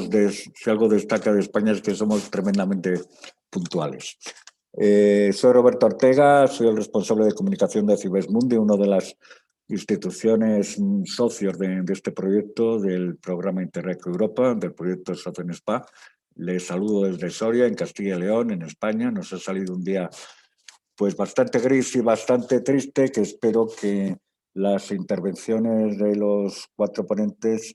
si algo destaca de España es que somos tremendamente puntuales. Soy Roberto Ortega, soy el responsable de comunicación de Cibesmundi, una de las instituciones socios de este proyecto, del programa Interreg Europa, del proyecto SOCENTSPAs. Les saludo desde Soria, en Castilla y León, en España. Nos ha salido un día pues bastante gris y bastante triste, que espero que las intervenciones de los 4 ponentes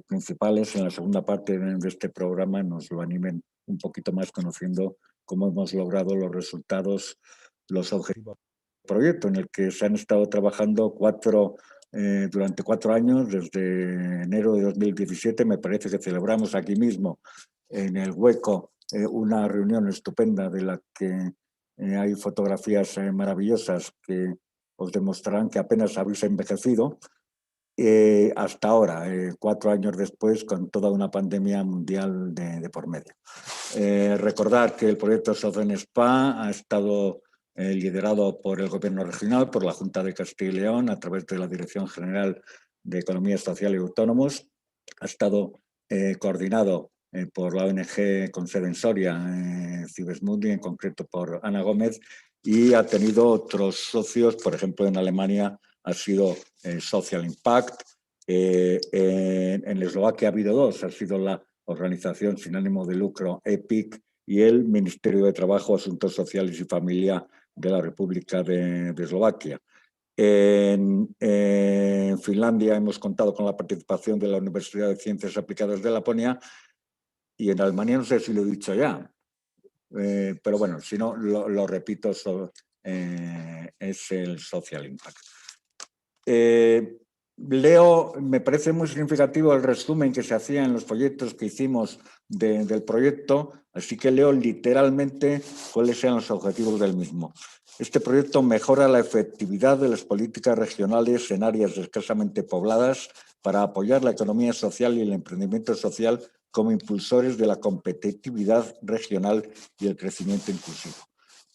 principales en la segunda parte de este programa nos lo animen un poquito más, conociendo cómo hemos logrado los resultados, los objetivos del proyecto, en el que se han estado trabajando durante 4 años, desde enero de 2017. Me parece que celebramos aquí mismo, en el Hueco, una reunión estupenda de la que hay fotografías maravillosas que os demostrarán que apenas habéis envejecido. Hasta ahora, 4 años después, con toda una pandemia mundial de por medio. Recordar que el proyecto SOCENTSPAs ha estado liderado por el Gobierno regional, por la Junta de Castilla y León, a través de la Dirección General de Economía Social y Autónomos. Ha estado coordinado por la ONG con sede en Soria, Cibesmundi, en concreto por Ana Gómez, y ha tenido otros socios. Por ejemplo, en Alemania ha sido Social Impact. En Eslovaquia ha habido 2, ha sido la organización sin ánimo de lucro EPIC y el Ministerio de Trabajo, Asuntos Sociales y Familia de la República de Eslovaquia. En Finlandia hemos contado con la participación de la Universidad de Ciencias Aplicadas de Laponia, y en Alemania no sé si lo he dicho ya, pero bueno, si no, lo repito, es el Social Impact. Me parece muy significativo el resumen que se hacía en los folletos que hicimos del proyecto, así que leo literalmente cuáles sean los objetivos del mismo. Este proyecto mejora la efectividad de las políticas regionales en áreas escasamente pobladas para apoyar la economía social y el emprendimiento social como impulsores de la competitividad regional y el crecimiento inclusivo.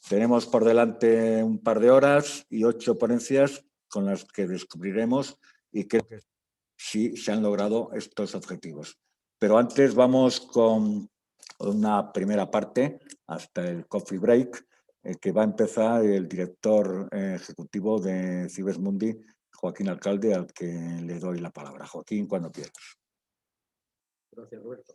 Tenemos por delante un par de horas y 8 ponencias con las que descubriremos y creo que sí se han logrado estos objetivos. Pero antes vamos con una primera parte, hasta el coffee break, que va a empezar el director ejecutivo de Cibesmundi, Joaquín Alcalde, al que le doy la palabra. Joaquín, cuando quieras. Gracias, Roberto.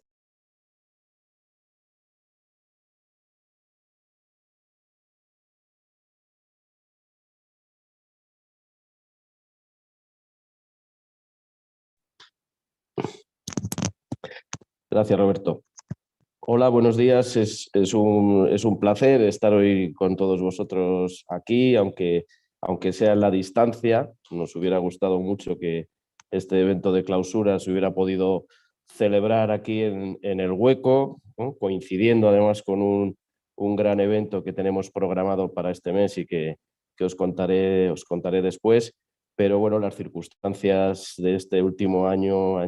Gracias, Roberto. Hola, buenos días. Es un placer estar hoy con todos vosotros aquí, aunque sea en la distancia. Nos hubiera gustado mucho que este evento de clausura se hubiera podido celebrar aquí en el Hueco, ¿no? Coincidiendo además con un gran evento que tenemos programado para este mes y que os contaré después. Pero bueno, las circunstancias de este último año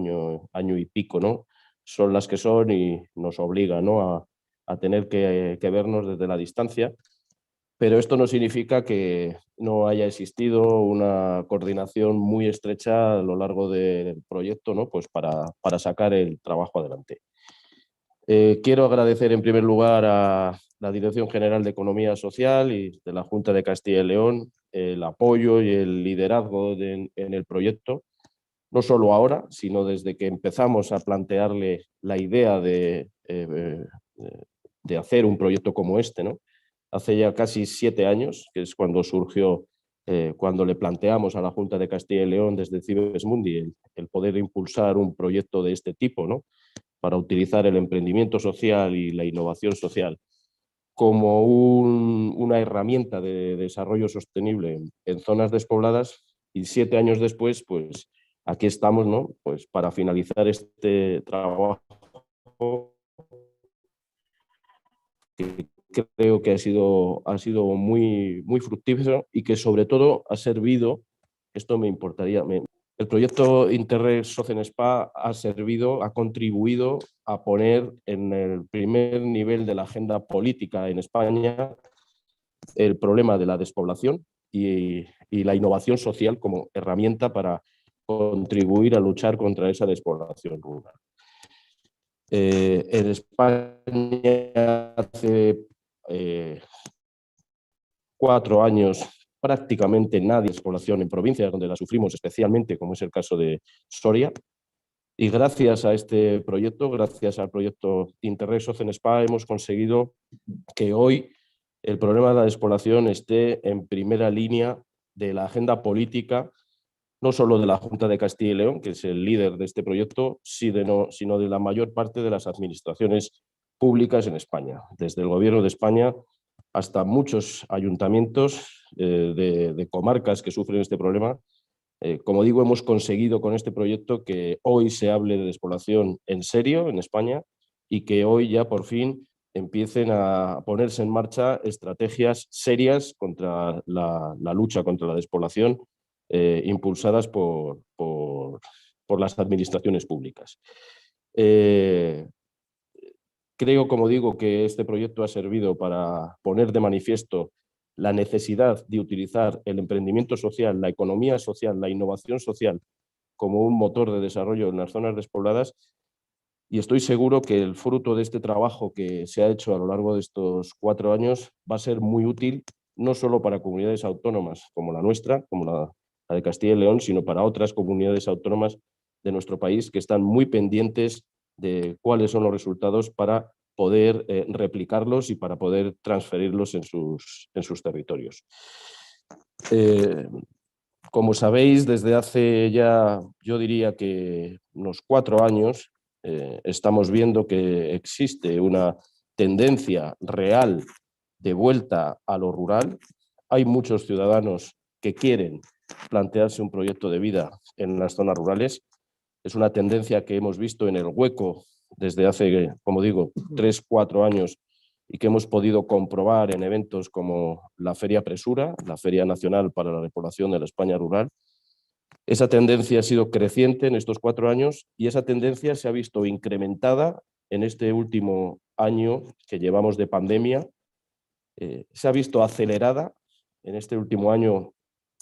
y pico, ¿no?, son las que son y nos obligan, ¿no?, a tener que vernos desde la distancia. Pero esto no significa que no haya existido una coordinación muy estrecha a lo largo del proyecto, ¿no?, pues para sacar el trabajo adelante. Quiero agradecer en primer lugar a la Dirección General de Economía Social y de la Junta de Castilla y León el apoyo y el liderazgo en el proyecto, no solo ahora, sino desde que empezamos a plantearle la idea de hacer un proyecto como este, ¿no? Hace ya casi 7 años, que es cuando surgió, cuando le planteamos a la Junta de Castilla y León desde Cibesmundi el poder impulsar un proyecto de este tipo, ¿no?, para utilizar el emprendimiento social y la innovación social como una herramienta de desarrollo sostenible en zonas despobladas. Y 7 años después, pues aquí estamos, ¿no?, pues para finalizar este trabajo que creo que ha sido muy fructífero y que sobre todo ha servido, esto me importaría, el proyecto Interreg SOCENTSPAs ha contribuido a poner en el primer nivel de la agenda política en España el problema de la despoblación y la innovación social como herramienta para contribuir a luchar contra esa despoblación rural. En España hace 4 años prácticamente nadie es población en provincias donde la sufrimos especialmente, como es el caso de Soria. Y gracias a este proyecto, gracias al proyecto Interreg SOCENTSPAs, hemos conseguido que hoy el problema de la despoblación esté en primera línea de la agenda política, no solo de la Junta de Castilla y León, que es el líder de este proyecto, sino de la mayor parte de las administraciones públicas en España, desde el Gobierno de España hasta muchos ayuntamientos de comarcas que sufren este problema. Como digo, hemos conseguido con este proyecto que hoy se hable de despoblación en serio en España y que hoy ya por fin empiecen a ponerse en marcha estrategias serias contra la lucha contra la despoblación, impulsadas por las administraciones públicas. Creo, como digo, que este proyecto ha servido para poner de manifiesto la necesidad de utilizar el emprendimiento social, la economía social, la innovación social como un motor de desarrollo en las zonas despobladas, y estoy seguro que el fruto de este trabajo que se ha hecho a lo largo de estos 4 años va a ser muy útil, no solo para comunidades autónomas como la nuestra, como la de Castilla y León, sino para otras comunidades autónomas de nuestro país que están muy pendientes de cuáles son los resultados para poder replicarlos y para poder transferirlos en sus territorios. Como sabéis, desde hace ya, yo diría que unos 4 años, estamos viendo que existe una tendencia real de vuelta a lo rural. Hay muchos ciudadanos que quieren plantearse un proyecto de vida en las zonas rurales. Es una tendencia que hemos visto en el hueco desde hace, como digo, 3-4 años y que hemos podido comprobar en eventos como la Feria Presura, la Feria Nacional para la Repoblación de la España Rural. Esa tendencia ha sido creciente en estos 4 años y esa tendencia se ha visto incrementada en este último año que llevamos de pandemia. Se ha visto acelerada. En este último año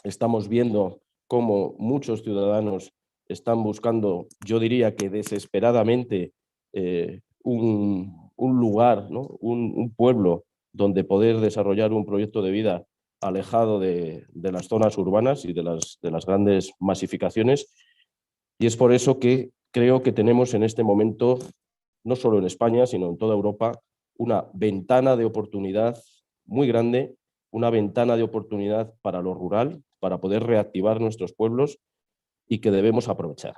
estamos viendo cómo muchos ciudadanos están buscando, yo diría que desesperadamente, un lugar, ¿no? un pueblo donde poder desarrollar un proyecto de vida alejado de las zonas urbanas y de las grandes masificaciones. Y es por eso que creo que tenemos en este momento, no solo en España, sino en toda Europa, una ventana de oportunidad muy grande, una ventana de oportunidad para lo rural, para poder reactivar nuestros pueblos y que debemos aprovechar.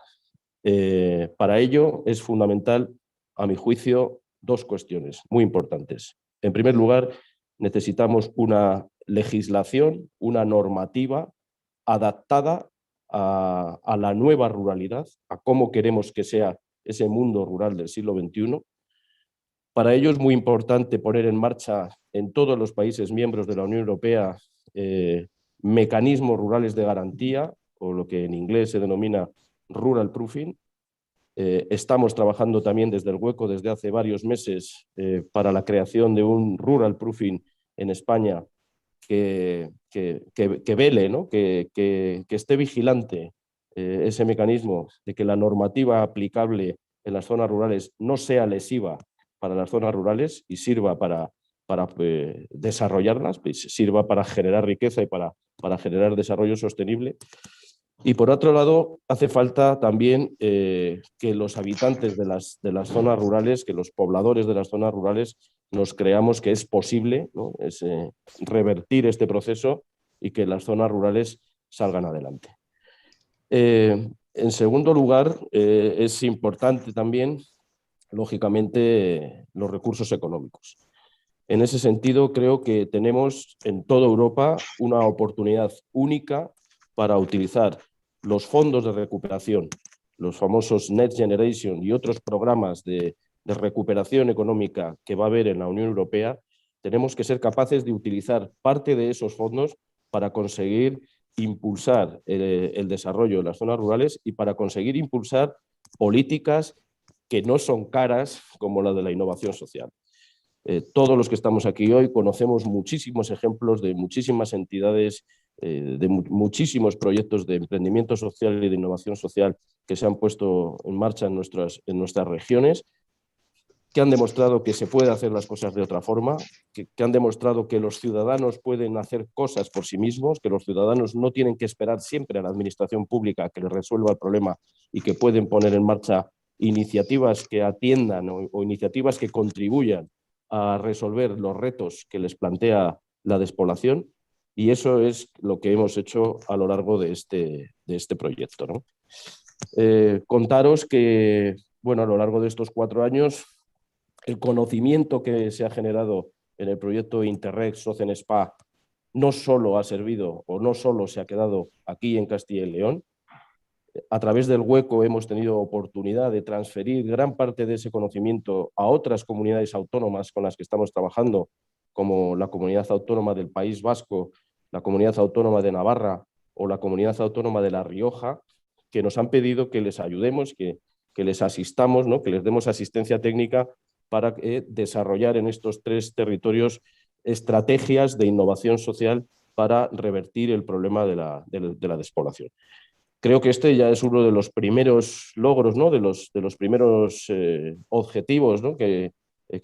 Para ello es fundamental, a mi juicio, 2 cuestiones muy importantes. En primer lugar, necesitamos una legislación, una normativa adaptada a la nueva ruralidad, a cómo queremos que sea ese mundo rural del siglo XXI. Para ello es muy importante poner en marcha en todos los países miembros de la Unión Europea mecanismos rurales de garantía, o lo que en inglés se denomina rural proofing. Estamos trabajando también desde el hueco desde hace varios meses para la creación de un rural proofing en España que vele, ¿no? que esté vigilante ese mecanismo de que la normativa aplicable en las zonas rurales no sea lesiva para las zonas rurales y sirva para desarrollarlas, sirva para generar riqueza y para generar desarrollo sostenible. Y por otro lado, hace falta también que los habitantes de las zonas rurales, que los pobladores de las zonas rurales, nos creamos que es posible, ¿no? Revertir este proceso y que las zonas rurales salgan adelante. En segundo lugar, es importante también, lógicamente, los recursos económicos. En ese sentido, creo que tenemos en toda Europa una oportunidad única para utilizar los fondos de recuperación, los famosos Next Generation y otros programas de recuperación económica que va a haber en la Unión Europea. Tenemos que ser capaces de utilizar parte de esos fondos para conseguir impulsar el desarrollo de las zonas rurales y para conseguir impulsar políticas que no son caras como la de la innovación social. Todos los que estamos aquí hoy conocemos muchísimos ejemplos de muchísimas entidades, de muchísimos proyectos de emprendimiento social y de innovación social que se han puesto en marcha en nuestras regiones que han demostrado que se puede hacer las cosas de otra forma, que han demostrado que los ciudadanos pueden hacer cosas por sí mismos, que los ciudadanos no tienen que esperar siempre a la administración pública que les resuelva el problema y que pueden poner en marcha iniciativas que atiendan o iniciativas que contribuyan a resolver los retos que les plantea la despoblación, y eso es lo que hemos hecho a lo largo de este proyecto, ¿no? Contaros que, bueno, a lo largo de estos 4 años, el conocimiento que se ha generado en el proyecto Interreg SOCENTSPA no solo ha servido o no solo se ha quedado aquí en Castilla y León. A través del hueco hemos tenido oportunidad de transferir gran parte de ese conocimiento a otras comunidades autónomas con las que estamos trabajando, como la Comunidad Autónoma del País Vasco, la Comunidad Autónoma de Navarra o la Comunidad Autónoma de La Rioja, que nos han pedido que les ayudemos, que les asistamos, ¿no? Que les demos asistencia técnica para desarrollar en estos 3 territorios estrategias de innovación social para revertir el problema de la despoblación. Creo que este ya es uno de los primeros logros, ¿no? de los primeros objetivos, ¿no? que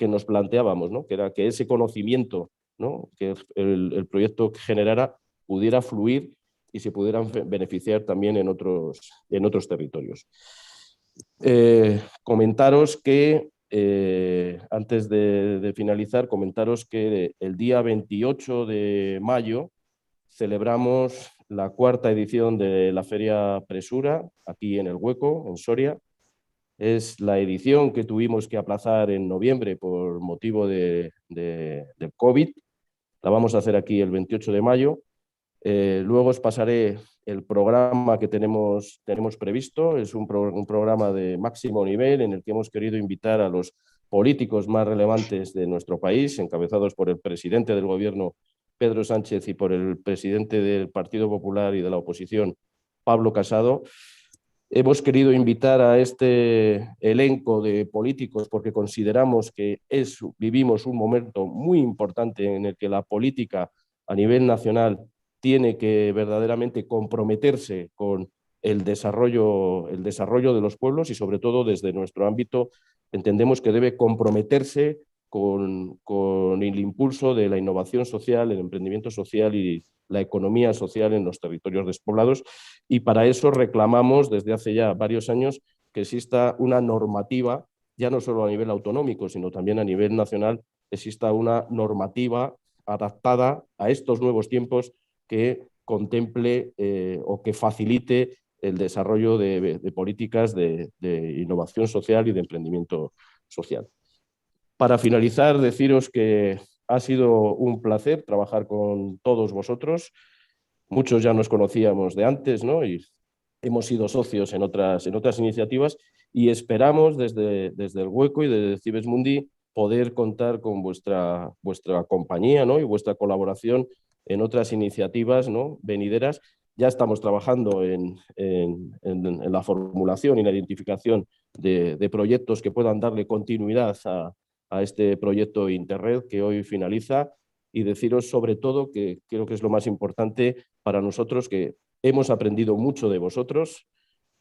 nos planteábamos, ¿no? Que era que ese conocimiento, ¿no? Que el proyecto generara pudiera fluir y se pudieran beneficiar también en otros territorios. Comentaros que, antes de finalizar, comentaros que el día 28 de mayo celebramos la 4ª edición de la Feria Presura, aquí en El Hueco, en Soria. Es la edición que tuvimos que aplazar en noviembre por motivo del COVID. La vamos a hacer aquí el 28 de mayo. Luego os pasaré el programa que tenemos previsto. Es un programa de máximo nivel en el que hemos querido invitar a los políticos más relevantes de nuestro país, encabezados por el presidente del Gobierno, Pedro Sánchez, y por el presidente del Partido Popular y de la oposición, Pablo Casado. Hemos querido invitar a este elenco de políticos porque consideramos que vivimos un momento muy importante en el que la política a nivel nacional tiene que verdaderamente comprometerse con el desarrollo de los pueblos, y sobre todo desde nuestro ámbito entendemos que debe comprometerse con el impulso de la innovación social, el emprendimiento social y la economía social en los territorios despoblados, y para eso reclamamos desde hace ya varios años que exista una normativa, ya no solo a nivel autonómico, sino también a nivel nacional, exista una normativa adaptada a estos nuevos tiempos que contemple o que facilite el desarrollo de políticas de innovación social y de emprendimiento social. Para finalizar, deciros que ha sido un placer trabajar con todos vosotros. Muchos ya nos conocíamos de antes, ¿no? Y hemos sido socios en otras iniciativas, y esperamos desde el Hueco y desde Cibes Mundi poder contar con vuestra compañía, ¿no? Y vuestra colaboración en otras iniciativas, ¿no? Venideras. Ya estamos trabajando en la formulación y la identificación de proyectos que puedan darle continuidad a este proyecto Interreg que hoy finaliza, y deciros sobre todo que creo que es lo más importante para nosotros, que hemos aprendido mucho de vosotros.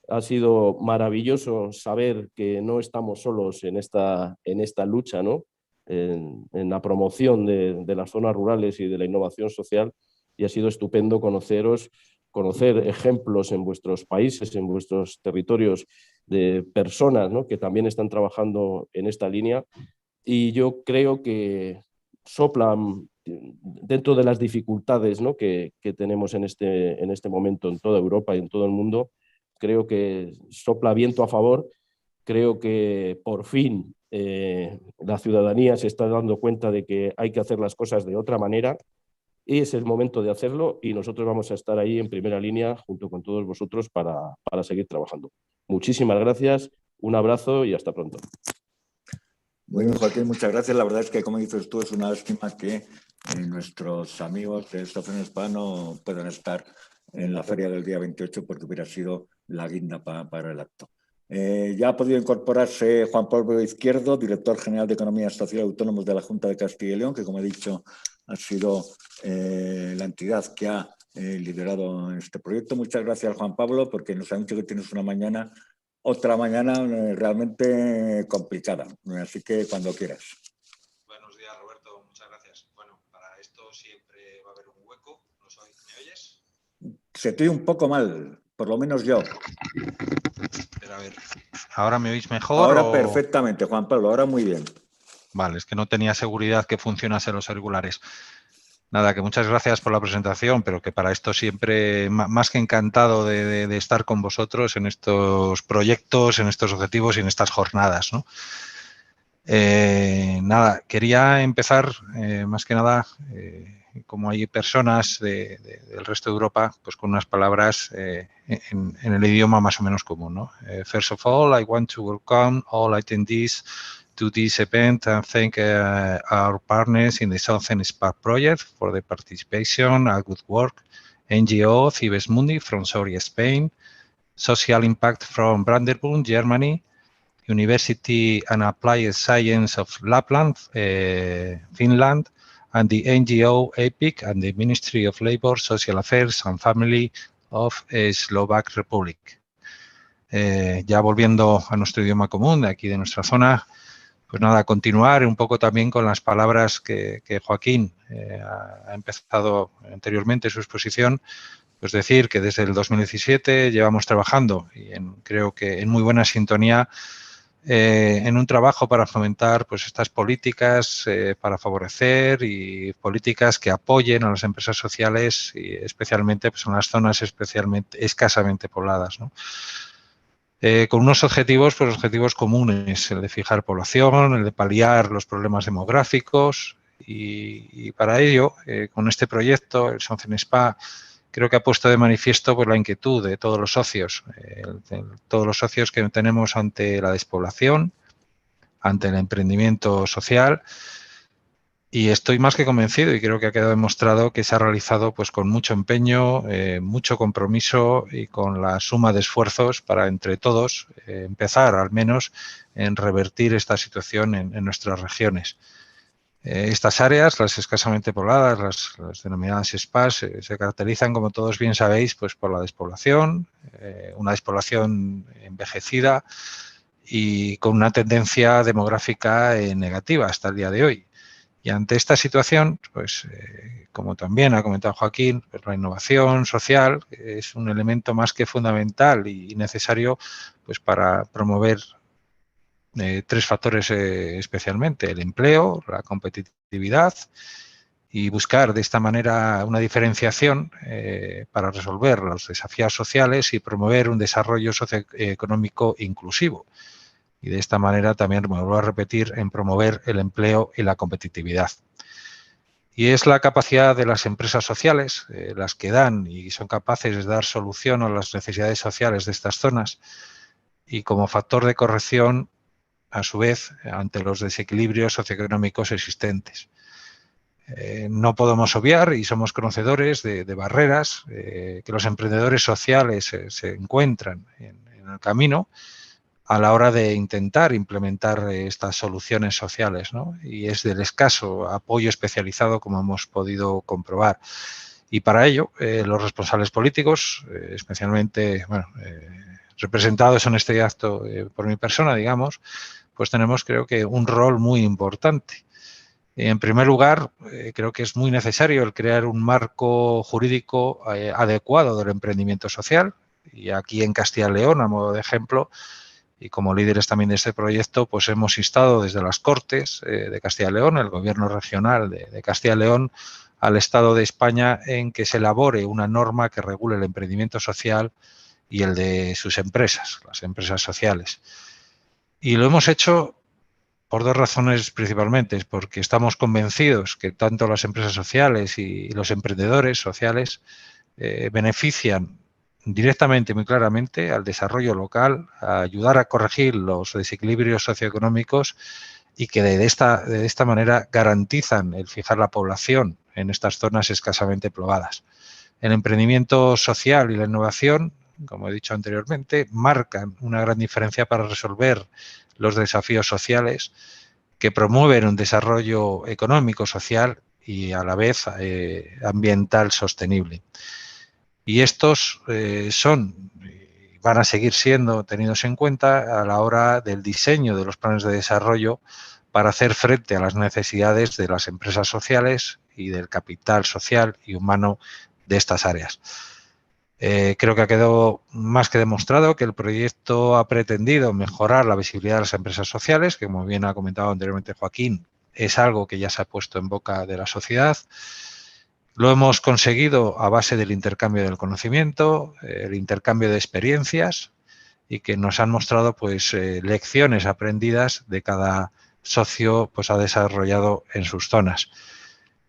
Ha sido maravilloso saber que no estamos solos en esta lucha, ¿no? En la promoción de las zonas rurales y de la innovación social, y ha sido estupendo conocer ejemplos en vuestros países, en vuestros territorios, de personas, ¿no? Que también están trabajando en esta línea, y yo creo que soplan dentro de las dificultades, ¿no? que tenemos en este momento en toda Europa y en todo el mundo. Creo que sopla viento a favor. Creo que por fin la ciudadanía se está dando cuenta de que hay que hacer las cosas de otra manera, y es el momento de hacerlo, y nosotros vamos a estar ahí en primera línea junto con todos vosotros para seguir trabajando. Muchísimas gracias, un abrazo y hasta pronto. Muy bien, Joaquín, muchas gracias. La verdad es que, como dices tú, es una lástima que nuestros amigos de SOCENTSPA no puedan estar en la feria del día 28, porque hubiera sido la guinda para el acto. Ya ha podido incorporarse Juan Pablo Izquierdo, director general de Economía Social y Autónomos de la Junta de Castilla y León, que, como he dicho, ha sido la entidad que ha liderado este proyecto. Muchas gracias, Juan Pablo, porque nos han dicho que tienes una mañana otra mañana realmente complicada. Así que cuando quieras. Buenos días, Roberto. Muchas gracias. Bueno, para esto siempre va a haber un hueco. ¿Me oyes? Se te oye un poco mal, por lo menos yo. Pero a ver, ¿ahora me oís mejor? Ahora perfectamente, Juan Pablo, ahora muy bien. Vale, es que no tenía seguridad que funcionasen los auriculares. Nada, que muchas gracias por la presentación, pero que para esto siempre más que encantado de estar con vosotros en estos proyectos, en estos objetivos y en estas jornadas, ¿no? Nada, quería empezar más que nada, como hay personas del resto de Europa, pues con unas palabras en el idioma más o menos común, ¿no? First of all, I want to welcome all attendees to this event and thank our partners in the SOCENTSPAs project for the participation and good work. NGO Cibes Mundi from Soria, Spain, Social Impact from Brandenburg, Germany, University and Applied Science of Lapland, Finland, and the NGO EPIC and the Ministry of Labour, Social Affairs and Family of Slovak Republic. Ya volviendo a nuestro idioma común de aquí de nuestra zona, pues nada, continuar un poco también con las palabras que Joaquín ha empezado anteriormente su exposición, pues decir que desde el 2017 llevamos trabajando y creo que en muy buena sintonía en un trabajo para fomentar pues estas políticas para favorecer y políticas que apoyen a las empresas sociales y especialmente pues, en las zonas especialmente escasamente pobladas, ¿no? Con unos objetivos, pues objetivos comunes, el de fijar población, el de paliar los problemas demográficos y para ello, con este proyecto, el SOCENTSPA, creo que ha puesto de manifiesto pues, la inquietud de todos los socios, que tenemos ante la despoblación, ante el emprendimiento social. Y estoy más que convencido y creo que ha quedado demostrado que se ha realizado pues, con mucho empeño, mucho compromiso y con la suma de esfuerzos para entre todos empezar al menos en revertir esta situación en nuestras regiones. Estas áreas, las escasamente pobladas, las denominadas SPAs, se caracterizan, como todos bien sabéis, pues por la despoblación, una despoblación envejecida y con una tendencia demográfica negativa hasta el día de hoy. Y ante esta situación, pues como también ha comentado Joaquín, pues la innovación social es un elemento más que fundamental y necesario pues para promover tres factores especialmente: el empleo, la competitividad y buscar de esta manera una diferenciación para resolver los desafíos sociales y promover un desarrollo socioeconómico inclusivo. Y de esta manera también, me vuelvo a repetir, en promover el empleo y la competitividad. Y es la capacidad de las empresas sociales las que dan y son capaces de dar solución a las necesidades sociales de estas zonas y como factor de corrección, a su vez, ante los desequilibrios socioeconómicos existentes. No podemos obviar y somos conocedores de barreras que los emprendedores sociales se encuentran en el camino a la hora de intentar implementar estas soluciones sociales, ¿no? Y es del escaso apoyo especializado, como hemos podido comprobar. Y para ello, los responsables políticos, especialmente representados en este acto por mi persona, digamos, pues tenemos, creo que, un rol muy importante. En primer lugar, creo que es muy necesario el crear un marco jurídico adecuado del emprendimiento social. Y aquí en Castilla y León, a modo de ejemplo, y como líderes también de este proyecto, pues hemos instado desde las Cortes de Castilla y León, el Gobierno regional de Castilla y León, al Estado de España en que se elabore una norma que regule el emprendimiento social y el de sus empresas, las empresas sociales. Y lo hemos hecho por dos razones principalmente, porque estamos convencidos que tanto las empresas sociales y los emprendedores sociales benefician directamente, muy claramente, al desarrollo local, a ayudar a corregir los desequilibrios socioeconómicos y que de esta manera garantizan el fijar la población en estas zonas escasamente pobladas. El emprendimiento social y la innovación, como he dicho anteriormente, marcan una gran diferencia para resolver los desafíos sociales que promueven un desarrollo económico, social y a la vez ambiental sostenible. Y estos son, van a seguir siendo tenidos en cuenta a la hora del diseño de los planes de desarrollo para hacer frente a las necesidades de las empresas sociales y del capital social y humano de estas áreas. Creo que ha quedado más que demostrado que el proyecto ha pretendido mejorar la visibilidad de las empresas sociales, que como bien ha comentado anteriormente Joaquín, es algo que ya se ha puesto en boca de la sociedad. Lo hemos conseguido a base del intercambio del conocimiento, el intercambio de experiencias y que nos han mostrado pues, lecciones aprendidas de cada socio pues, ha desarrollado en sus zonas.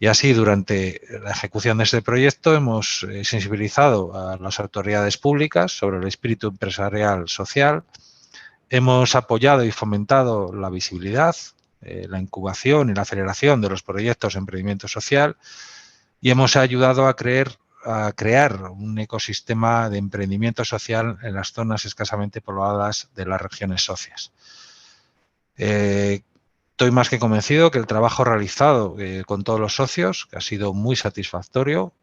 Y así, durante la ejecución de este proyecto, hemos sensibilizado a las autoridades públicas sobre el espíritu empresarial social, hemos apoyado y fomentado la visibilidad, la incubación y la aceleración de los proyectos de emprendimiento social y hemos ayudado a crear un ecosistema de emprendimiento social en las zonas escasamente pobladas de las regiones socias. Estoy más que convencido que el trabajo realizado con todos los socios que ha sido muy satisfactorio.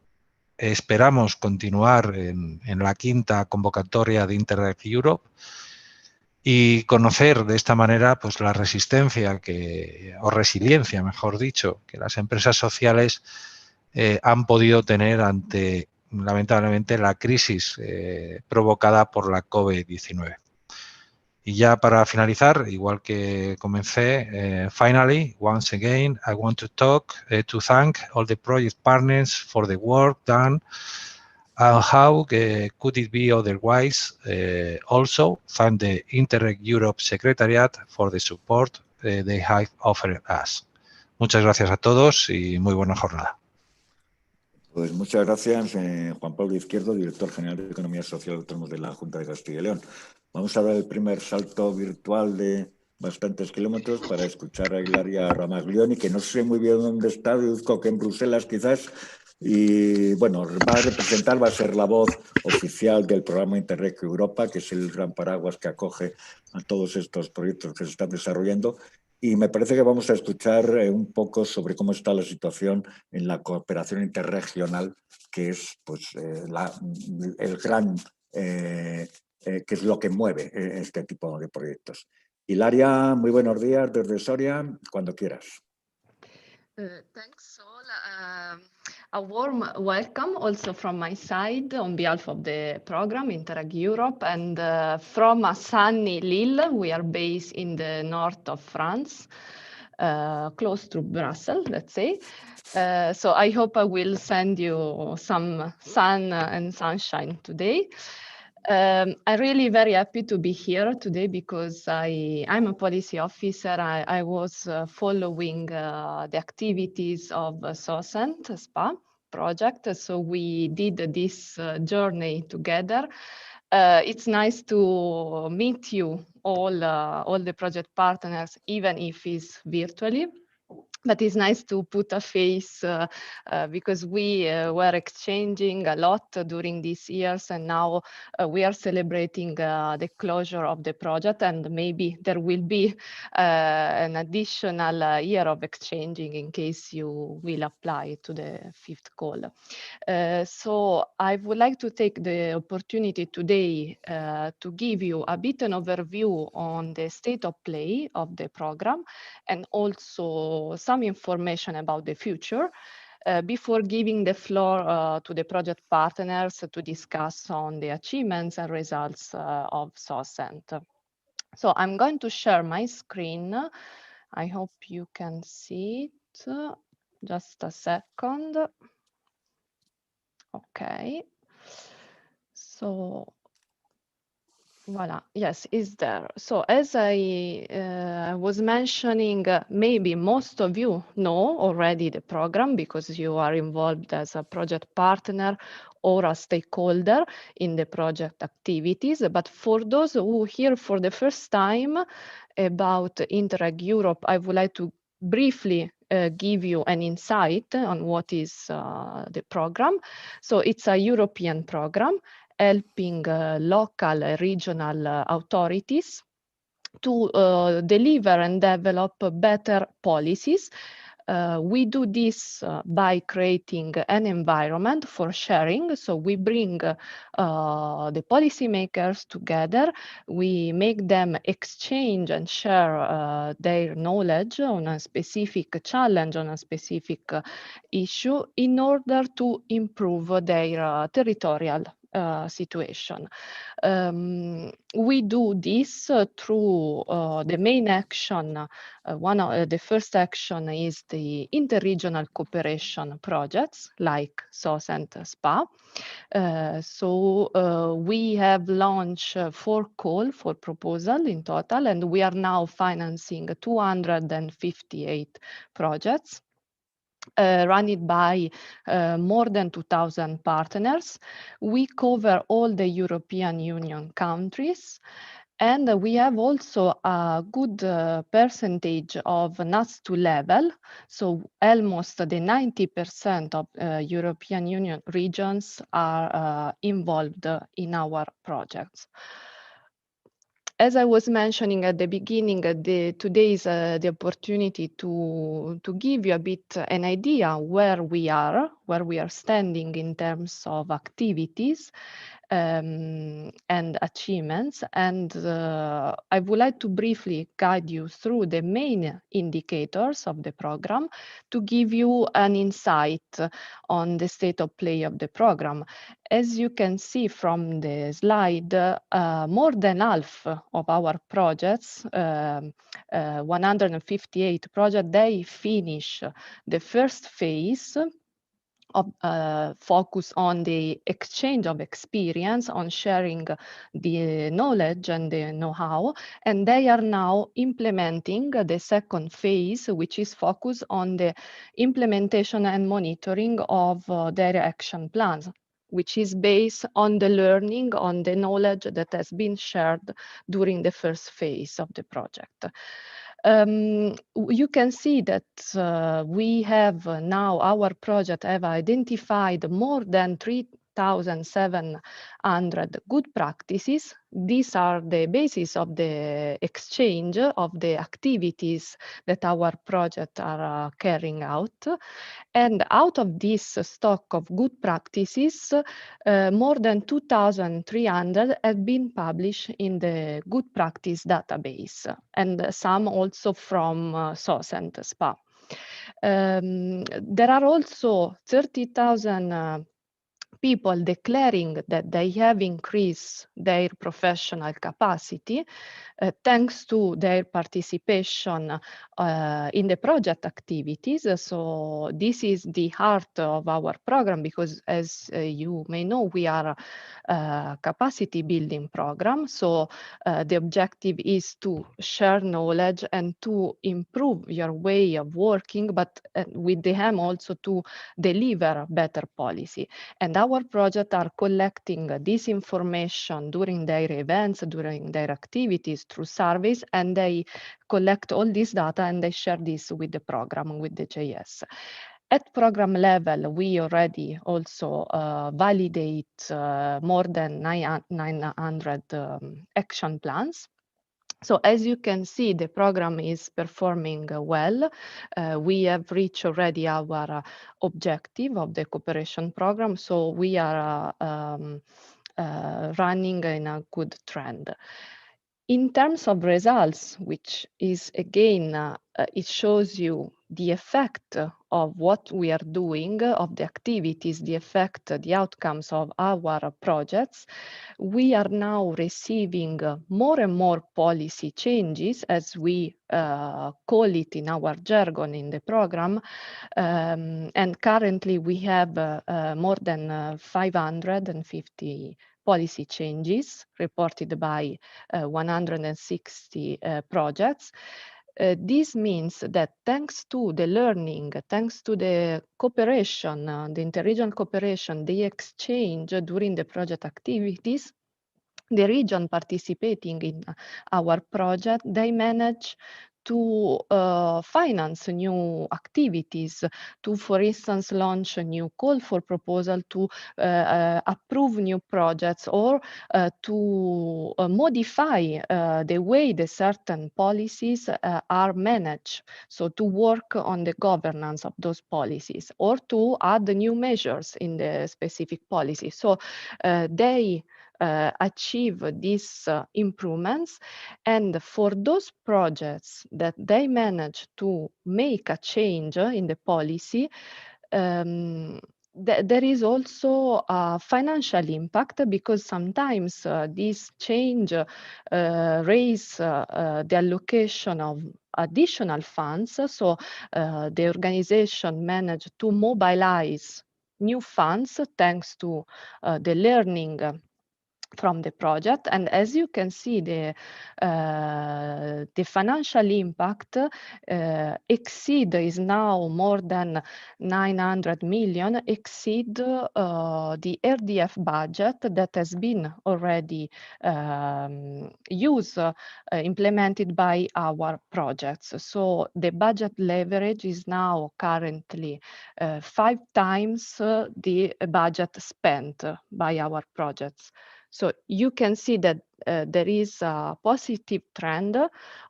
Esperamos continuar en la 5ª convocatoria de Interreg Europe y conocer de esta manera pues, la resistencia o resiliencia, mejor dicho, que las empresas sociales han podido tener ante, lamentablemente, la crisis provocada por la COVID-19. Y ya para finalizar, igual que comencé, finally, once again, I want to thank all the project partners for the work done. How could it be otherwise? Also, thank the Interreg Europe Secretariat for the support they have offered us. Muchas gracias a todos y muy buena jornada. Pues muchas gracias, Juan Pablo Izquierdo, director general de Economía Social y Autónomos de la Junta de Castilla y León. Vamos a dar el primer salto virtual de bastantes kilómetros para escuchar a Ilaria Ramaglioni, que no sé muy bien dónde está, deduzco que en Bruselas quizás, y bueno, va a ser la voz oficial del programa Interreg Europa, que es el gran paraguas que acoge a todos estos proyectos que se están desarrollando. Y me parece que vamos a escuchar un poco sobre cómo está la situación en la cooperación interregional, que es pues, el gran, que es lo que mueve este tipo de proyectos. Ilaria, muy buenos días desde Soria, cuando quieras. Thanks all. A warm welcome also from my side on behalf of the program Interreg Europe and from a sunny Lille. We are based in the north of France, close to Brussels, let's say. So I hope I will send you some sun and sunshine today. I'm really very happy to be here today because I'm a policy officer. I was following the activities of SOCENTSPA project. So we did this journey together. It's nice to meet you all the project partners, even if it's virtually. But it's nice to put a face because we were exchanging a lot during these years, and now we are celebrating the closure of the project, and maybe there will be an additional year of exchanging in case you will apply to the 5th call. So I would like to take the opportunity today to give you a bit an overview on the state of play of the program and also some information about the future before giving the floor to the project partners to discuss on the achievements and results of SOCENT. So I'm going to share my screen. I hope you can see it. Just a second. Okay. So voila, yes, it's there. So as I was mentioning, maybe most of you know already the program because you are involved as a project partner or a stakeholder in the project activities. But for those who hear for the first time about Interreg Europe, I would like to briefly give you an insight on what is the program. So it's a European program helping local regional authorities to deliver and develop better policies We do this by creating an environment for sharing. So we bring the policymakers together. We make them exchange and share their knowledge on a specific challenge, on a specific issue, in order to improve their territorial situation. We do this through the main action. The first action is the interregional cooperation projects like SOCENT-SPA. We have launched 4 calls for proposal in total, and we are now financing 258 projects. Run by more than 2,000 partners. We cover all the European Union countries, and we have also a good percentage of NUTS2 level. So almost the 90% of European Union regions are involved in our projects. As I was mentioning at the beginning, today is the opportunity to give you a bit an idea where we are standing in terms of activities and achievements. And I would like to briefly guide you through the main indicators of the program to give you an insight on the state of play of the program. As you can see from the slide, more than half of our projects, 158 projects, they finish the first phase of focus on the exchange of experience, on sharing the knowledge and the know-how, and they are now implementing the second phase, which is focused on the implementation and monitoring of their action plans, which is based on the learning, on the knowledge that has been shared during the first phase of the project. You can see that we have now, our project have identified more than 3,700 good practices. These are the basis of the exchange of the activities that our project are carrying out. And out of this stock of good practices, more than 2,300 have been published in the good practice database, and some also from SOCENT-SPA. There are also 30,000 people declaring that they have increased their professional capacity thanks to their participation in the project activities. So this is the heart of our program, because as you may know, we are a capacity building program. So the objective is to share knowledge and to improve your way of working, but with the aim also to deliver better policy. And our projects are collecting this information during their events, during their activities, through surveys, and they collect all this data and they share this with the program, with the JS. At program level, we already also validate more than 900 action plans. So as you can see, the program is performing well. We have reached already our objective of the cooperation program, so we are running in a good trend. In terms of results, which is again, it shows you the effect of what we are doing, of the activities, the effect, the outcomes of our projects. We are now receiving more and more policy changes, as we call it in our jargon in the program. And currently we have more than 550 policy changes reported by 160 projects. This means that thanks to the learning, thanks to the cooperation, the interregional cooperation, the exchange during the project activities, the region participating in our project, they manage to finance new activities, to, for instance, launch a new call for proposal, to approve new projects, or to modify the way the certain policies are managed. So to work on the governance of those policies, or to add new measures in the specific policy. So they achieve these improvements, and for those projects that they manage to make a change in the policy, there is also a financial impact, because sometimes this change raise the allocation of additional funds. So the organization managed to mobilize new funds thanks to the learning from the project. And as you can see, the financial impact is now more than 900 million, exceed the RDF budget that has been already implemented by our projects. So the budget leverage is now currently 5 times the budget spent by our projects. So you can see that there is a positive trend.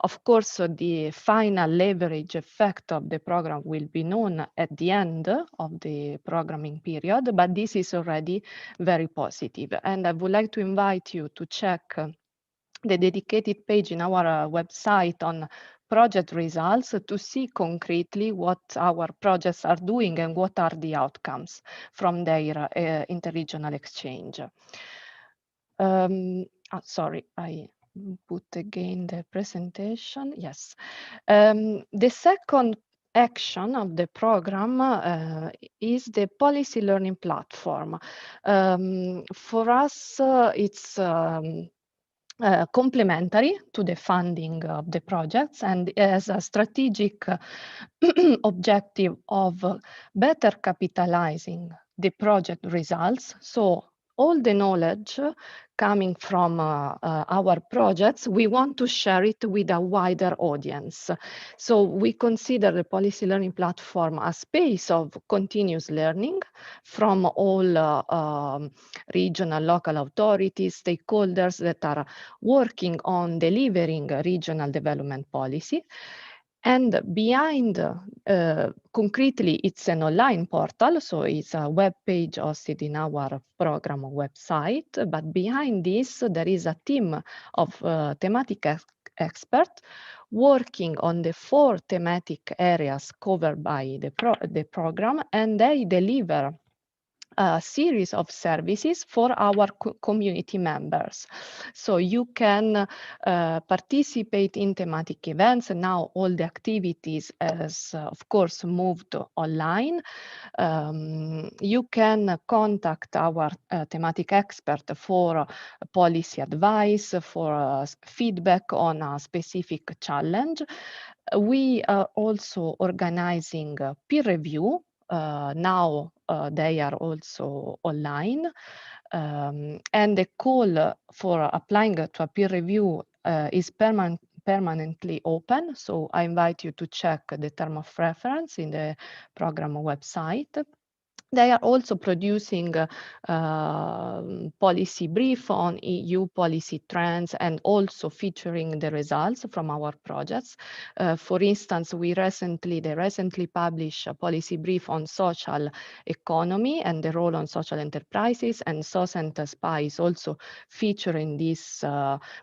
Of course, the final leverage effect of the program will be known at the end of the programming period, but this is already very positive. And I would like to invite you to check the dedicated page in our website on project results to see concretely what our projects are doing and what are the outcomes from their interregional exchange. Sorry, I put again the presentation. Yes. The second action of the program is the policy learning platform. For us, it's complementary to the funding of the projects, and as a strategic objective of better capitalizing the project results. So all the knowledge coming from our projects, we want to share it with a wider audience. So we consider the policy learning platform a space of continuous learning from all regional, local authorities, stakeholders that are working on delivering regional development policy. And behind, concretely, it's an online portal, so it's a web page hosted in our program website. But behind this, there is a team of thematic experts working on the 4 thematic areas covered by the program, and they deliver a series of services for our community members. So you can participate in thematic events. Now all the activities has, of course, moved online. You can contact our thematic expert for policy advice, for feedback on a specific challenge. We are also organizing peer review. Now they are also online, and the call for applying to a peer review is permanently open. So I invite you to check the term of reference in the program website. They are also producing policy brief on EU policy trends and also featuring the results from our projects. For instance, they recently published a policy brief on social economy and the role on social enterprises, and SOCENTSPAs is also featuring this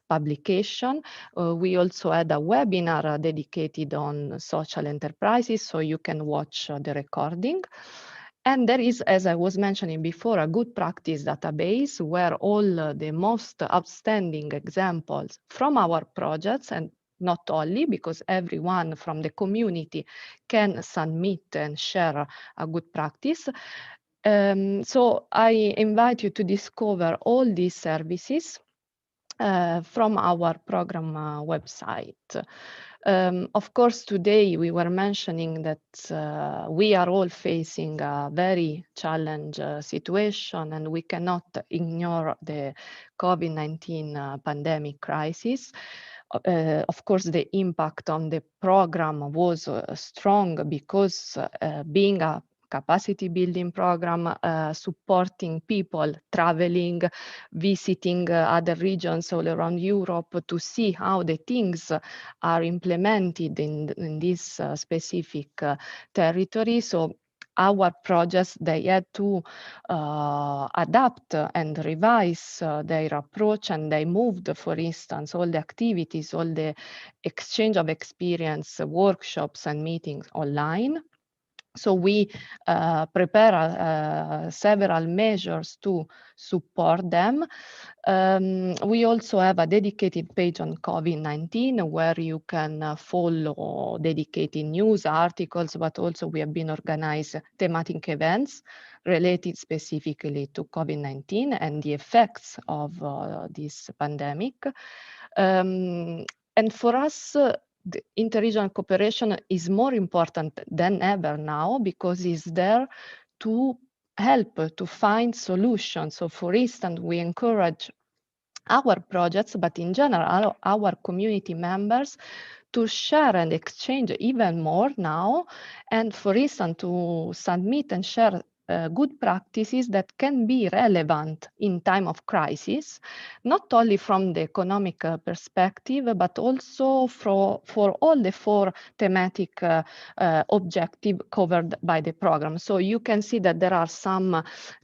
publication. We also had a webinar dedicated on social enterprises, so you can watch the recording. And there is, as I was mentioning before, a good practice database where all the most outstanding examples from our projects, and not only, because everyone from the community can submit and share a good practice. So I invite you to discover all these services from our program website. Of course, today we were mentioning that we are all facing a very challenging situation, and we cannot ignore the COVID-19 pandemic crisis. of course, the impact on the program was strong because being a capacity building program, supporting people traveling, visiting other regions all around Europe to see how the things are implemented in this specific territory. So our projects, they had to adapt and revise their approach, and they moved, for instance, all the activities, all the exchange of experience, workshops and meetings online. So we prepare several measures to support them. We also have a dedicated page on COVID-19 where you can follow dedicated news articles, but also we have been organizing thematic events related specifically to COVID-19 and the effects of this pandemic. And for us, the interregional cooperation is more important than ever now because it's there to help to find solutions. So for instance, we encourage our projects, but in general, our community members to share and exchange even more now. And for instance, to submit and share good practices that can be relevant in time of crisis, not only from the economic perspective, but also for all the 4 thematic objectives covered by the program. So you can see that there are some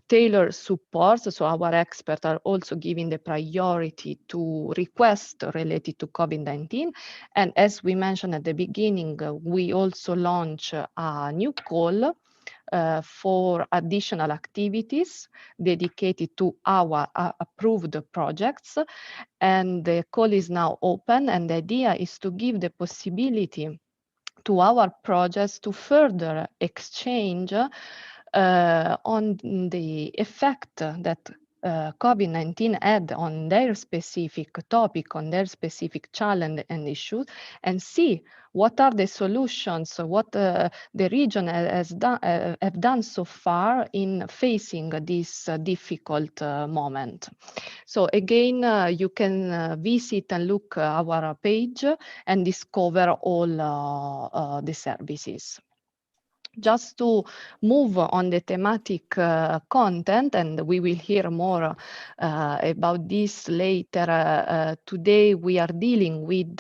tailored supports. So our experts are also giving the priority to requests related to COVID-19. And as we mentioned at the beginning, we also launch a new call for additional activities dedicated to our approved projects. And the call is now open, and the idea is to give the possibility to our projects to further exchange on the effect that COVID-19 had on their specific topic, on their specific challenge and issues, and see what are the solutions, what the region has done so far in facing this difficult moment. So again, you can visit and look our page and discover all the services. Just to move on the thematic content, and we will hear more about this later. Today we are dealing with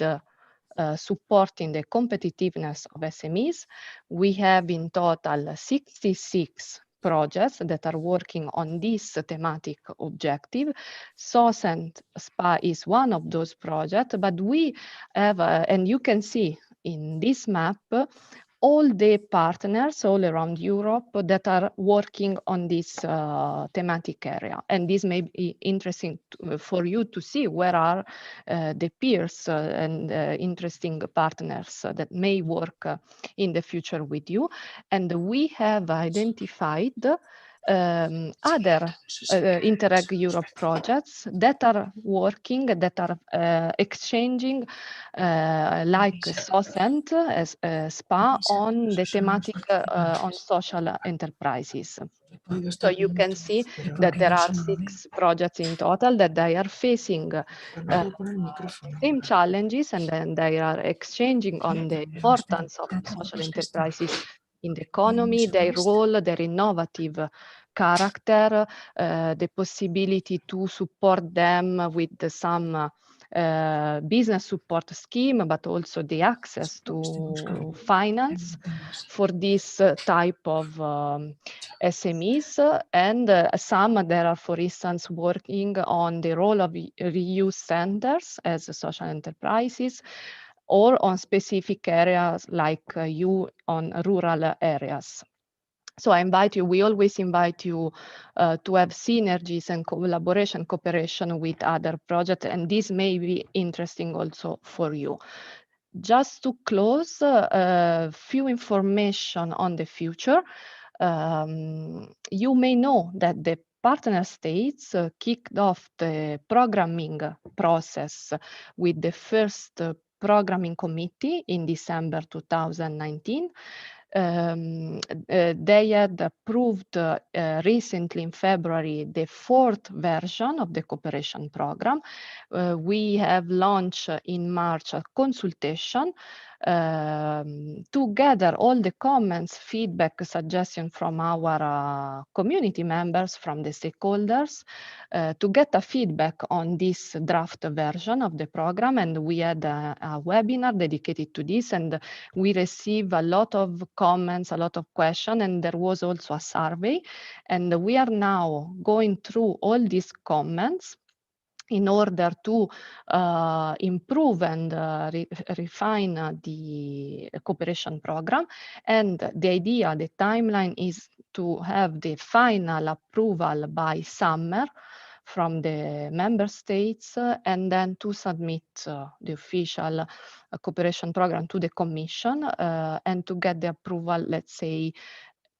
supporting the competitiveness of SMEs. We have in total 66 projects that are working on this thematic objective. SOCENTSPA is one of those projects, but we have, and you can see in this map, all the partners all around Europe that are working on this thematic area. And this may be interesting for you to see where are the peers and interesting partners that may work in the future with you. And we have identified other Interreg Europe projects that are working, that are exchanging, like SOCENT as SPA on the thematic on social enterprises. So you can see that there are 6 projects in total that they are facing same challenges, and then they are exchanging on the importance of social enterprises in the economy, their role, their innovative character, the possibility to support them with some business support scheme, but also the access to finance for this type of SMEs. And some that are, for instance, working on the role of reuse centers as social enterprises, or on specific areas like you on rural areas. So I invite you, we always invite you to have synergies and collaboration, cooperation with other projects, and this may be interesting also for you. Just to close, a few information on the future. You may know that the partner states kicked off the programming process with the first programming committee in December 2019. They had approved recently in February the 4th version of the cooperation program. We have launched in March a consultation to gather all the comments, feedback, suggestions from our community members, from the stakeholders, to get a feedback on this draft version of the program. And we had a webinar dedicated to this, and we received a lot of comments, a lot of questions, and there was also a survey. And we are now going through all these comments in order to improve and refine the cooperation program. And the idea, the timeline is to have the final approval by summer from the member states, and then to submit the official cooperation program to the Commission and to get the approval, let's say,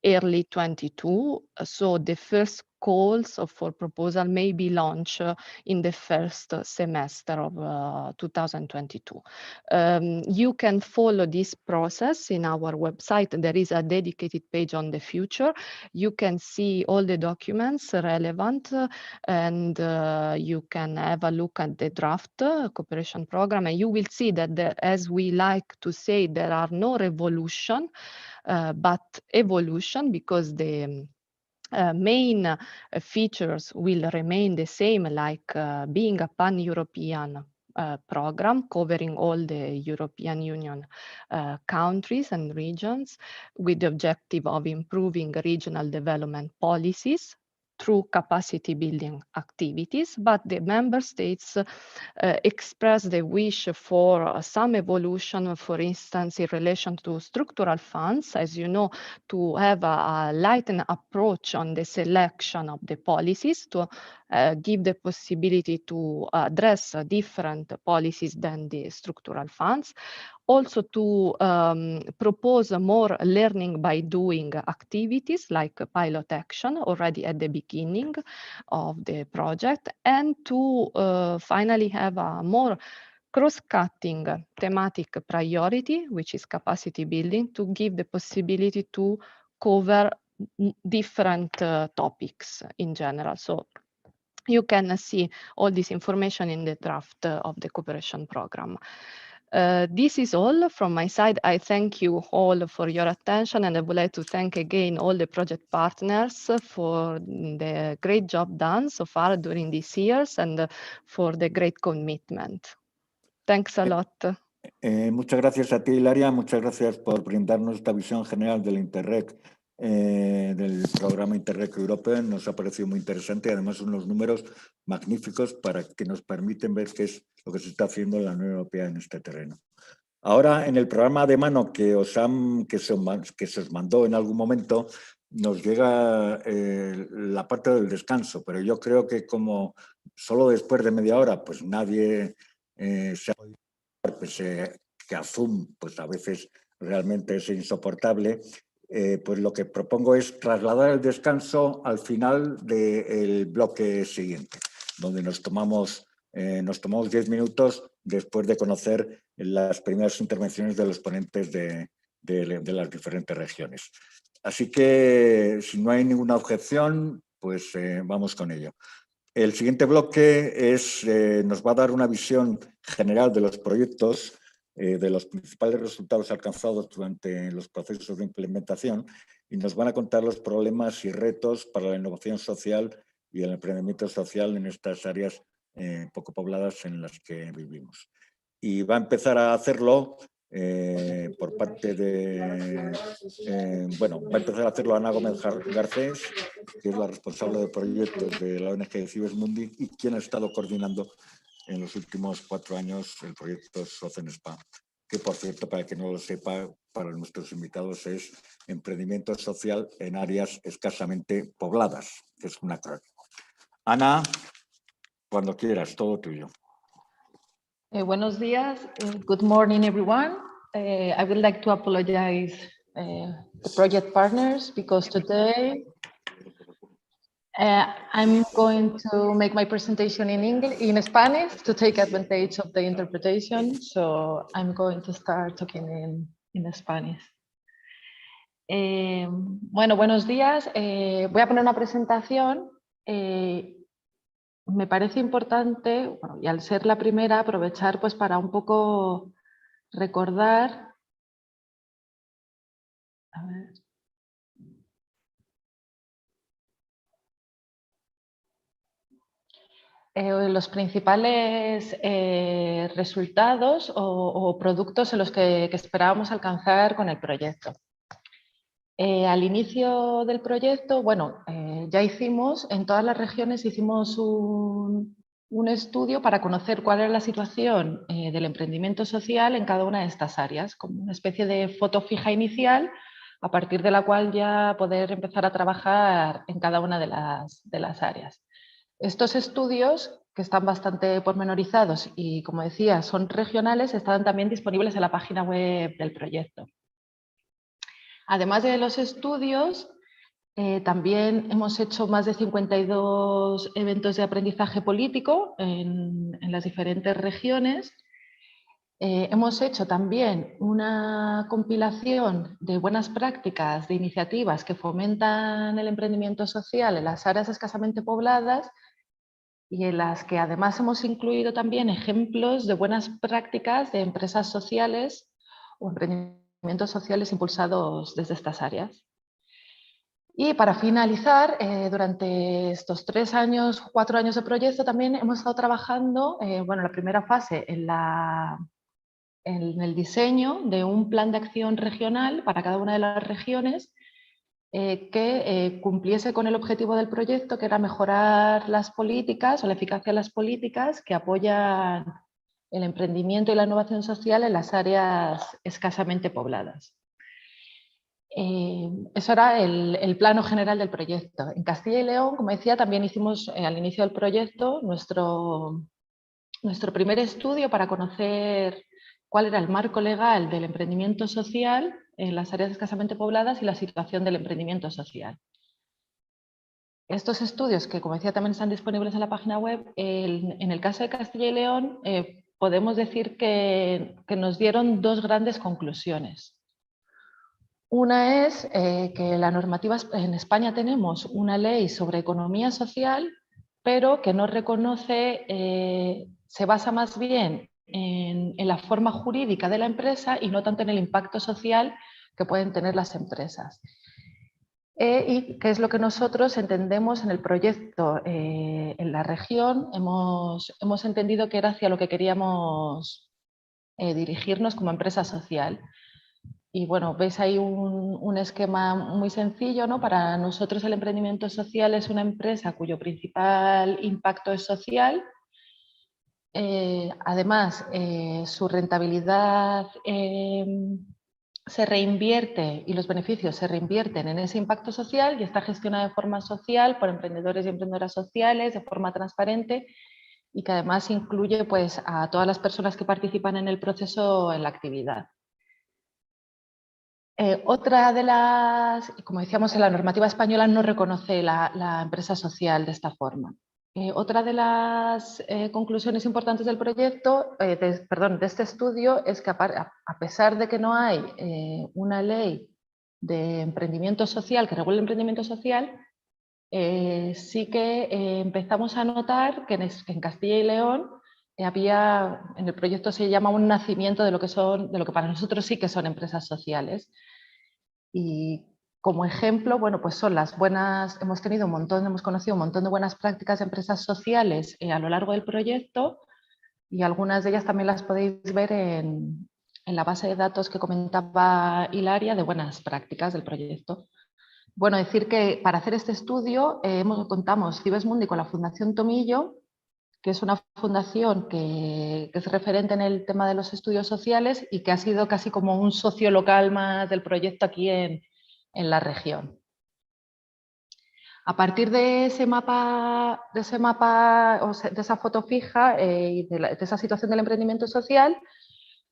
early 22. So the first calls for proposal may be launched in the first semester of 2022. You can follow this process in our website. There is a dedicated page on the future. You can see all the documents relevant, and you can have a look at the draft cooperation program, and you will see that as we like to say, there are no revolution, but evolution, because the main features will remain the same, like being a pan-European program covering all the European Union countries and regions, with the objective of improving regional development policies through capacity building activities. But the member states express the wish for some evolution, for instance, in relation to structural funds, as you know, to have a lightened approach on the selection of the policies, to give the possibility to address different policies than the structural funds. Also to propose more learning by doing activities like pilot action already at the beginning of the project, and to finally have a more cross-cutting thematic priority, which is capacity building, to give the possibility to cover different topics in general. So you can see all this information in the draft of the cooperation program. This is all from my side. I thank you all for your attention, and I would like to thank again all the project partners for the great job done so far during these years and for the great commitment. Thanks a lot. Muchas gracias a ti, Hilaria. Muchas gracias por brindarnos esta visión general del Interreg, del programa Interreg Europe. Nos ha parecido muy interesante y además unos números magníficos para que nos permiten ver qué es lo que se está haciendo en la Unión Europea en este terreno. Ahora, en el programa de mano que se os mandó en algún momento, nos llega la parte del descanso, pero yo creo que como solo después de media hora, pues nadie se ha podido, que a Zoom pues a veces realmente es insoportable, pues lo que propongo es trasladar el descanso al final del bloque siguiente, donde nos tomamos 10 minutos después de conocer las primeras intervenciones de los ponentes de las diferentes regiones. Así que, si no hay ninguna objeción, pues vamos con ello. El siguiente bloque nos va a dar una visión general de los proyectos, de los principales resultados alcanzados durante los procesos de implementación, y nos van a contar los problemas y retos para la innovación social y el emprendimiento social en estas áreas poco pobladas en las que vivimos. Y va a empezar a hacerlo por parte de... va a empezar a hacerlo Ana Gómez Garcés, que es la responsable de proyectos de la ONG Cibes Mundi y quien ha estado coordinando en los últimos 4 años el proyecto SOCENTSPA, que, por cierto, para que no lo sepa, para nuestros invitados es emprendimiento social en áreas escasamente pobladas, que es un acrónimo. Ana, cuando quieras, todo tuyo. Buenos días. Good morning, everyone. I would like to apologize the project partners because today I'm going to make my presentation in Spanish to take advantage of the interpretation. So I'm going to start talking in Spanish. Bueno, buenos días. Voy a poner una presentación. Me parece importante, bueno, y al ser la primera, aprovechar pues para un poco recordar. A ver. Los principales resultados o productos en los que esperábamos alcanzar con el proyecto. Al inicio del proyecto, bueno, ya hicimos, en todas las regiones hicimos un estudio para conocer cuál era la situación del emprendimiento social en cada una de estas áreas, como una especie de foto fija inicial, a partir de la cual ya poder empezar a trabajar en cada una de las áreas. Estos estudios, que están bastante pormenorizados y, como decía, son regionales, están también disponibles en la página web del proyecto. Además de los estudios, también hemos hecho más de 52 eventos de aprendizaje político en las diferentes regiones. Hemos hecho también una compilación de buenas prácticas, de iniciativas que fomentan el emprendimiento social en las áreas escasamente pobladas y en las que además hemos incluido también ejemplos de buenas prácticas de empresas sociales o emprendimientos sociales impulsados desde estas áreas. Y para finalizar, durante estos 3 años, 4 años de proyecto también hemos estado trabajando, bueno, la primera fase en el diseño de un plan de acción regional para cada una de las regiones que cumpliese con el objetivo del proyecto, que era mejorar las políticas o la eficacia de las políticas que apoyan el emprendimiento y la innovación social en las áreas escasamente pobladas. Eso era el plano general del proyecto. En Castilla y León, como decía, también hicimos al inicio del proyecto nuestro primer estudio para conocer cuál era el marco legal del emprendimiento social en las áreas escasamente pobladas y la situación del emprendimiento social. Estos estudios, que como decía también están disponibles en la página web, en el caso de Castilla y León podemos decir que nos dieron 2 grandes conclusiones. Una es que la normativa, en España tenemos una ley sobre economía social, pero que no reconoce, se basa más bien en la forma jurídica de la empresa y no tanto en el impacto social que pueden tener las empresas. Y qué es lo que nosotros entendemos en el proyecto en la región, hemos entendido que era hacia lo que queríamos dirigirnos como empresa social. Y bueno, veis ahí un esquema muy sencillo, ¿no? Para nosotros el emprendimiento social es una empresa cuyo principal impacto es social. Además, su rentabilidad se reinvierte y los beneficios se reinvierten en ese impacto social y está gestionada de forma social por emprendedores y emprendedoras sociales, de forma transparente y que además incluye pues, a todas las personas que participan en el proceso en la actividad. Otra de las, como decíamos, en la normativa española no reconoce la empresa social de esta forma. Otra de las conclusiones importantes del proyecto, de este estudio, es que a pesar de que no hay una ley de emprendimiento social que regule el emprendimiento social, sí que empezamos a notar que en Castilla y León había, en el proyecto se llama un nacimiento de lo que para nosotros sí que son empresas sociales. Y como ejemplo, bueno, pues son las buenas, hemos conocido un montón de buenas prácticas de empresas sociales a lo largo del proyecto y algunas de ellas también las podéis ver en la base de datos que comentaba Hilaria de buenas prácticas del proyecto. Bueno, decir que para hacer este estudio contamos Cibesmundi con la Fundación Tomillo, que es una fundación que es referente en el tema de los estudios sociales y que ha sido casi como un socio local más del proyecto aquí en la región. A partir de ese mapa, de esa foto fija y de esa situación del emprendimiento social,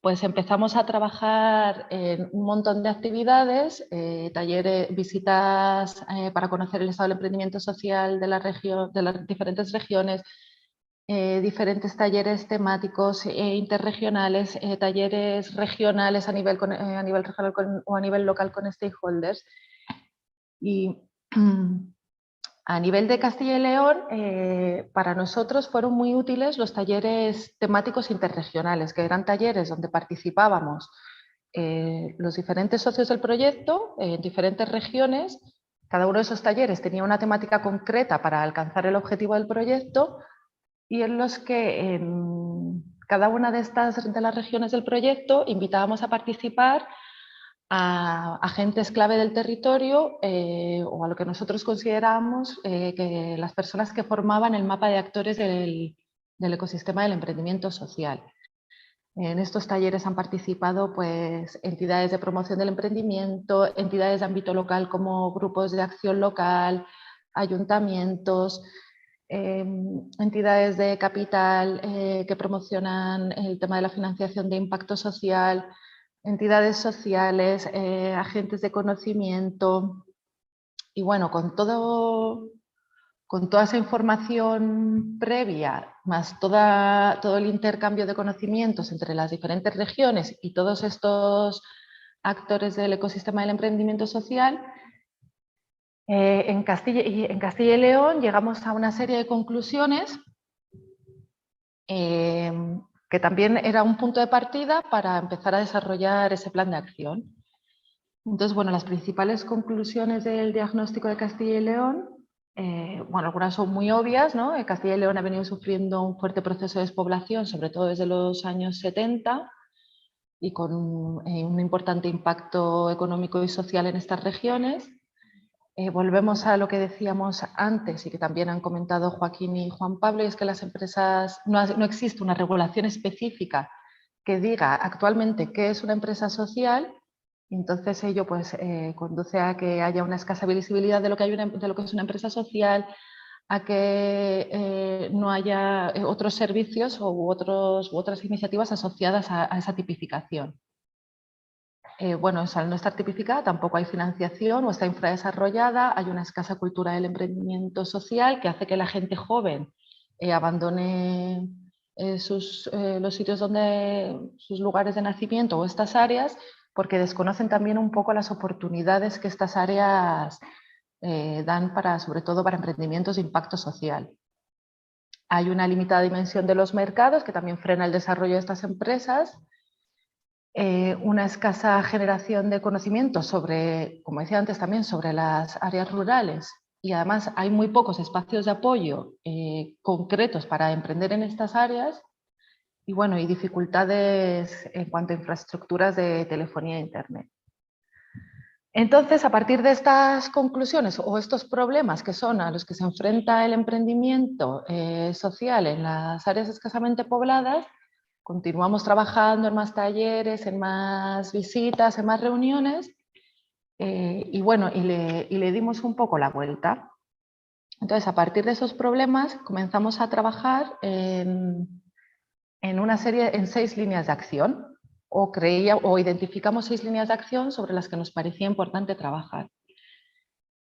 pues empezamos a trabajar en un montón de actividades, talleres, visitas para conocer el estado del emprendimiento social de la región, de las diferentes regiones, diferentes talleres temáticos interregionales, talleres regionales a nivel regional o a nivel local con stakeholders. Y a nivel de Castilla y León, para nosotros fueron muy útiles los talleres temáticos interregionales, que eran talleres donde participábamos los diferentes socios del proyecto en diferentes regiones. Cada uno de esos talleres tenía una temática concreta para alcanzar el objetivo del proyecto, y en los que en cada una de las regiones del proyecto invitábamos a participar a agentes clave del territorio o a lo que nosotros consideramos que las personas que formaban el mapa de actores del ecosistema del emprendimiento social. En estos talleres han participado pues, entidades de promoción del emprendimiento, entidades de ámbito local como grupos de acción local, ayuntamientos, entidades de capital que promocionan el tema de la financiación de impacto social, entidades sociales, agentes de conocimiento. Y bueno, con toda esa información previa, más todo el intercambio de conocimientos entre las diferentes regiones y todos estos actores del ecosistema del emprendimiento social, en Castilla y León llegamos a una serie de conclusiones que también era un punto de partida para empezar a desarrollar ese plan de acción. Entonces, bueno, las principales conclusiones del diagnóstico de Castilla y León, bueno, algunas son muy obvias, ¿no? Castilla y León ha venido sufriendo un fuerte proceso de despoblación, sobre todo desde los años 70, y con un importante impacto económico y social en estas regiones. Volvemos a lo que decíamos antes y que también han comentado Joaquín y Juan Pablo, y es que las empresas, no existe una regulación específica que diga actualmente qué es una empresa social. Entonces ello pues, conduce a que haya una escasa visibilidad de lo que es una empresa social, a que no haya otros servicios u otras iniciativas asociadas a esa tipificación. Bueno, al no estar tipificada tampoco hay financiación o está infradesarrollada, hay una escasa cultura del emprendimiento social que hace que la gente joven abandone los sitios sus lugares de nacimiento o estas áreas, porque desconocen también un poco las oportunidades que estas áreas dan sobre todo para emprendimientos de impacto social. Hay una limitada dimensión de los mercados que también frena el desarrollo de estas empresas. Una escasa generación de conocimiento sobre, como decía antes también, sobre las áreas rurales, y además hay muy pocos espacios de apoyo concretos para emprender en estas áreas, y bueno, y dificultades en cuanto a infraestructuras de telefonía e internet. Entonces, a partir de estas conclusiones o estos problemas que son a los que se enfrenta el emprendimiento social en las áreas escasamente pobladas, continuamos trabajando en más talleres, en más visitas, en más reuniones, y bueno, y le dimos un poco la vuelta. Entonces, a partir de esos problemas comenzamos a trabajar en 6 líneas de acción, o identificamos 6 líneas de acción sobre las que nos parecía importante trabajar.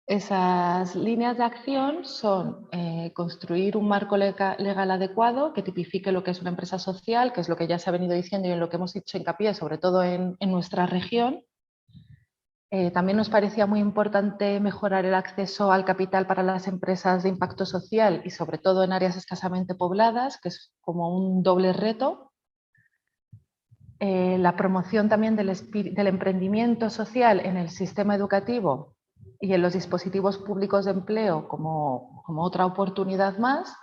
Esas líneas de acción son construir un marco legal adecuado que tipifique lo que es una empresa social, que es lo que ya se ha venido diciendo y en lo que hemos hecho hincapié, sobre todo en nuestra región. También nos parecía muy importante mejorar el acceso al capital para las empresas de impacto social y sobre todo en áreas escasamente pobladas, que es como un doble reto. La promoción también del emprendimiento social en el sistema educativo y en los dispositivos públicos de empleo como otra oportunidad más.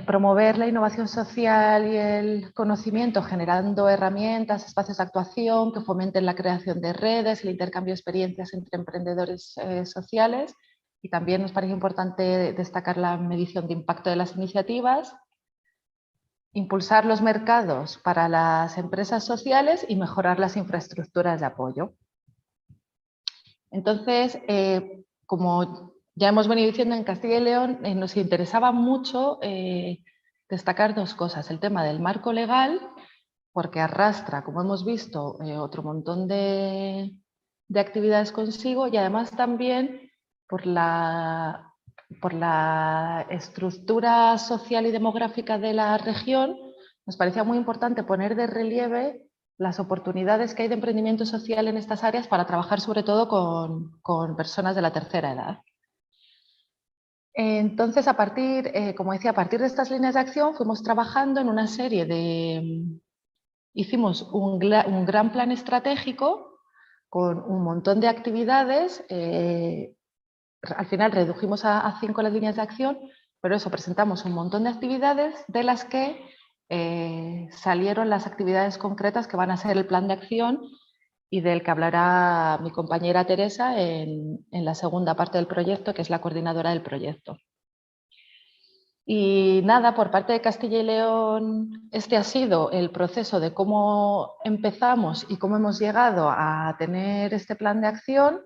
Promover la innovación social y el conocimiento generando herramientas, espacios de actuación que fomenten la creación de redes, el intercambio de experiencias entre emprendedores sociales, y también nos parece importante destacar la medición de impacto de las iniciativas. Impulsar los mercados para las empresas sociales y mejorar las infraestructuras de apoyo. Entonces, como ya hemos venido diciendo, en Castilla y León nos interesaba mucho destacar 2 cosas. El tema del marco legal, porque arrastra, como hemos visto, otro montón de actividades consigo, y además también por la por la estructura social y demográfica de la región, nos parecía muy importante poner de relieve las oportunidades que hay de emprendimiento social en estas áreas para trabajar sobre todo con personas de la tercera edad. Entonces, como decía, a partir de estas líneas de acción fuimos trabajando en una serie de... Hicimos un gran plan estratégico con un montón de actividades. Al final redujimos a 5 las líneas de acción, pero eso, presentamos un montón de actividades de las que salieron las actividades concretas que van a ser el plan de acción y del que hablará mi compañera Teresa en la segunda parte del proyecto, que es la coordinadora del proyecto. Y nada, por parte de Castilla y León, este ha sido el proceso de cómo empezamos y cómo hemos llegado a tener este plan de acción.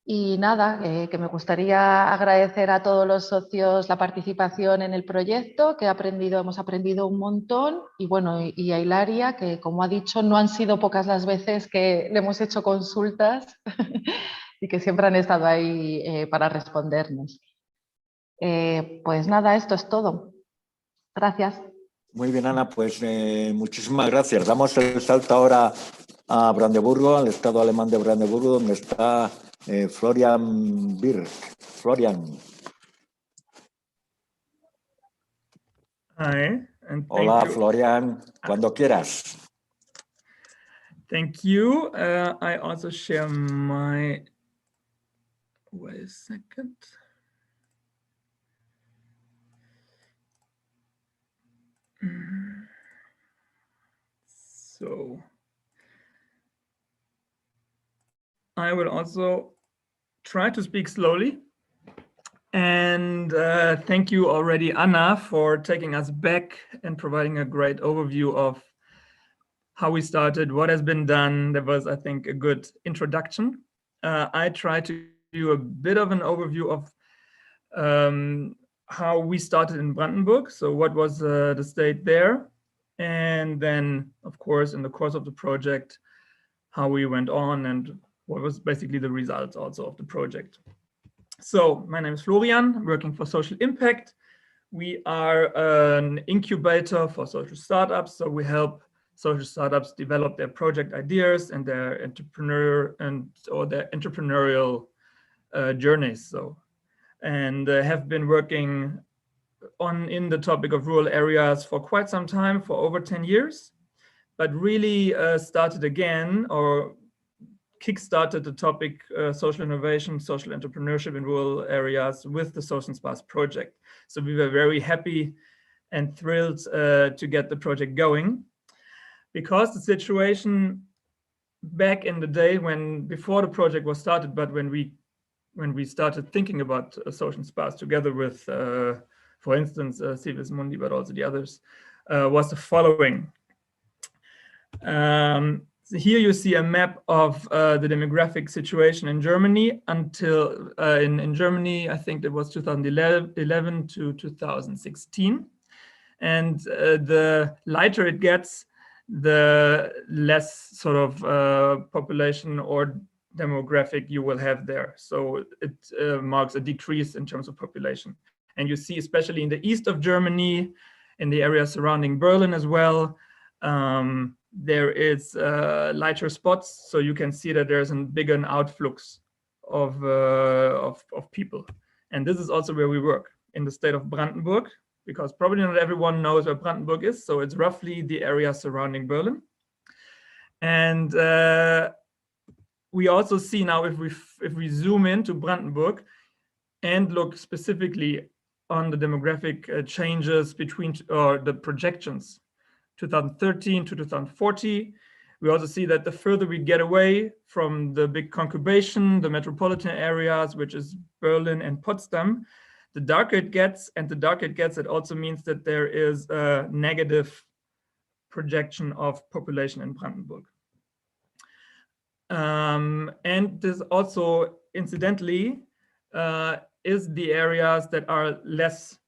Y nada, que me gustaría agradecer a todos los socios la participación en el proyecto, que hemos aprendido un montón, y bueno, y a Hilaria, que como ha dicho, no han sido pocas las veces que le hemos hecho consultas y que siempre han estado ahí para respondernos. Pues nada, esto es todo. Gracias. Muy bien, Ana, pues muchísimas gracias. Damos el salto ahora a Brandeburgo, al estado alemán de Brandeburgo, donde está Florian Birk. Florian. Hi, and Hola, Florian, cuando quieras. Thank you. I also share my... Wait a second. So I will also try to speak slowly. And thank you already, Anna, for taking us back and providing a great overview of how we started, what has been done. That was, I think, a good introduction. I try to do a bit of an overview of how we started in Brandenburg. So what was the state there? And then, of course, in the course of the project, how we went on and what was basically the results also of the project. So my name is Florian, I'm working for Social Impact. We are an incubator for social startups. So we help social startups develop their project ideas and their entrepreneurial journeys. So, and have been working in the topic of rural areas for quite some time, for over 10 years, but really started again or kickstarted the topic social innovation, social entrepreneurship in rural areas with the SOCENTSPAs project. So we were very happy and thrilled to get the project going, because the situation back in the day before the project was started, but when we started thinking about SOCENTSPAs together with, for instance, Civis Mundi, but also the others, was the following. So here you see a map of the demographic situation in Germany until in Germany, I think it was 2011 to 2016. And the lighter it gets, the less sort of population or demographic you will have there. So it marks a decrease in terms of population. And you see, especially in the east of Germany, in the area surrounding Berlin as well, there is lighter spots. So you can see that there's a bigger outflux of people. And this is also where we work, in the state of Brandenburg, because probably not everyone knows where Brandenburg is. So it's roughly the area surrounding Berlin. And we also see now, if we zoom into Brandenburg and look specifically on the demographic changes between the projections 2013 to 2040, we also see that the further we get away from the big concubation, the metropolitan areas, which is Berlin and Potsdam, the darker it gets, and the darker it gets, it also means that there is a negative projection of population in Brandenburg. And this also, incidentally, is the areas that are less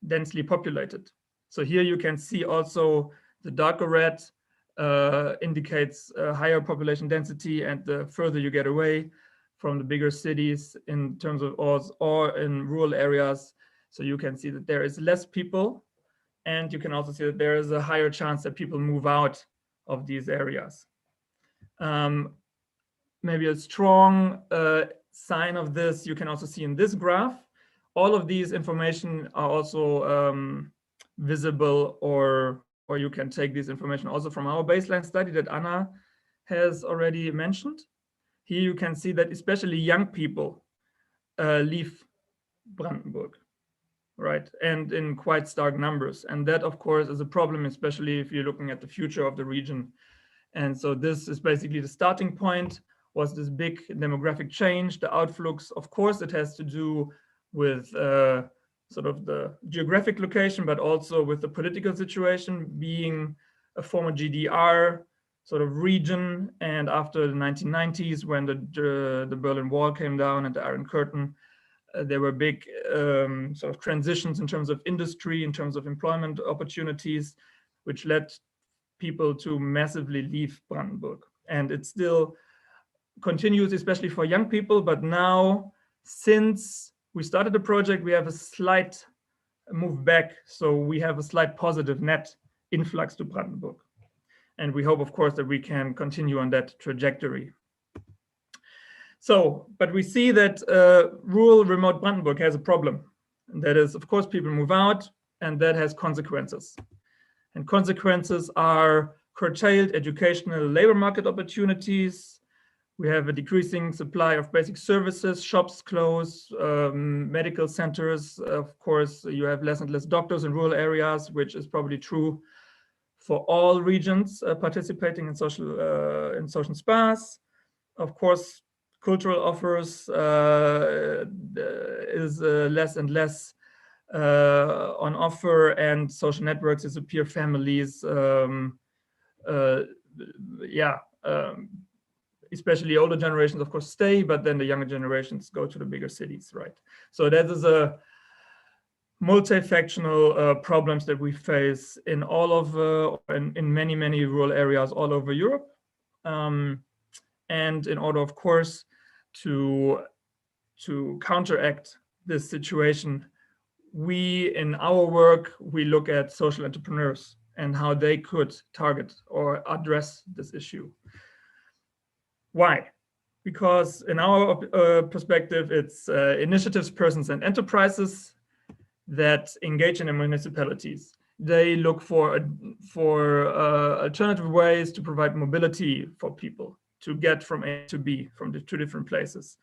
densely populated. So here you can see also the darker red indicates higher population density, and the further you get away, from the bigger cities in terms of or in rural areas. So you can see that there is less people, and you can also see that there is a higher chance that people move out of these areas. Maybe a strong sign of this you can also see in this graph. All of these information are also visible, or you can take this information also from our baseline study that Anna has already mentioned. Here you can see that especially young people leave Brandenburg, right? And in quite stark numbers. And that, of course, is a problem, especially if you're looking at the future of the region. And so this is basically the starting point, was this big demographic change, the outflux. Of course, it has to do with sort of the geographic location, but also with the political situation, being a former GDR sort of region. And after the 1990s, when the Berlin Wall came down and the Iron Curtain, there were big sort of transitions in terms of industry, in terms of employment opportunities, which led people to massively leave Brandenburg. And it still continues, especially for young people. But now, since we started the project, we have a slight move back. So we have a slight positive net influx to Brandenburg. And we hope, of course, that we can continue on that trajectory. So, but we see that rural remote Brandenburg has a problem. And that is, of course, people move out, and that has consequences. And consequences are curtailed educational labor market opportunities. We have a decreasing supply of basic services, shops close, medical centers. Of course, you have less and less doctors in rural areas, which is probably true for all regions participating in social spas. Of course, cultural offers is less and less on offer, and social networks disappear, families, especially older generations, of course, stay, but then the younger generations go to the bigger cities, right? So that is a multifactional problems that we face in all of in many rural areas all over Europe, and in order, of course, to counteract this situation, we in our work we look at social entrepreneurs and how they could target or address this issue. Why? Because in our perspective, it's initiatives, persons, and enterprises that engage in the municipalities. They look for alternative ways to provide mobility for people to get from A to B, from the two different places.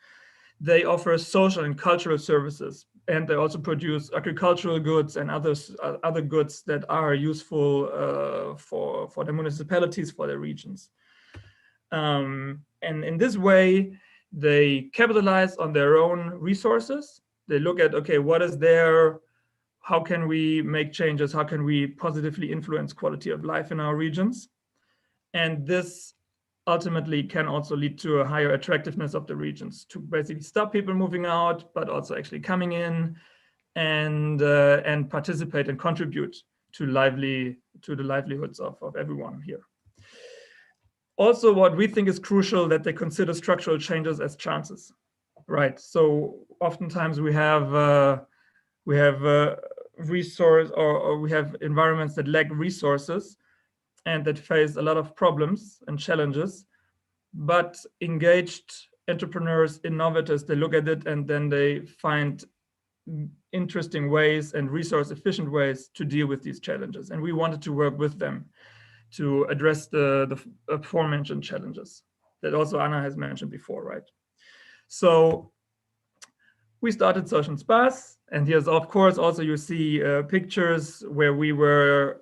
They offer social and cultural services, and they also produce agricultural goods and other goods that are useful for the municipalities, for the regions. And in this way, they capitalize on their own resources. They look at, okay, what is there? How can we make changes? How can we positively influence quality of life in our regions? And this ultimately can also lead to a higher attractiveness of the regions, to basically stop people moving out, but also actually coming in and participate and contribute to the livelihoods of everyone here. Also, what we think is crucial, that they consider structural changes as chances, right? So oftentimes we have resource or we have environments that lack resources and that face a lot of problems and challenges, but engaged entrepreneurs, innovators, they look at it and then they find interesting ways and resource efficient ways to deal with these challenges. And we wanted to work with them to address the aforementioned challenges that also Anna has mentioned before, right? So we started SOCENTSPAs, and here's, of course, also you see pictures where we were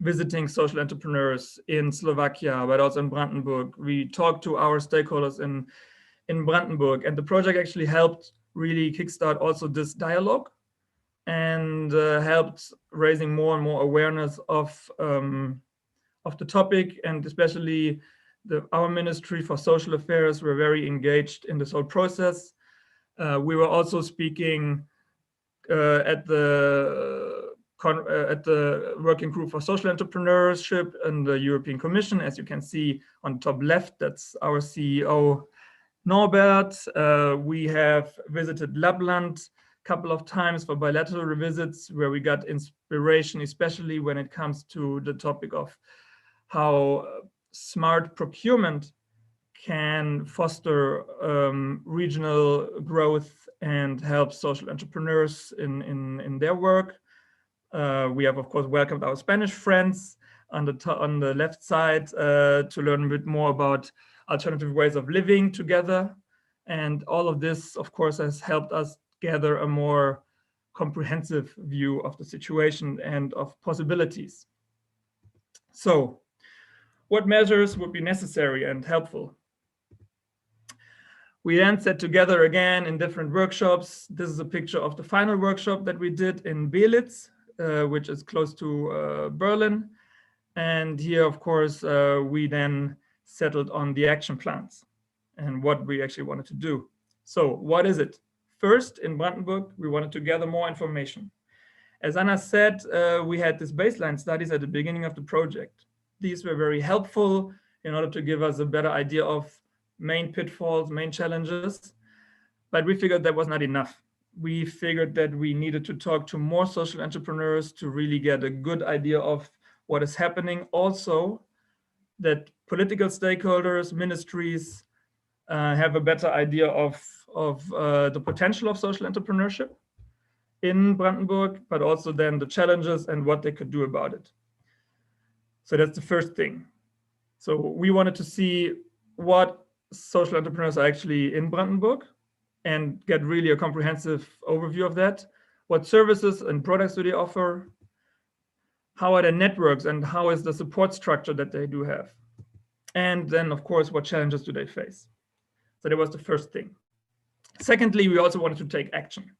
visiting social entrepreneurs in Slovakia, but also in Brandenburg. We talked to our stakeholders in Brandenburg, and the project actually helped really kickstart also this dialogue and helped raising more and more awareness of the topic, and especially our Ministry for Social Affairs were very engaged in this whole process. We were also speaking at the Working Group for Social Entrepreneurship and the European Commission. As you can see on the top left, that's our CEO, Norbert. We have visited Lapland a couple of times for bilateral visits, where we got inspiration, especially when it comes to the topic of how smart procurement can foster regional growth and help social entrepreneurs in their work. We have, of course, welcomed our Spanish friends on the left side to learn a bit more about alternative ways of living together. And all of this, of course, has helped us gather a more comprehensive view of the situation and of possibilities. So, what measures would be necessary and helpful? We then sat together again in different workshops. This is a picture of the final workshop that we did in Belitz, which is close to Berlin. And here, of course, we then settled on the action plans and what we actually wanted to do. So what is it? First, in Brandenburg, we wanted to gather more information. As Anna said, we had these baseline studies at the beginning of the project. These were very helpful in order to give us a better idea of main pitfalls, main challenges, but we figured that was not enough. We figured that we needed to talk to more social entrepreneurs to really get a good idea of what is happening. Also, that political stakeholders, ministries have a better idea of the potential of social entrepreneurship in Brandenburg, but also then the challenges and what they could do about it. So that's the first thing. So we wanted to see what social entrepreneurs are actually in Brandenburg and get really a comprehensive overview of that. What services and products do they offer? How are their networks and how is the support structure that they do have? And then, of course, what challenges do they face? So that was the first thing. Secondly, we also wanted to take action.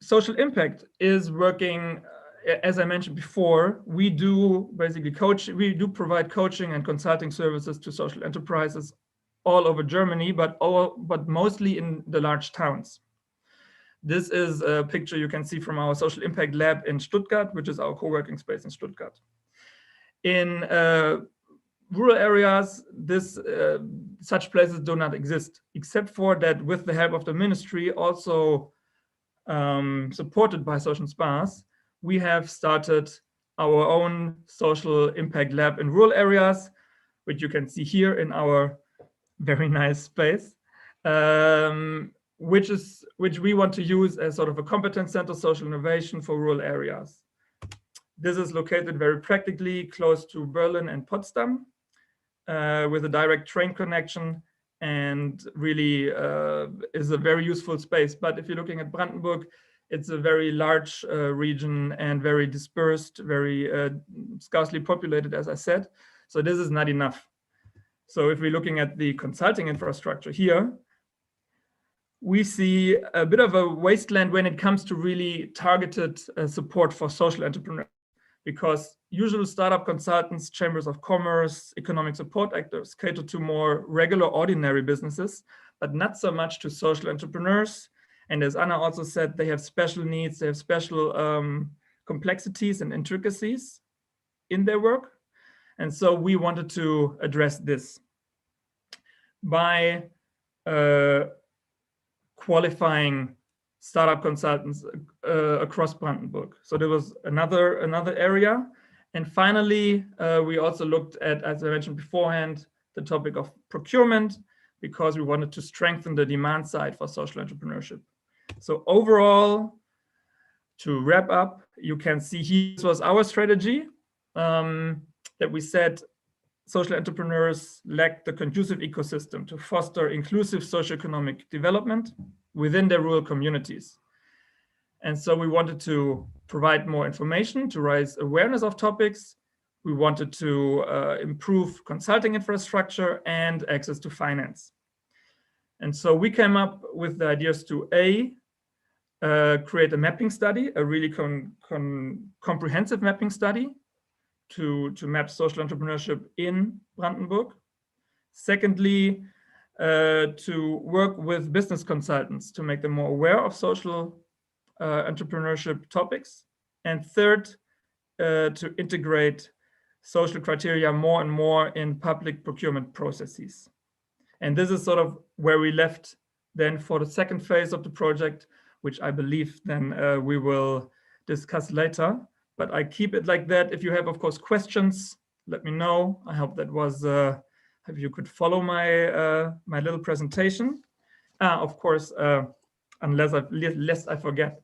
Social impact is working, as I mentioned before, we do basically provide coaching and consulting services to social enterprises all over Germany, but mostly in the large towns. This is a picture you can see from our social impact lab in Stuttgart, which is our co-working space in Stuttgart. In rural areas, such places do not exist, except for that with the help of the ministry, also supported by SOCENTSPAs, we have started our own social impact lab in rural areas, which you can see here in our very nice space, which we want to use as sort of a competence center social innovation for rural areas. This is located very practically close to Berlin and Potsdam, with a direct train connection, and really is a very useful space. But if you're looking at Brandenburg, it's a very large region and very dispersed, very scarcely populated, as I said. So this is not enough. So if we're looking at the consulting infrastructure here, we see a bit of a wasteland when it comes to really targeted support for social entrepreneurs, because usual startup consultants, chambers of commerce, economic support actors cater to more regular, ordinary businesses, but not so much to social entrepreneurs. And as Anna also said, they have special needs, they have special complexities and intricacies in their work. And so we wanted to address this by qualifying startup consultants across Brandenburg. So there was another area. And finally, we also looked at, as I mentioned beforehand, the topic of procurement, because we wanted to strengthen the demand side for social entrepreneurship. So overall, to wrap up, you can see here, this was our strategy, that we said social entrepreneurs lack the conducive ecosystem to foster inclusive socioeconomic development within their rural communities. And so we wanted to provide more information to raise awareness of topics. We wanted to improve consulting infrastructure and access to finance. And so we came up with the ideas to create a mapping study, a really comprehensive mapping study to map social entrepreneurship in Brandenburg. Secondly, to work with business consultants to make them more aware of social entrepreneurship topics. And third, to integrate social criteria more and more in public procurement processes. And this is sort of where we left then for the second phase of the project, which I believe then we will discuss later. But I keep it like that. If you have, of course, questions, let me know. I hope that was, if you could follow my my little presentation. Of course, lest I forget,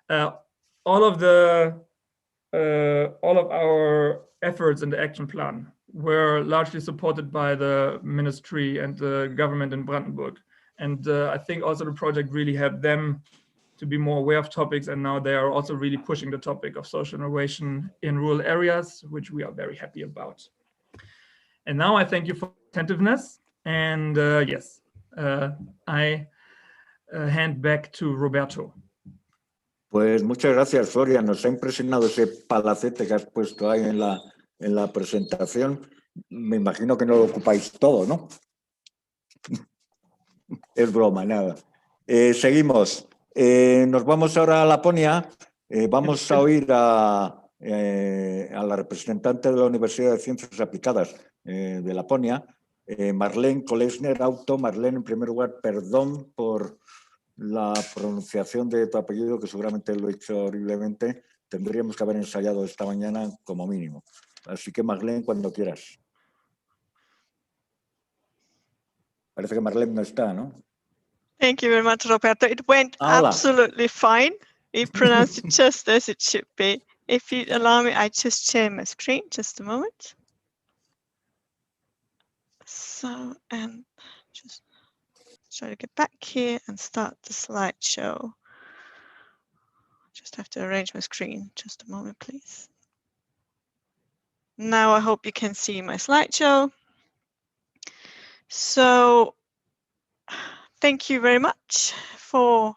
all of our efforts in the action plan were largely supported by the ministry and the government in Brandenburg. And I think also the project really helped them to be more aware of topics. And now they are also really pushing the topic of social innovation in rural areas, which we are very happy about. And now I thank you for attentiveness. And yes, I hand back to Roberto. Pues muchas gracias, Soria. Nos ha impresionado ese palacete que has puesto ahí en la presentación. Me imagino que no lo ocupáis todo, ¿no? Es broma, nada. Seguimos. Nos vamos ahora a Laponia. Vamos a oír a la representante de la Universidad de Ciencias Aplicadas de Laponia, Marlene Kolesner-Auto. Marlene, en primer lugar, perdón por la pronunciación de tu apellido, que seguramente lo he hecho horriblemente. Tendríamos que haber ensayado esta mañana como mínimo. Así que, Marlene, cuando quieras. Parece que Marlene no está, ¿no? Thank you very much, Roberto. It went absolutely fine. You pronounced it just as it should be. If you allow me, I just share my screen. Just a moment. So, and just try to get back here and start the slideshow. Just have to arrange my screen. Just a moment, please. Now I hope you can see my slideshow. So, thank you very much for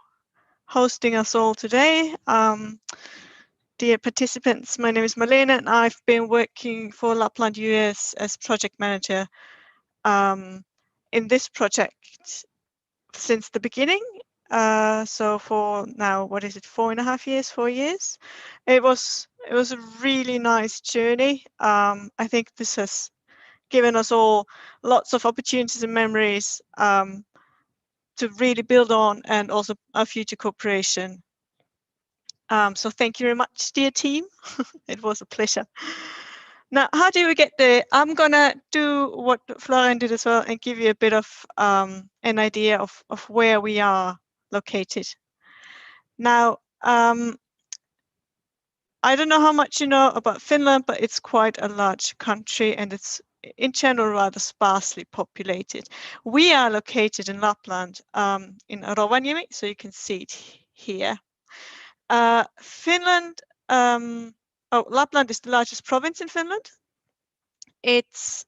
hosting us all today. Dear participants, my name is Marlene and I've been working for Lapland US as project manager in this project since the beginning. So for now, what is it, 4.5 years, 4 years? It was a really nice journey. I think this has given us all lots of opportunities and memories to really build on, and also our future cooperation. So thank you very much, dear team. It was a pleasure. Now, how do we get there? I'm gonna do what Florian did as well and give you a bit of an idea of where we are located. Now, I don't know how much you know about Finland, but it's quite a large country and it's in general rather sparsely populated. We are located in Lapland, in Rovaniemi, so you can see it here. Finland, Lapland is the largest province in Finland. It's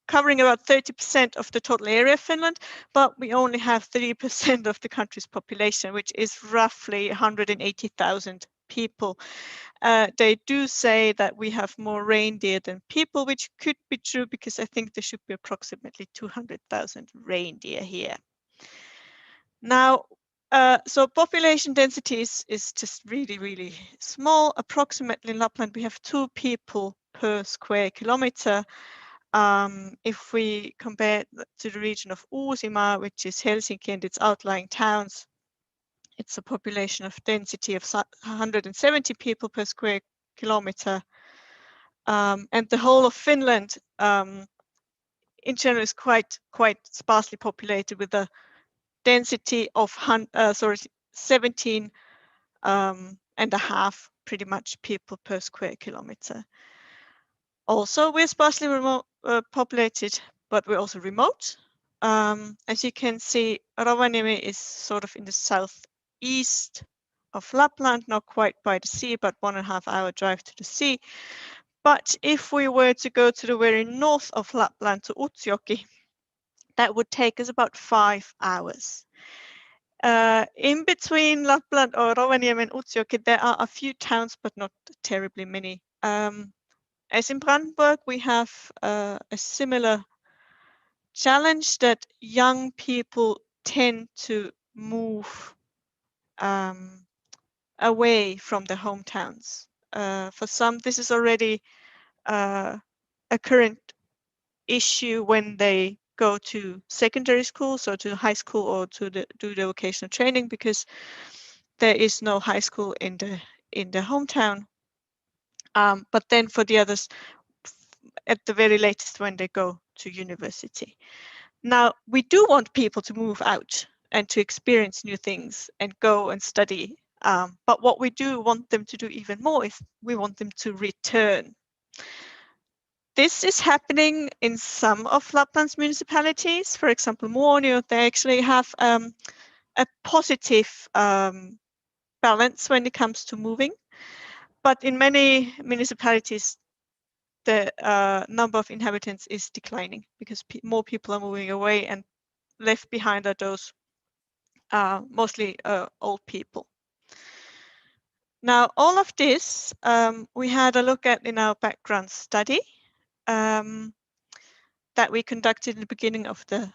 covering about 30% of the total area of Finland, but we only have 3% of the country's population, which is roughly 180,000 people. They do say that we have more reindeer than people, which could be true because I think there should be approximately 200,000 reindeer here. Now, so population density is just really, really small. Approximately in Lapland, we have 2 people per square kilometer. If we compare to the region of Uusimaa, which is Helsinki and its outlying towns, it's a population of density of 170 people per square kilometer. And the whole of Finland, in general, is quite sparsely populated with a density of 17 and a half pretty much people per square kilometer. Also, we're sparsely populated, but we're also remote. As you can see, Rovaniemi is sort of in the southeast of Lapland, not quite by the sea, but 1.5 hour drive to the sea. But if we were to go to the very north of Lapland, to Utsjoki, that would take us about 5 hours. In between Lapland or Rovaniemi and Utsjoki, there are a few towns, but not terribly many. As in Brandenburg, we have a similar challenge that young people tend to move away from their hometowns. For some, this is already a current issue when they go to secondary school, so to high school or to do the vocational training, because there is no high school in the hometown. But then for the others, at the very latest when they go to university. Now, we do want people to move out and to experience new things and go and study. But what we do want them to do even more is we want them to return. This is happening in some of Lapland's municipalities. For example, Muonio, they actually have a positive balance when it comes to moving. But in many municipalities, the number of inhabitants is declining because more people are moving away, and left behind are those mostly old people. Now, all of this we had a look at in our background study that we conducted in the beginning of the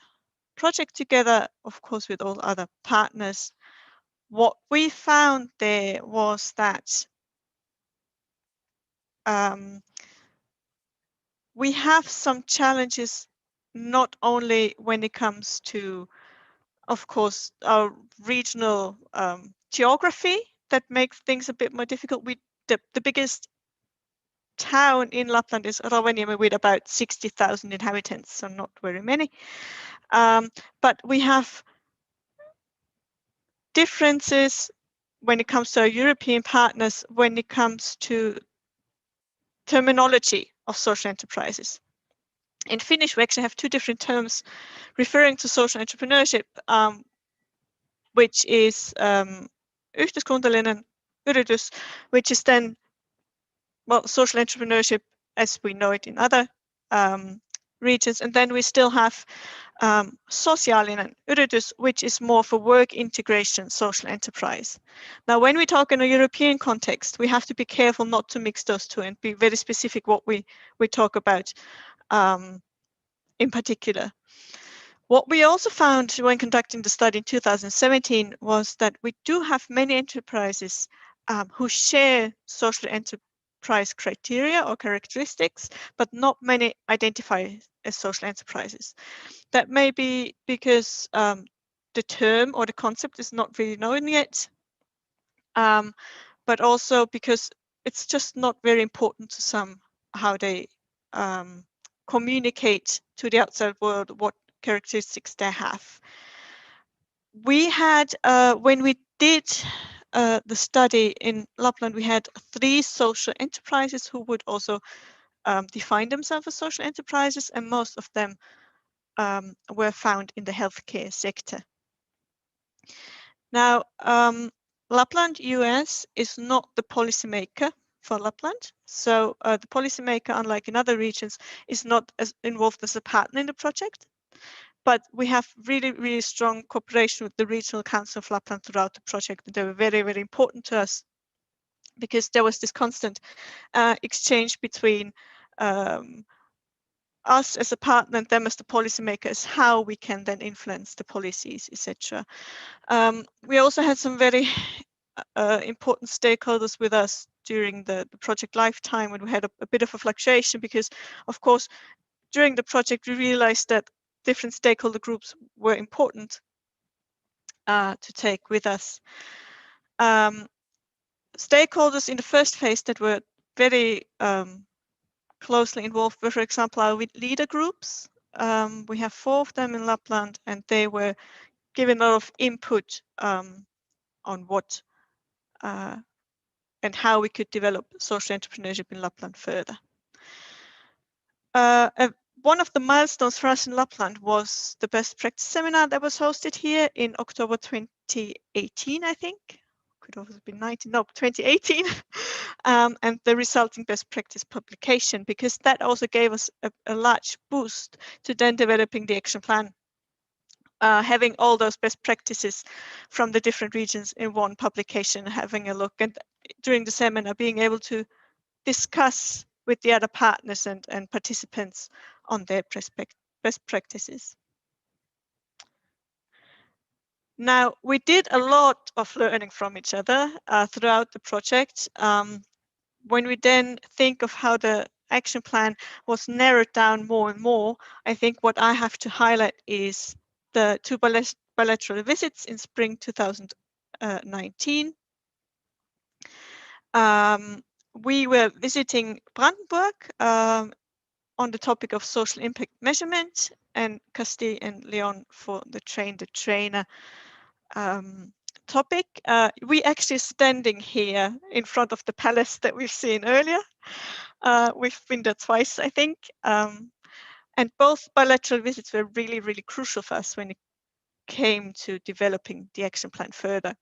project together, of course, with all other partners. What we found there was that we have some challenges, not only when it comes to, of course, our regional geography that makes things a bit more difficult. The biggest town in Lapland is Rovaniemi with about 60,000 inhabitants, so not very many. But we have differences when it comes to our European partners, when it comes to terminology of social enterprises. In Finnish, we actually have two different terms referring to social entrepreneurship, which is yhteiskuntallinen yritys, which is then, well, social entrepreneurship as we know it in other regions. And then we still have sosiaalinen yritys, which is more for work integration social enterprise. Now, when we talk in a European context, we have to be careful not to mix those two and be very specific what we talk about in particular. What we also found when conducting the study in 2017 was that we do have many enterprises who share social enterprise criteria or characteristics, but not many identify as social enterprises. That may be because the term or the concept is not really known yet, but also because it's just not very important to some how they communicate to the outside world what characteristics they have. We had, when we did the study in Lapland, we had 3 social enterprises who would also define themselves as social enterprises, and most of them were found in the healthcare sector. Now, Lapland US is not the policymaker for Lapland. So the policymaker, unlike in other regions, is not as involved as a partner in the project. But we have really, really strong cooperation with the Regional Council of Lapland throughout the project. They were very, very important to us because there was this constant exchange between us as a partner and them as the policymakers, how we can then influence the policies, etc. We also had some very important stakeholders with us during the project lifetime, when we had a bit of a fluctuation because, of course, during the project, we realized that different stakeholder groups were important to take with us. Stakeholders in the first phase that were very closely involved were, for example, our leader groups. We have 4 of them in Lapland, and they were giving a lot of input on what and how we could develop social entrepreneurship in Lapland further. One of the milestones for us in Lapland was the best practice seminar that was hosted here in October 2018, I think. Could also have been 19, no, 2018. And the resulting best practice publication, because that also gave us a large boost to then developing the action plan. Having all those best practices from the different regions in one publication, having a look, and during the seminar being able to discuss with the other partners and participants on their best practices. Now, we did a lot of learning from each other throughout the project. When we then think of how the action plan was narrowed down more and more. I think what I have to highlight is the 2 bilateral visits in spring 2019. We were visiting Brandenburg on the topic of social impact measurement, and Castile and Leon for the train-the-trainer topic. We actually standing here in front of the palace that we've seen earlier. We've been there twice, I think. And both bilateral visits were really, really crucial for us when it came to developing the action plan further.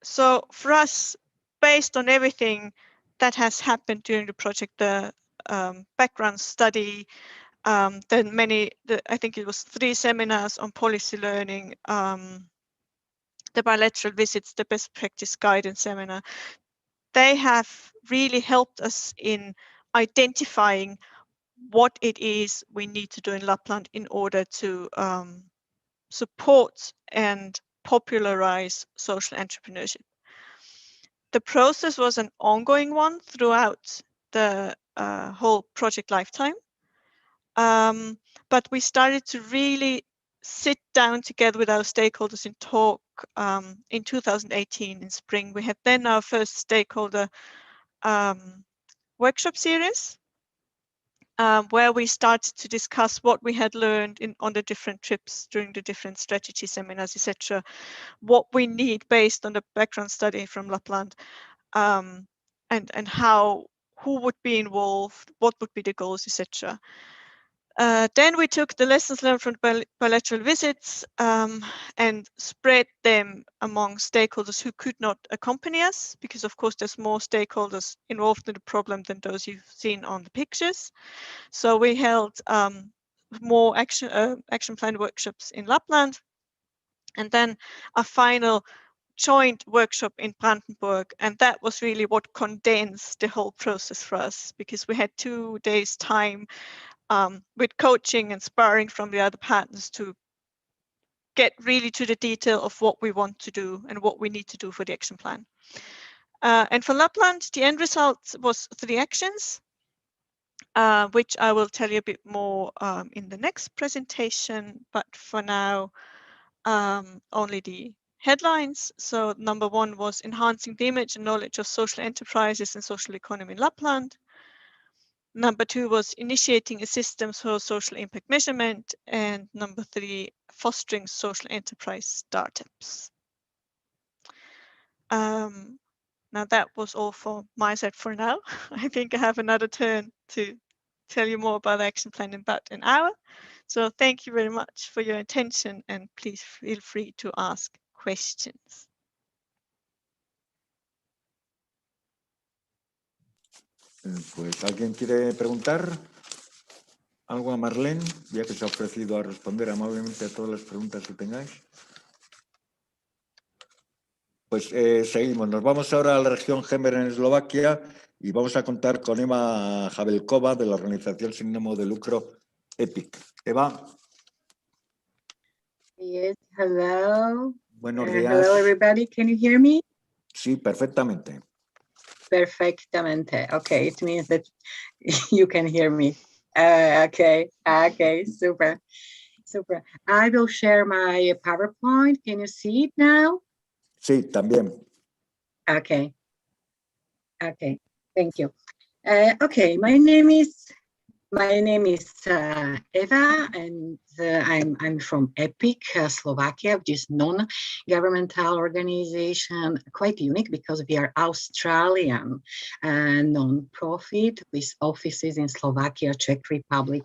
So for us, based on everything that has happened during the project, the background study, then I think it was 3 seminars on policy learning, the bilateral visits, the best practice guidance seminar, they have really helped us in identifying what it is we need to do in Lapland in order to support and popularize social entrepreneurship. The process was an ongoing one throughout the whole project lifetime. But we started to really sit down together with our stakeholders and talk in 2018 in spring. We had then our first stakeholder workshop series where we started to discuss what we had learned on the different trips during the different strategy seminars, etc. What we need based on the background study from Lapland, and who would be involved, what would be the goals, etc. Then we took the lessons learned from bilateral visits and spread them among stakeholders who could not accompany us, because of course there's more stakeholders involved in the problem than those you've seen on the pictures. So we held more action plan workshops in Lapland, and then a final joint workshop in Brandenburg, and that was really what condensed the whole process for us, because we had 2 days time with coaching and sparring from the other partners to get really to the detail of what we want to do and what we need to do for the action plan. And for Lapland, the end result was 3 actions, which I will tell you a bit more in the next presentation, but for now, only the headlines. So number 1 was enhancing the image and knowledge of social enterprises and social economy in Lapland. Number 2 was initiating a system for social impact measurement. And number 3, fostering social enterprise startups. Now that was all for my side for now. I think I have another turn to tell you more about the action plan in about an hour. So thank you very much for your attention, and please feel free to ask questions. Pues, ¿alguien quiere preguntar algo a Marlene, ya que se ha ofrecido a responder amablemente a todas las preguntas que tengáis? Pues seguimos. Nos vamos ahora a la región Hemer en Eslovaquia y vamos a contar con Eva Jabelkova de la organización sin ánimo de lucro EPIC. Eva. Yes, hello. Buenos días. Hello, everybody. Can you hear me? Sí, perfectamente. Perfectamente. Okay, it means that you can hear me. Okay, super. I will share my PowerPoint. Can you see it now? Sí, también. Okay, thank you. Okay, my name is Eva, and I'm from EPIC, Slovakia, which is non-governmental organization, quite unique because we are Australian non-profit with offices in Slovakia, Czech Republic,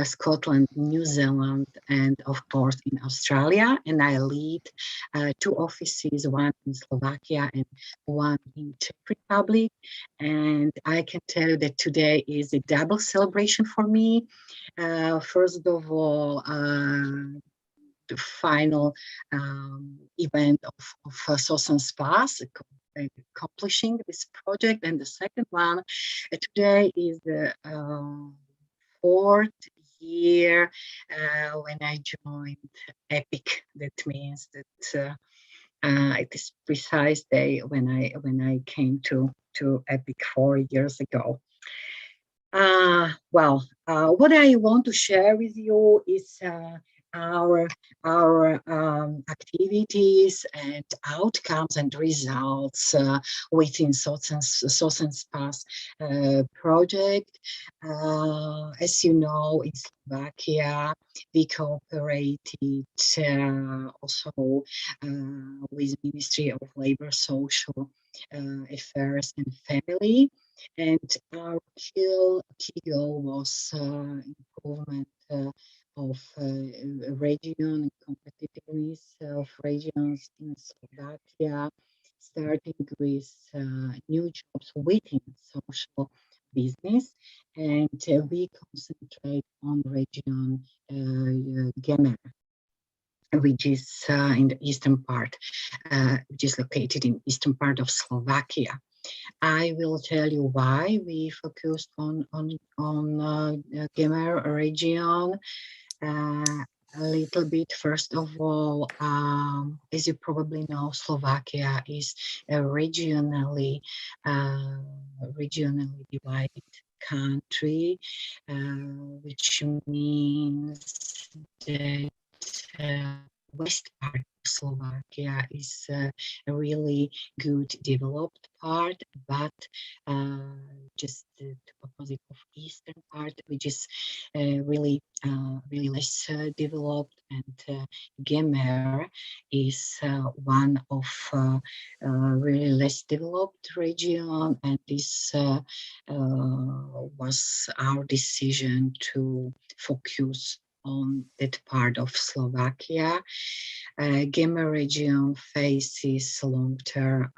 Scotland, New Zealand, and of course in Australia. And I lead 2 offices, one in Slovakia and one in Czech Republic. And I can tell you that today is a double celebration for me. First of all, the final event of SOCENTSPAs, accomplishing this project, and the second one today is the 4th year when I joined EPIC. That means that It is precise day when I came to EPIC 4 years ago. What I want to share with you is our activities and outcomes and results within SOCENTSPAs project. As you know, in Slovakia, we cooperated also with Ministry of Labor, Social Affairs and Family. And our key goal was improvement of region and competitiveness of regions in Slovakia, starting with new jobs within social business, and we concentrate on region Gemer, which is in the eastern part, which is located in eastern part of Slovakia. I will tell you why we focused on Gemer region a little bit. First of all, as you probably know, Slovakia is a regionally divided country, which means that west part of Slovakia is a really good developed part, but just the opposite of eastern part, which is really less developed, and Gemer is one of really less developed region, and this was our decision to focus on that part of Slovakia. Gemer region faces long-term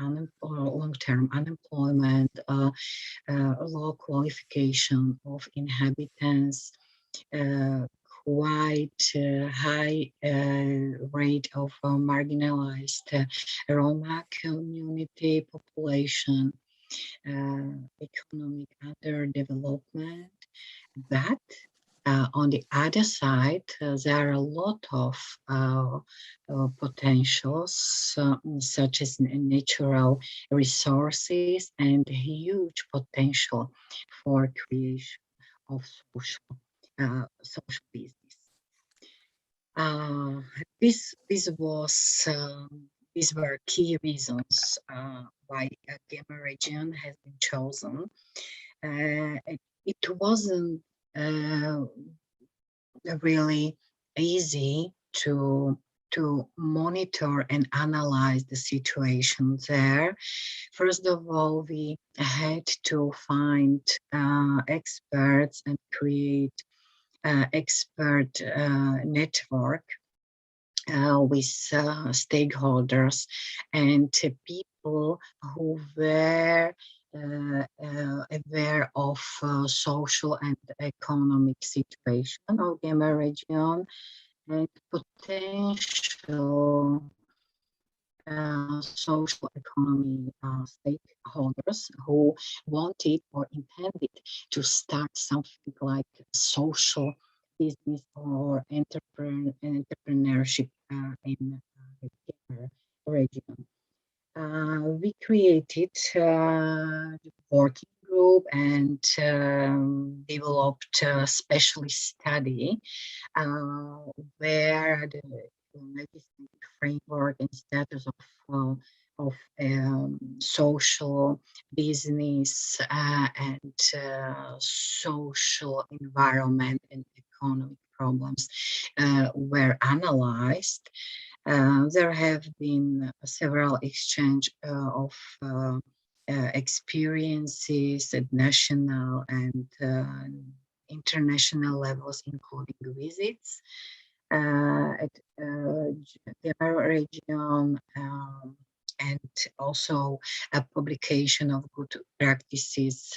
unemployment, low qualification of inhabitants, quite high rate of marginalized Roma community population, economic underdevelopment, but on the other side, there are a lot of potentials, such as natural resources and huge potential for creation of social business. These were key reasons why Gemer region has been chosen. It wasn't really easy to monitor and analyze the situation there. First of all, we had to find experts and create expert network with stakeholders and people who were aware of social and economic situation of Gemer region and potential social economy stakeholders who wanted or intended to start something like social business or entrepreneurship in the Gemer region. We created a working group and developed a specialist study where the legislative framework and status of social business and social environment and economic problems were analyzed. There have been several exchange of experiences at national and international levels, including visits at Gemer region, and also a publication of good practices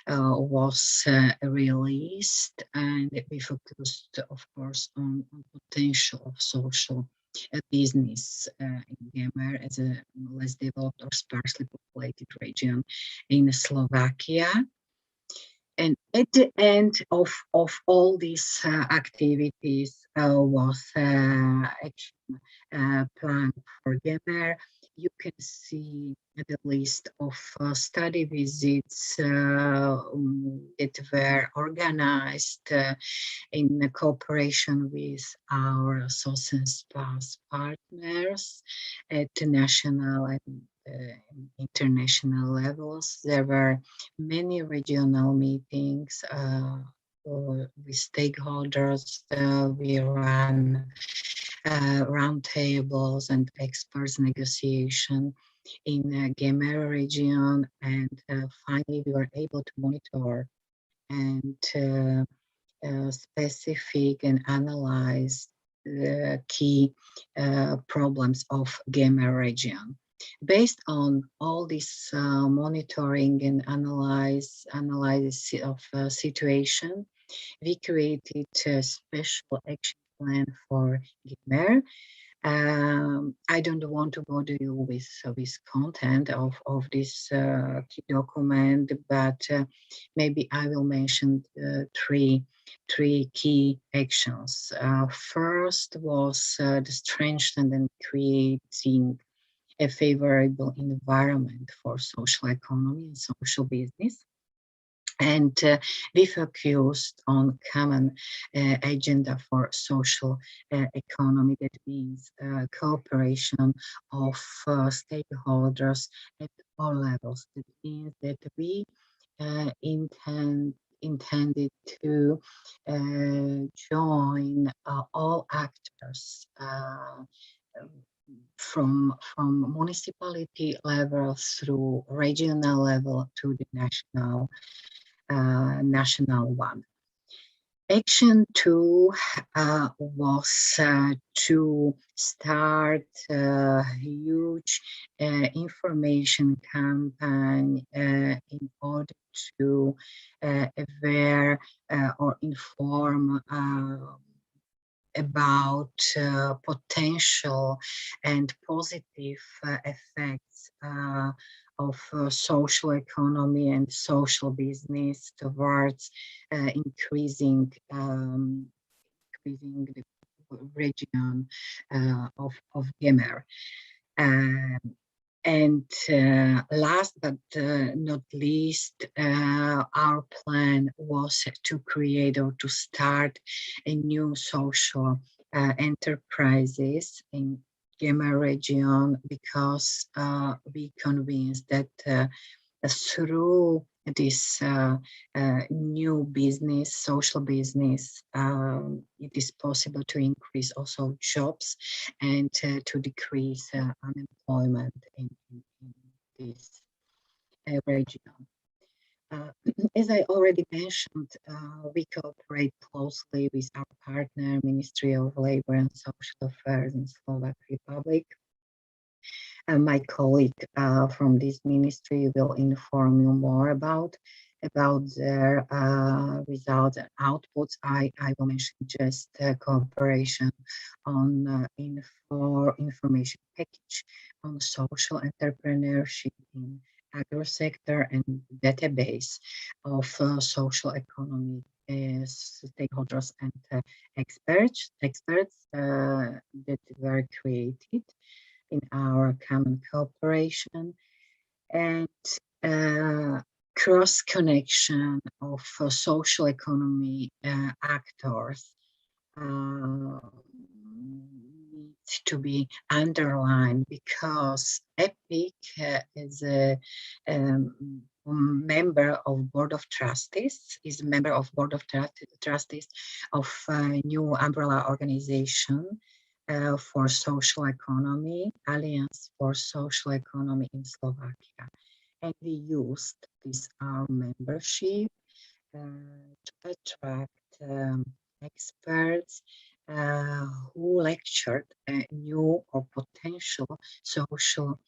was released, and we focused, of course, on potential of social business in Gemer as a less developed or sparsely populated region in Slovakia. And at the end of all these activities was action plan for GEMER. You can see the list of study visits that were organized in cooperation with our SOCENTSPAs partners at the national and international levels. There were many regional meetings with stakeholders. We ran roundtables and experts negotiation in the GEMER region, and finally we were able to monitor and specific and analyze the key problems of GEMER region. Based on all this monitoring and analysis of situation, we created a special action plan for GEMER. I don't want to bother you with content of this key document, but maybe I will mention three key actions. First was the strengthening and creating a favorable environment for social economy and social business. And we focused on common agenda for social economy. That means cooperation of stakeholders at all levels. That means that we intended to join all actors from municipality level through regional level to the national one. Action 2 was to start a huge information campaign in order to aware or inform about potential and positive effects of social economy and social business towards increasing the region of GEMER. And last but not least, our plan was to create or to start a new social enterprises in GEMER region, because we convinced that through this new business, social business, it is possible to increase also jobs and to decrease unemployment in this region. As I already mentioned, we cooperate closely with our partner, Ministry of Labor and Social Affairs in Slovak Republic. My colleague from this ministry will inform you more about their results and outputs. I will mention just cooperation on information package on social entrepreneurship in agro sector and database of social economy stakeholders and experts that were created in our common cooperation, and cross connection of social economy actors needs to be underlined, because EPIC is a member of Board of Trustees, of a new umbrella organization for social economy, Alliance for Social Economy in Slovakia. And we used this our membership to attract experts who lectured new or potential social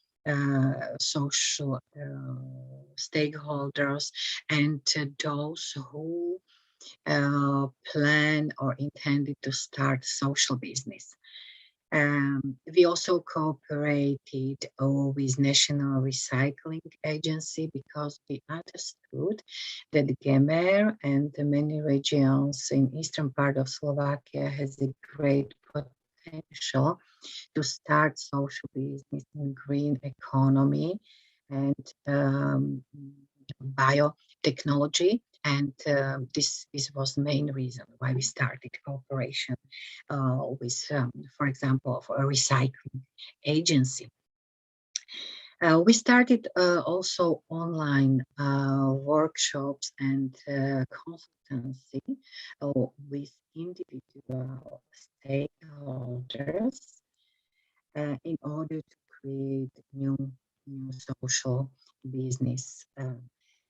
stakeholders and those who plan or intended to start social business. We also cooperated with National Recycling Agency because we understood that Gemer and the many regions in eastern part of Slovakia has a great potential to start social business in green economy and biotechnology. And this was the main reason why we started cooperation with, for example, a recycling agency. We started also online workshops and consultancy with individual stakeholders in order to create new social business.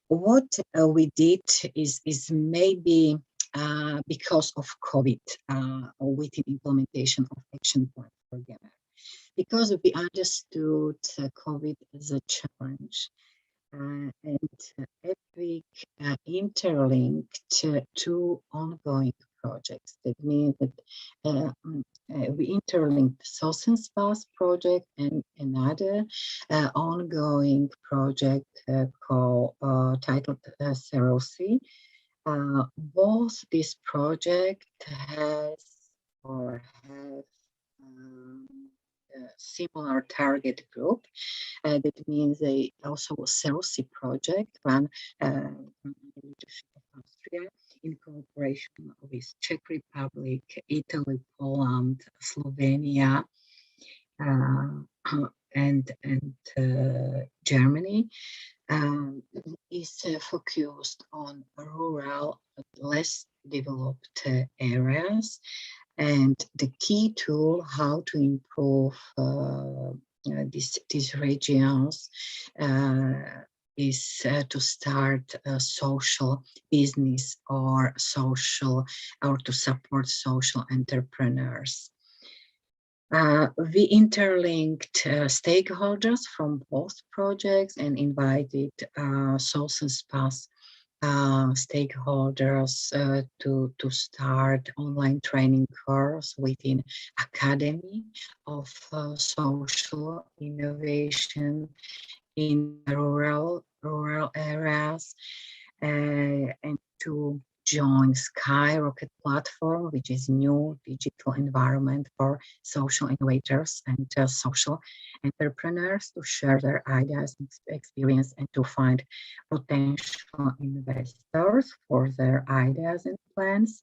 What we did is maybe because of COVID with the implementation of action plan for Gemer, because we understood COVID as a challenge, and EPIC interlinked two ongoing projects. That means that we interlinked SOCENTSPAs project and another ongoing project titled SEROSI. Both this project have a similar target group. That means also a SEROSI project run from the leadership of Austria in cooperation with Czech Republic, Italy, Poland, Slovenia, and Germany. Is focused on rural, less developed areas, and the key tool how to improve these regions is to start a social business or to support social entrepreneurs. We interlinked stakeholders from both projects and invited SOCENTSPAs stakeholders to start online training course within Academy of Social Innovation in rural areas, and to join Skyrocket platform, which is new digital environment for social innovators and social entrepreneurs to share their ideas and experience and to find potential investors for their ideas and plans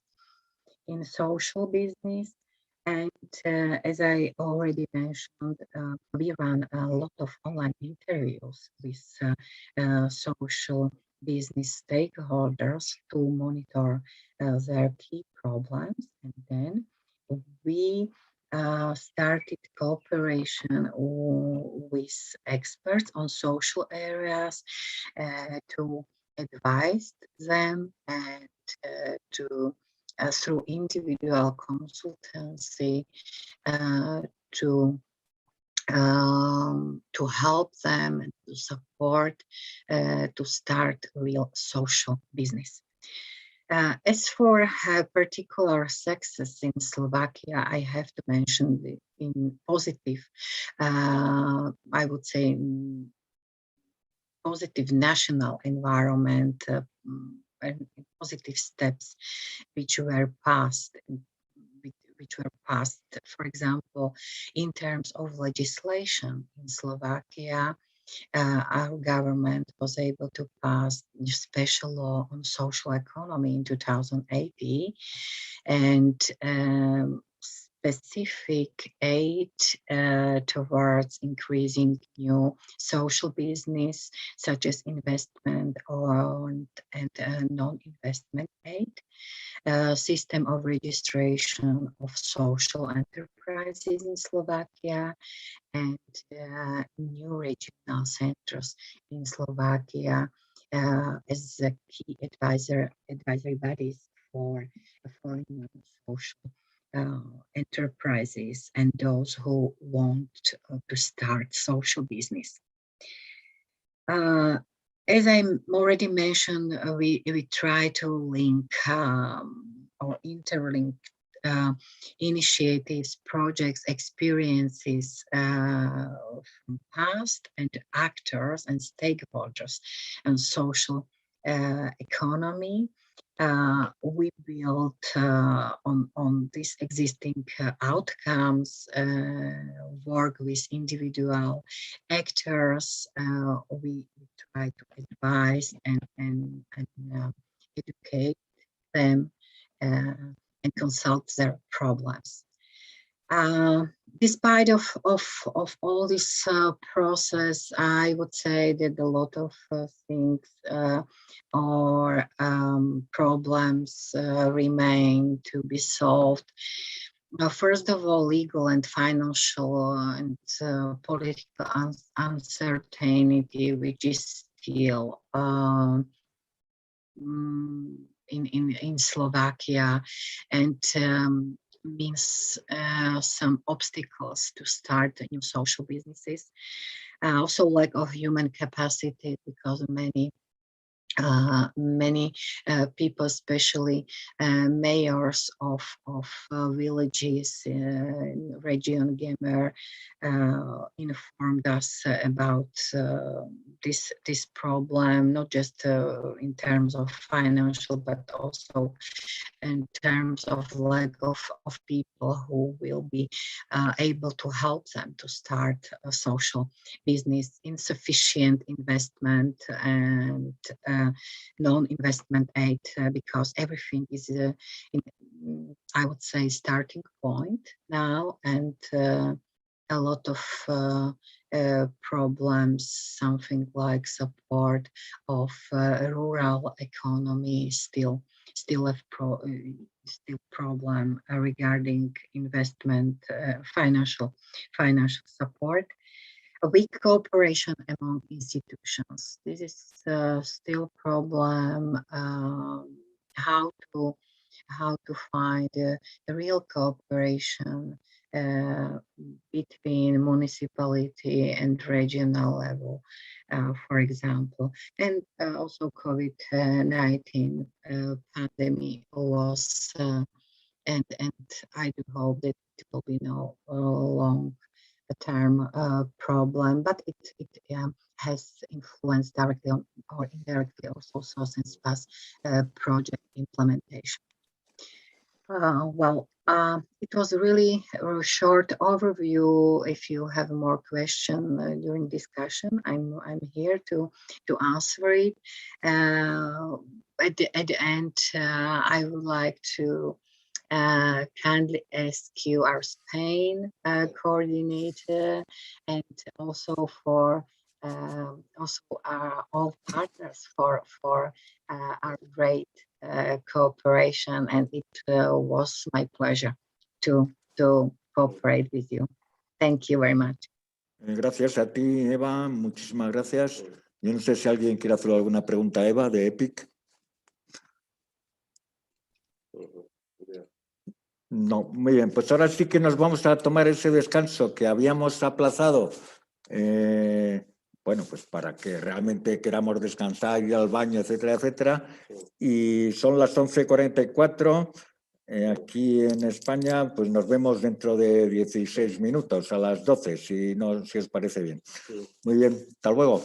in social business. And as I already mentioned, we run a lot of online interviews with social business stakeholders to monitor their key problems. And then we started cooperation with experts on social areas to advise them and to through individual consultancy to help them and to support to start real social business. As for particular success in Slovakia, I have to mention in positive, I would say, positive national environment and positive steps which were passed. For example, in terms of legislation in Slovakia, our government was able to pass a special law on social economy in 2018, and specific aid towards increasing new social business, such as investment and non-investment aid, system of registration of social enterprises in Slovakia, and new regional centers in Slovakia as a key advisory bodies for social enterprises and those who want to start social business. As I already mentioned, we try to link or interlink initiatives, projects, experiences from past, and actors and stakeholders and social economy. We built on these existing outcomes, work with individual actors. We try to advise and educate them and consult their problems. Despite of all this process, I would say that a lot of things or problems remain to be solved. First of all, legal and financial and political uncertainty, which is still in Slovakia, and means some obstacles to start new social businesses. Also lack of human capacity, because many people, especially mayors of villages in region Gemer, informed us about this problem, not just in terms of financial, but also in terms of lack of people who will be able to help them to start a social business, insufficient investment and non-investment aid, because everything is I would say starting point now, and a lot of problems, something like support of rural economy still problem regarding investment, financial support. A weak cooperation among institutions. This is still a problem. How to find a real cooperation between municipality and regional level, for example. And also COVID-19 pandemic was, and I do hope that it will be no long-term problem, but it has influenced directly or indirectly also SOCENTSPAs project implementation. It was a really short overview. If you have more questions during discussion, I'm here to answer it. At the end, I would like to kindly ask you, our Spain coordinator, and also for all partners for our great cooperation, and it was my pleasure to cooperate with you. Thank you very much. Gracias a ti, Eva. Muchísimas gracias. Yo no sé si alguien quiere hacer alguna pregunta a Eva de EPIC. No, muy bien. Pues ahora sí que nos vamos a tomar ese descanso que habíamos aplazado. Bueno, pues para que realmente queramos descansar, ir al baño, etcétera, etcétera. Y son las 11:44. Aquí en España, pues nos vemos dentro de 16 minutos, a las 12, si os parece bien. Muy bien, hasta luego.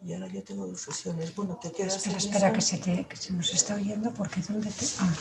Y ahora yo tengo 2 sesiones. Bueno, te quedas. Espera, que se nos está oyendo porque ¿dónde te...? Ah.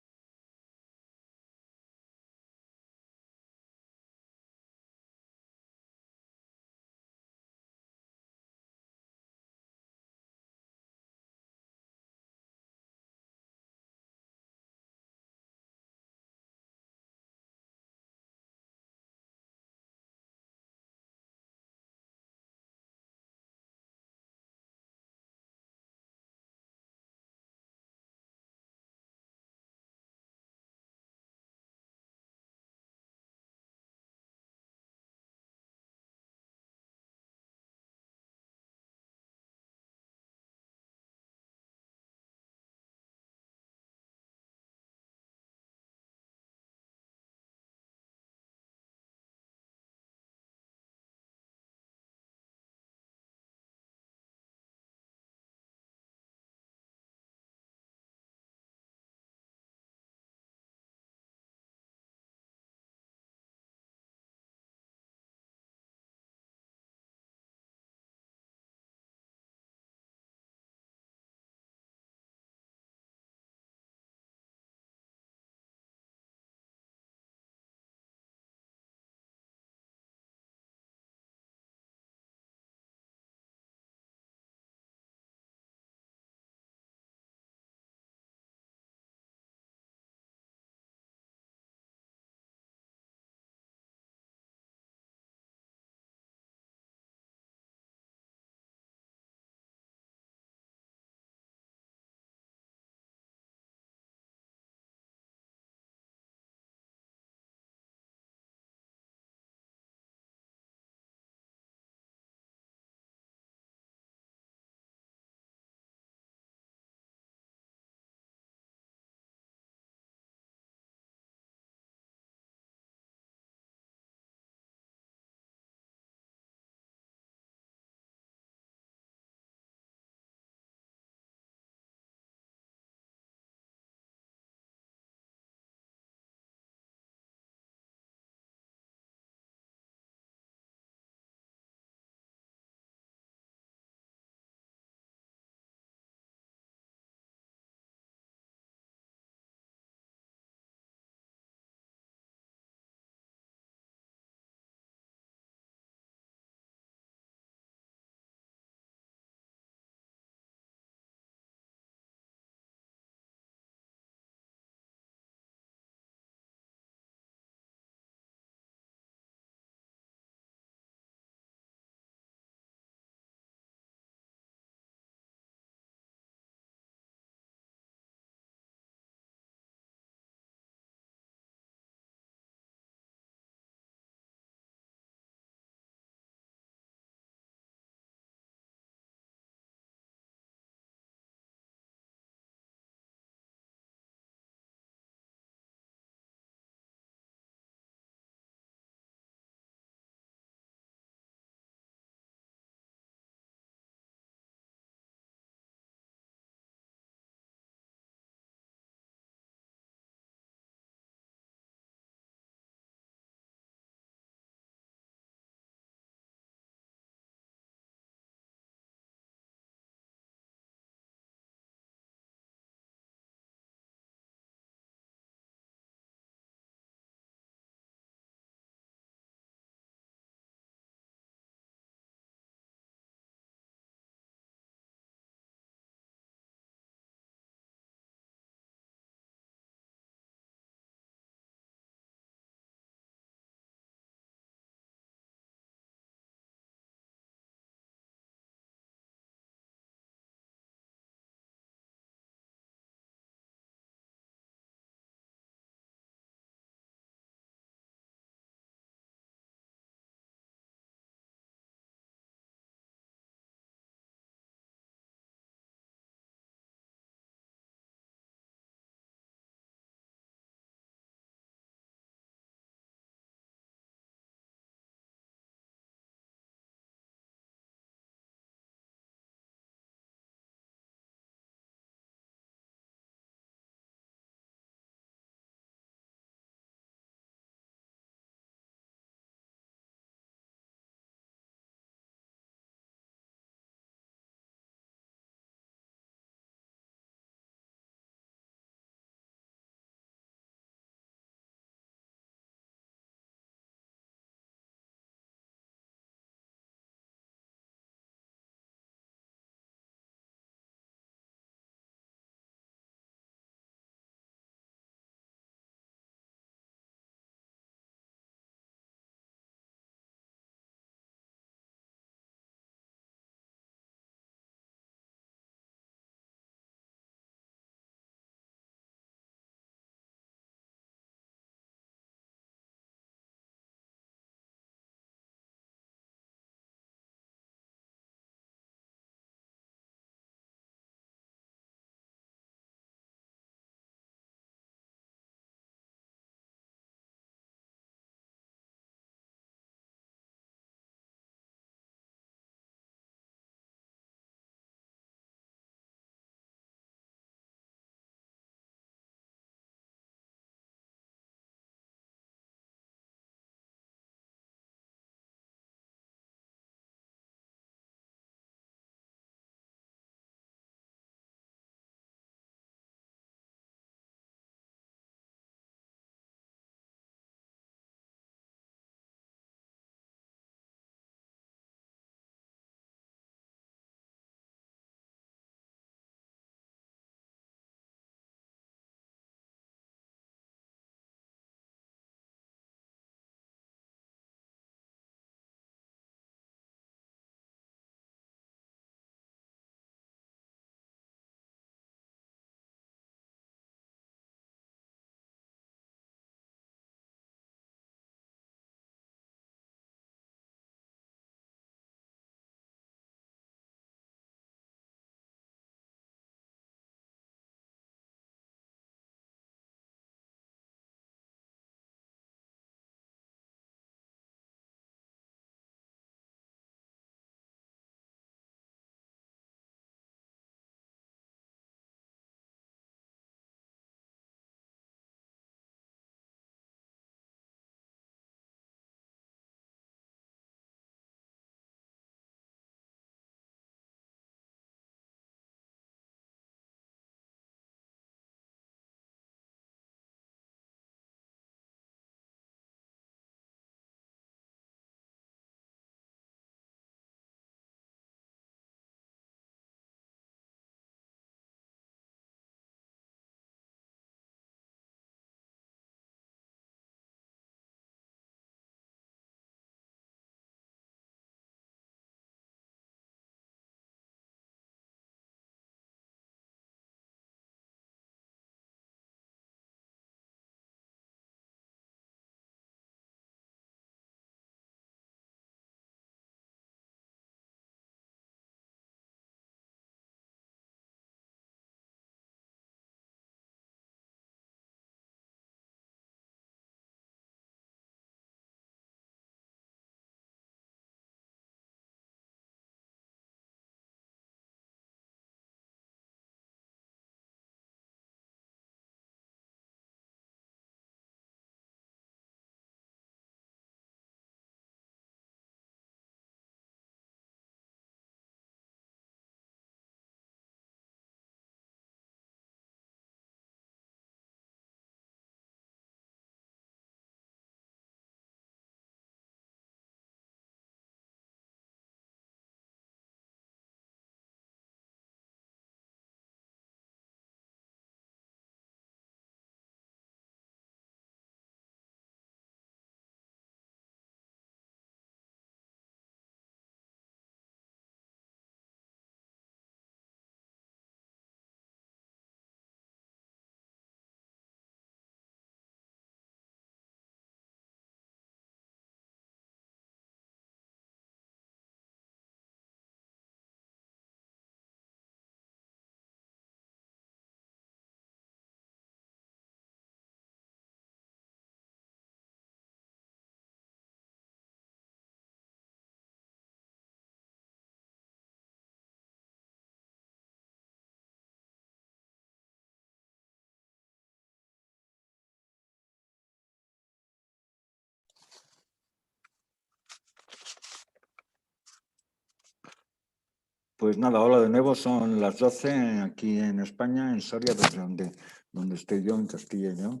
Pues nada, hola de nuevo, son las 12 aquí en España, en Soria, desde donde estoy yo, en Castilla y León.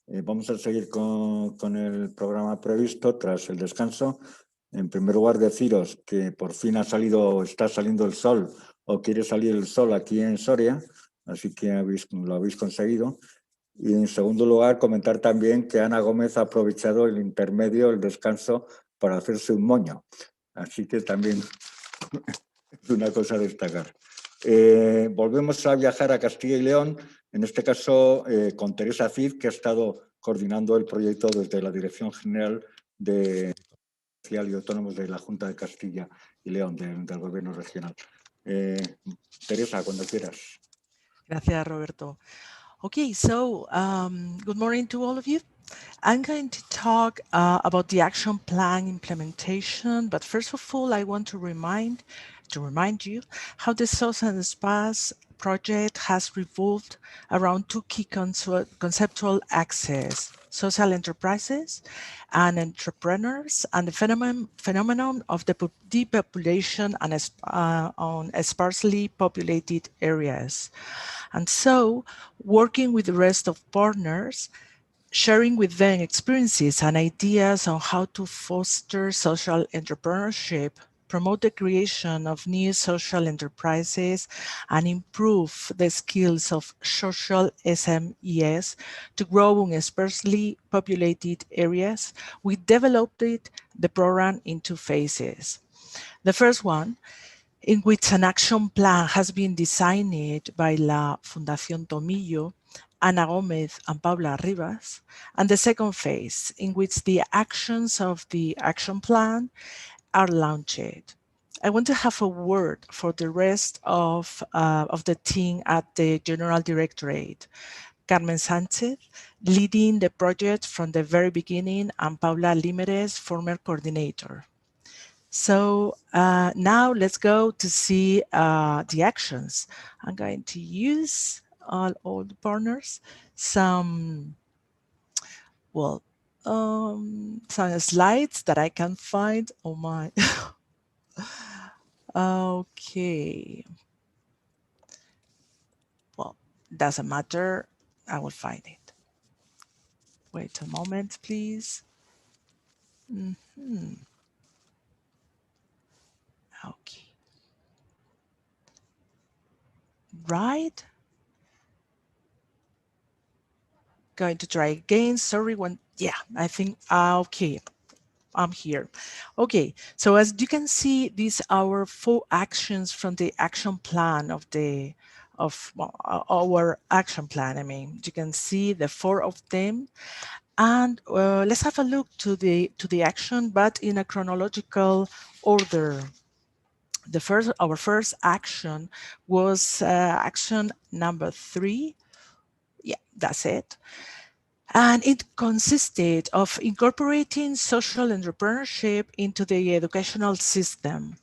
Vamos a seguir con el programa previsto tras el descanso. En primer lugar, deciros que por fin está saliendo el sol, o quiere salir el sol aquí en Soria, así que lo habéis conseguido. Y en segundo lugar, comentar también que Ana Gómez ha aprovechado el intermedio, el descanso, para hacerse un moño. Así que también es una cosa a destacar. Volvemos a viajar a Castilla y León, en este caso con Teresa Cid, que ha estado coordinando el proyecto desde la Dirección General de Social y Autónomos de la Junta de Castilla y León, del Gobierno Regional. Teresa, cuando quieras. Gracias, Roberto. Okay, so good morning to all of you. I'm going to talk about the action plan implementation, but first of all, I want to remind you how the SOCENTSPAs project has revolved around two key conceptual axes: social enterprises and entrepreneurs, and the phenomenon of the depopulation on sparsely populated areas. And so, working with the rest of partners, sharing with them experiences and ideas on how to foster social entrepreneurship, promote the creation of new social enterprises, and improve the skills of social SMEs to grow in sparsely populated areas, we developed the program in two phases. The first one, in which an action plan has been designed by La Fundación Tomillo, Ana Gómez and Paula Rivas, and the second phase, in which the actions of the action plan are launched. I want to have a word for the rest of the team at the General Directorate. Carmen Sanchez, leading the project from the very beginning, and Paula Limeres, former coordinator. So now let's go to see the actions. I'm going to use all the partners, some slides that I can find on my, okay. Well, doesn't matter, I will find it. Wait a moment, please. Okay. Right. Going to try again. Sorry, I think, okay, I'm here. Okay, so as you can see, these are our 4 actions from the action plan of our action plan. I mean, you can see the 4 of them. And let's have a look to the action, but in a chronological order. Our first action was action number 3. Yeah, that's it. And it consisted of incorporating social entrepreneurship into the educational system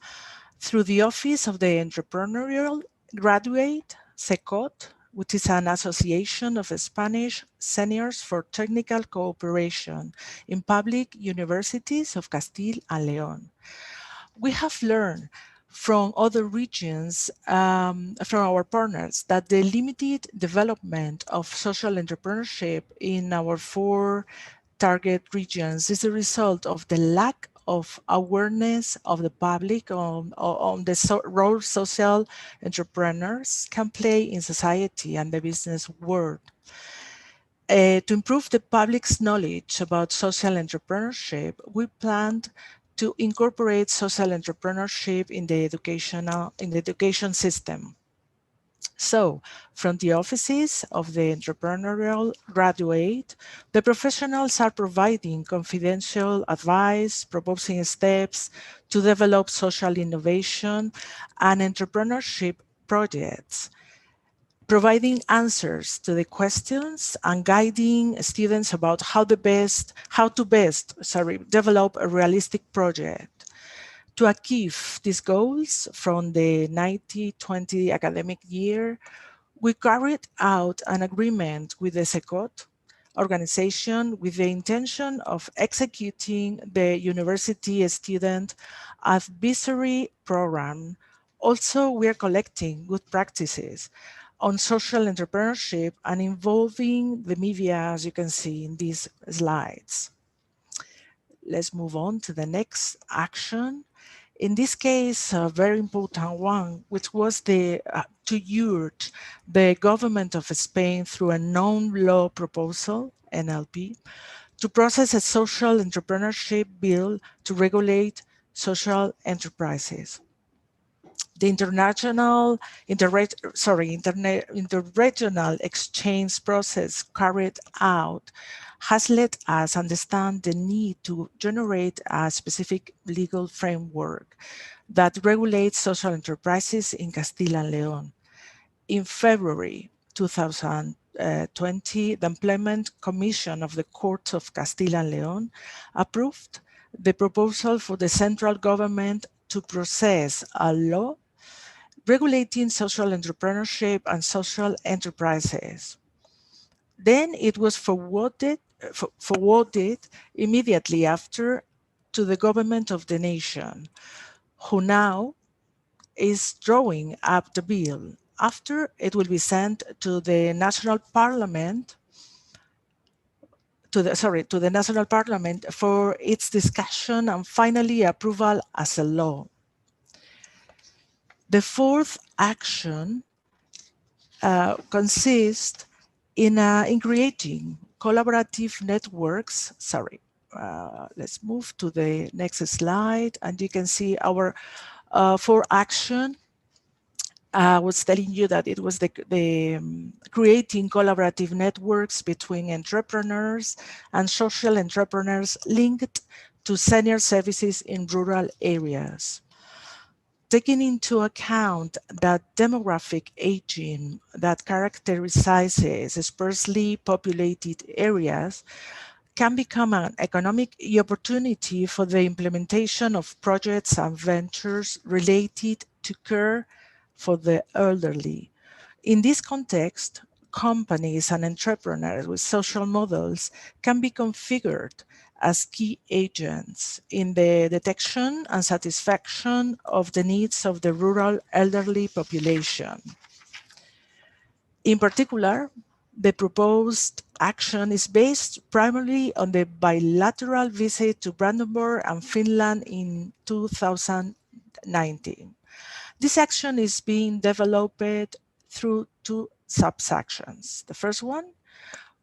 through the Office of the Entrepreneurial Graduate, SECOT, which is an association of Spanish seniors for technical cooperation in public universities of Castile and León. We have learned from other regions, from our partners, that the limited development of social entrepreneurship in our 4 target regions is a result of the lack of awareness of the public on the role social entrepreneurs can play in society and the business world. To improve the public's knowledge about social entrepreneurship, we planned to incorporate social entrepreneurship in the education system. So, from the offices of the entrepreneurial graduate, the professionals are providing confidential advice, proposing steps to develop social innovation and entrepreneurship projects, providing answers to the questions and guiding students about how to best develop a realistic project. To achieve these goals from the 1920 academic year, we carried out an agreement with the SECOT organization with the intention of executing the university student advisory program Also, we are collecting good practices on social entrepreneurship and involving the media, as you can see in these slides. Let's move on to the next action. In this case, a very important one, which was to urge the government of Spain through a non-law proposal, NLP, to process a social entrepreneurship bill to regulate social enterprises. The interregional exchange process carried out has let us understand the need to generate a specific legal framework that regulates social enterprises in Castilla and León. In February 2020, the Employment Commission of the Court of Castilla and León approved the proposal for the central government to process a law regulating social entrepreneurship and social enterprises. Then it was forwarded immediately after to the government of the nation, who now is drawing up the bill. After, it will be sent to the national parliament, to the national parliament for its discussion and finally approval as a law. The fourth action consists in creating collaborative networks. Let's move to the next slide, and you can see our for action. I was telling you that it was the creating collaborative networks between entrepreneurs and social entrepreneurs linked to senior services in rural areas. Taking into account that demographic aging that characterizes sparsely populated areas can become an economic opportunity for the implementation of projects and ventures related to care for the elderly. In this context, companies and entrepreneurs with social models can be configured as key agents in the detection and satisfaction of the needs of the rural elderly population. In particular, the proposed action is based primarily on the bilateral visit to Brandenburg and Finland in 2019. This action is being developed through two subsections. The first one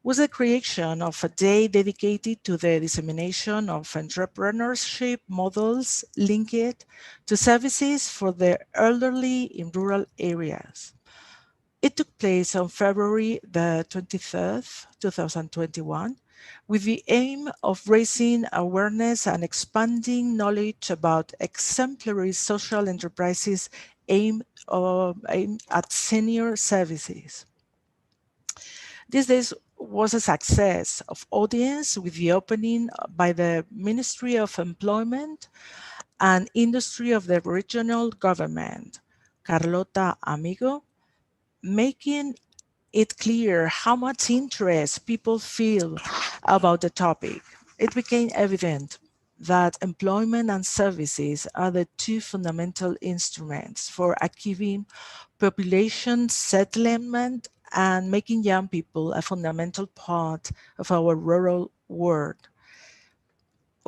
was the creation of a day dedicated to the dissemination of entrepreneurship models linked to services for the elderly in rural areas. It took place on February the 23rd, 2021, with the aim of raising awareness and expanding knowledge about exemplary social enterprises aimed at senior services. This day was a success of audience with the opening by the Ministry of Employment and Industry of the regional government, Carlota Amigo, making it clear how much interest people feel about the topic. It became evident that employment and services are the two fundamental instruments for achieving population settlement and making young people a fundamental part of our rural world.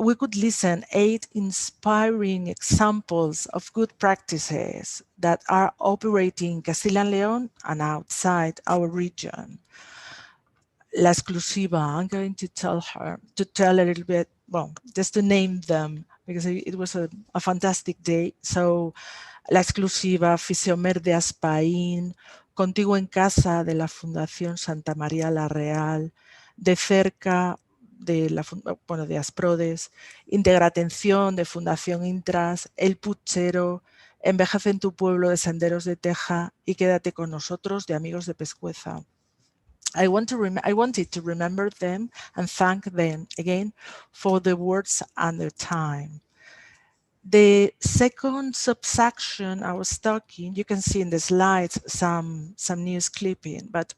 We could listen 8 inspiring examples of good practices that are operating in Castilla and León and outside our region. La Exclusiva, I'm going to tell a little bit, well, just to name them, because it was a fantastic day. So, La Exclusiva, Fisiomer de Aspaín, Contigo en Casa de la Fundación Santa María la Real, De Cerca, de Asprodes, Integratención de Fundación Intras, El Puchero, Envejece en tu Pueblo de Senderos de Teja y Quédate con Nosotros de Amigos de Pescueza. I wanted to remember them and thank them again for the words and their time. The second subsection I was talking, you can see in the slides some news clipping, but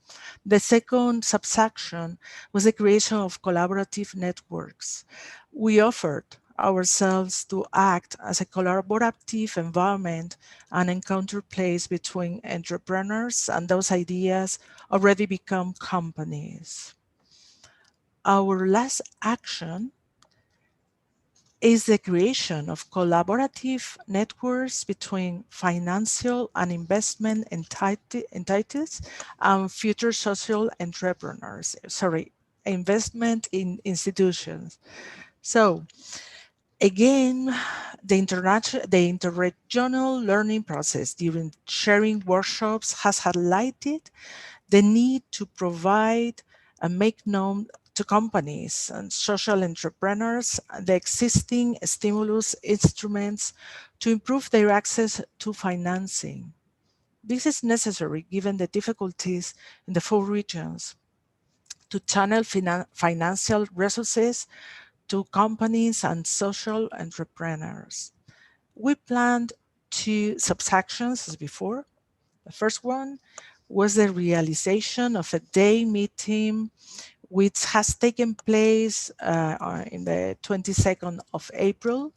the second subsection was the creation of collaborative networks. We offered ourselves to act as a collaborative environment and encounter place between entrepreneurs and those ideas already become companies. Our last action is the creation of collaborative networks between financial and investment entities and future social entrepreneurs, investment in institutions. So again, the interregional learning process during sharing workshops has highlighted the need to provide and make known to companies and social entrepreneurs the existing stimulus instruments to improve their access to financing. This is necessary given the difficulties in the 4 regions to channel financial resources to companies and social entrepreneurs. We planned 2 subsections as before. The first one was the realization of a day meeting which has taken place in the 22nd of April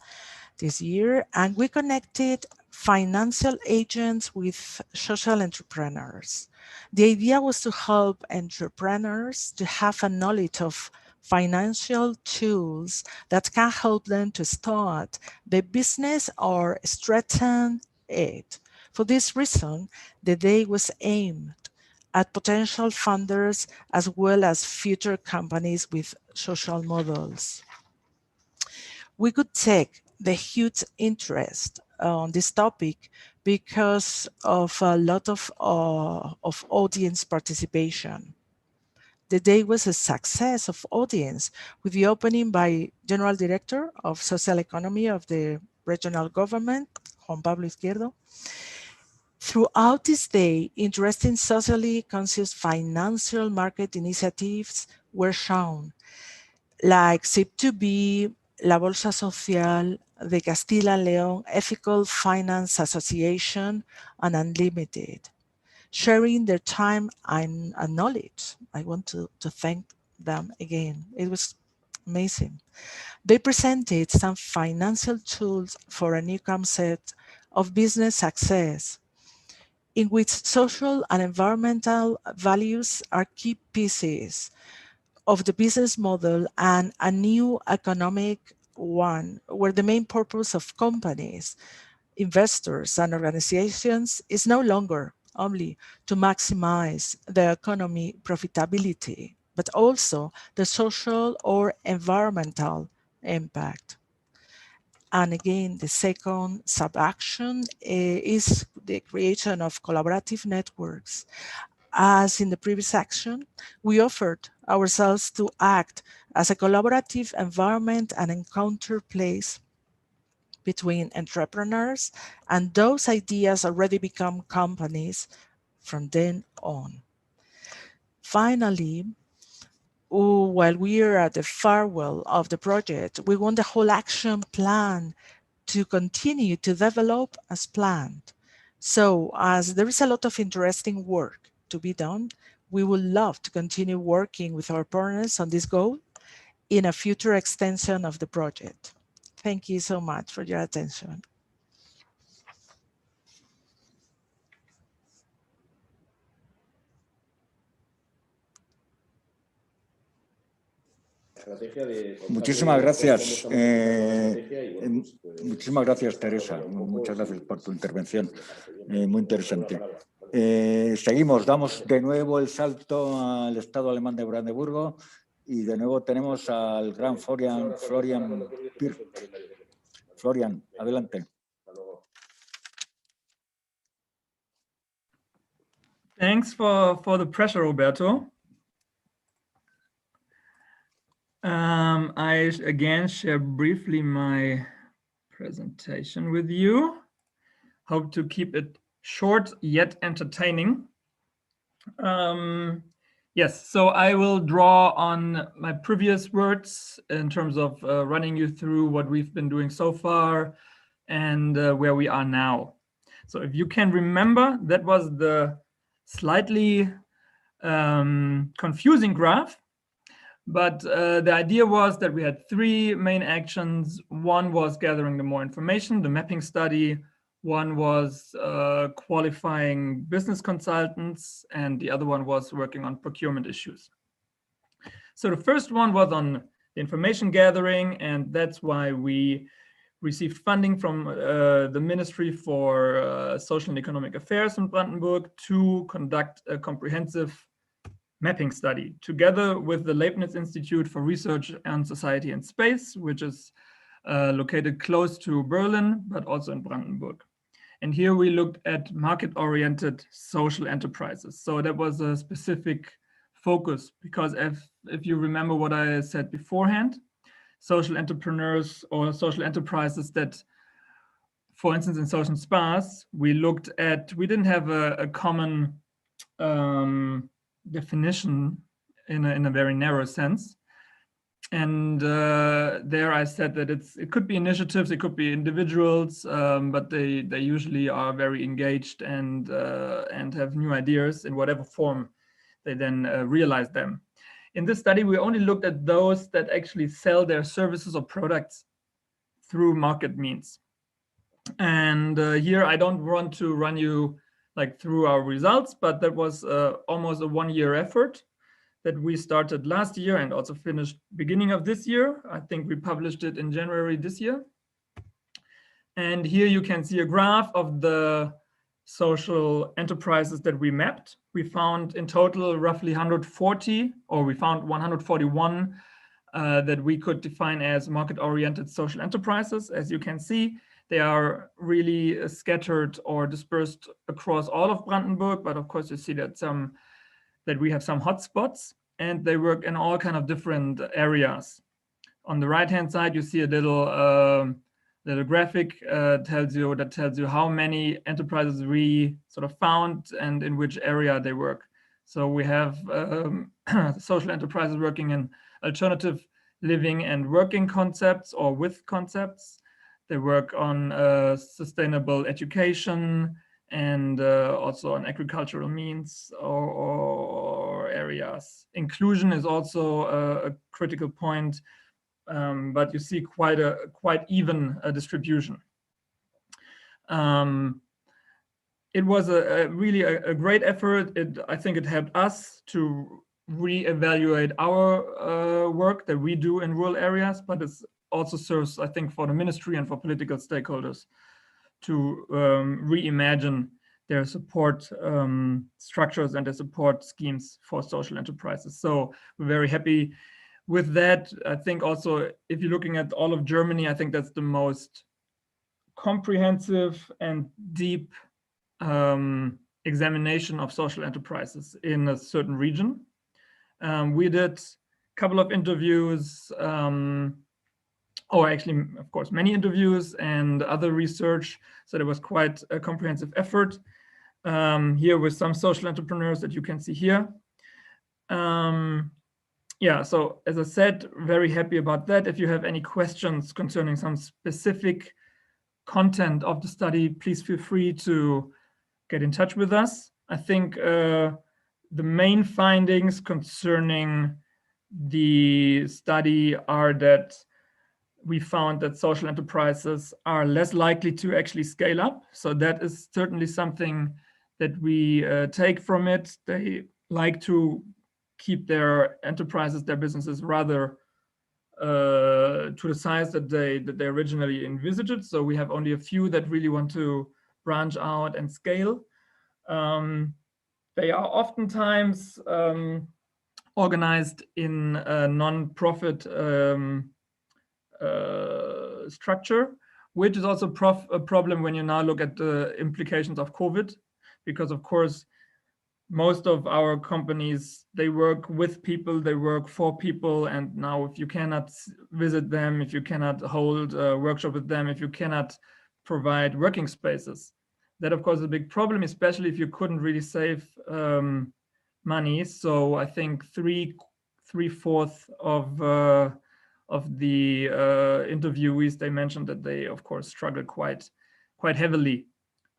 this year, and we connected financial agents with social entrepreneurs. The idea was to help entrepreneurs to have a knowledge of financial tools that can help them to start the business or strengthen it. For this reason, the day was aimed at potential funders as well as future companies with social models. We could take the huge interest on this topic because of a lot of audience participation. The day was a success of audience with the opening by General Director of Social Economy of the regional government, Juan Pablo Izquierdo. Throughout this day, interesting socially conscious financial market initiatives were shown, like SIP2B, La Bolsa Social, the Castilla and León Ethical Finance Association, and Unlimited, sharing their time and knowledge. I want to thank them again. It was amazing. They presented some financial tools for a new concept of business success, in which social and environmental values are key pieces of the business model, and a new economic one, where the main purpose of companies, investors, and organizations is no longer only to maximize the economy profitability, but also the social or environmental impact. And again, the second sub-action is the creation of collaborative networks. As in the previous action, we offered ourselves to act as a collaborative environment and encounter place between entrepreneurs and those ideas already become companies from then on. Finally, while we are at the farewell of the project, we want the whole action plan to continue to develop as planned. So as there is a lot of interesting work to be done, we would love to continue working with our partners on this goal in a future extension of the project. Thank you so much for your attention. Muchísimas gracias. Muchísimas gracias, Teresa. Muchas gracias por tu intervención. Muy interesante. Seguimos, damos de nuevo el salto al Estado alemán de Brandeburgo y de nuevo tenemos al gran Florian Pirk. Florian, adelante. Thanks for the pressure, Roberto. I again share briefly my presentation with you. Hope to keep it short yet entertaining. Yes, so I will draw on my previous words in terms of running you through what we've been doing so far and where we are now. So if you can remember, that was the slightly confusing graph But the idea was that we had three main actions. One was gathering the more information, the mapping study. One was qualifying business consultants, and the other one was working on procurement issues. So the first one was on information gathering, and that's why we received funding from the Ministry for Social and Economic Affairs in Brandenburg to conduct a comprehensive mapping study together with the Leibniz Institute for Research on Society and Space, which is located close to Berlin, but also in Brandenburg. And here we looked at market-oriented social enterprises. So that was a specific focus, because if you remember what I said beforehand, social entrepreneurs or social enterprises that, for instance, in SOCENTSPAs, we didn't have a common definition in a very narrow sense. And there I said that it could be initiatives, it could be individuals, but they usually are very engaged and have new ideas in whatever form they then realize them. In this study, we only looked at those that actually sell their services or products through market means. And here I don't want to run you through our results, but that was almost a one-year effort that we started last year and also finished beginning of this year. I think we published it in January this year. And here you can see a graph of the social enterprises that we mapped. We found in total roughly 140, or we found 141 that we could define as market-oriented social enterprises. As you can see, they are really scattered or dispersed across all of Brandenburg, but of course you see that we have some hotspots, and they work in all kind of different areas. On the right-hand side, you see a little graphic that tells you how many enterprises we sort of found and in which area they work. So we have social enterprises working in alternative living and working concepts or with concepts. They work on sustainable education and also on agricultural means or areas. Inclusion is also a critical point, but you see quite even distribution. It was really a great effort. I think it helped us to reevaluate our work that we do in rural areas, but it also serves, I think, for the ministry and for political stakeholders to reimagine their support structures and their support schemes for social enterprises. So we're very happy with that. I think also, if you're looking at all of Germany, I think that's the most comprehensive and deep examination of social enterprises in a certain region. We did a couple of interviews, or actually, of course, many interviews and other research. So there was quite a comprehensive effort here with some social entrepreneurs that you can see here. Yeah, so as I said, very happy about that. If you have any questions concerning some specific content of the study, please feel free to get in touch with us. I think the main findings concerning the study are that we found that social enterprises are less likely to actually scale up. So that is certainly something that we take from it. They like to keep their enterprises, their businesses rather to the size that they originally envisaged. So we have only a few that really want to branch out and scale. They are oftentimes organized in a non-profit structure, which is also a problem when you now look at the implications of COVID, because of course, most of our companies, they work with people, they work for people. And now if you cannot visit them, if you cannot hold a workshop with them, if you cannot provide working spaces, that of course is a big problem, especially if you couldn't really save money. So I think three-fourths of the interviewees, they mentioned that they of course struggle quite heavily